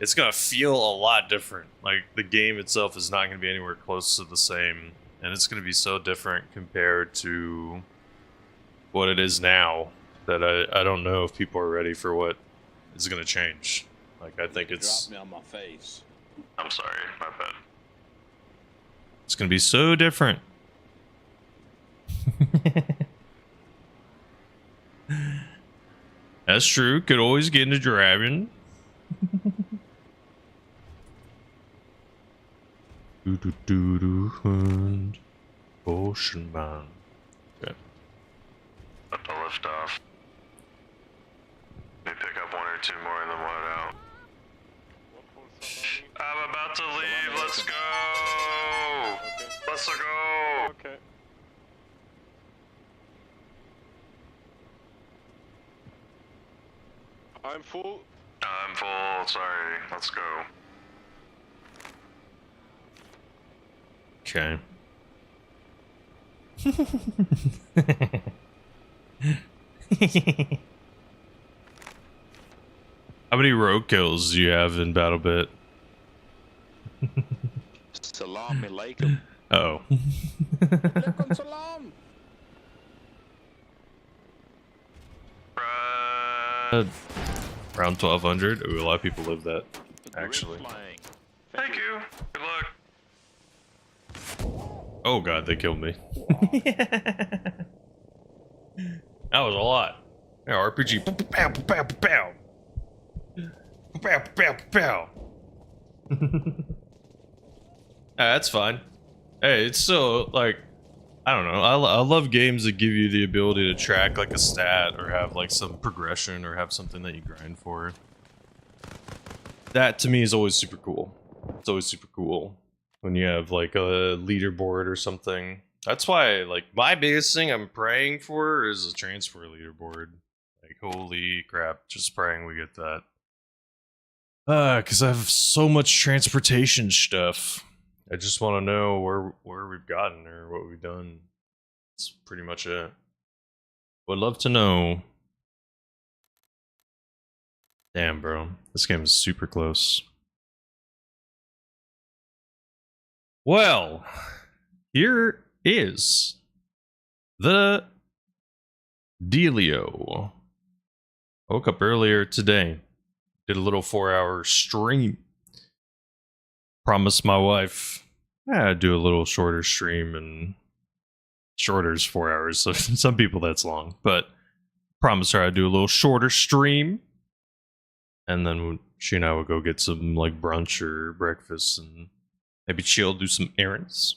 it's going to feel a lot different. Like, the game itself is not going to be anywhere close to the same. And it's going to be so different compared to what it is now that I don't know if people are ready for what is going to change. Like, I think it's... Drop me on my face. I'm sorry, my bad. It's going to be so different. That's true. Could always get into driving. And Ocean Man. Okay. About to lift off. Let me pick up 1 or 2 more in the loadout. I'm about to leave. Let's go. Okay. Let's go. Okay. I'm full. I'm full. Sorry. Let's go. Okay. How many rogue kills do you have in BattleBit? Salam alaikum. Oh. Alaikum salam. Around 1200. Ooh, a lot of people live that, actually. Thank you. Good luck. Oh god, they killed me. That was a lot. Yeah, RPG. Pow, pow, pow, pow. Pow, pow, pow. That's fine. Hey, it's still, like, I don't know. I love games that give you the ability to track, like, a stat or have, like, some progression or have something that you grind for. That, to me, is always super cool. It's always super cool when you have, like, a leaderboard or something. That's why, like, my biggest thing I'm praying for is a transfer leaderboard. Like, holy crap, just praying we get that. Because I have so much transportation stuff. I just want to know where we've gotten or what we've done. That's pretty much it. Would love to know. Damn, bro. This game is super close. Well, here is the dealio. I woke up earlier today. Did a little 4-hour stream. Promised my wife I'd do a little shorter stream, and shorter is 4 hours, so some people that's long. But promised her I'd do a little shorter stream. And then she and I would go get some like brunch or breakfast and maybe chill, do some errands.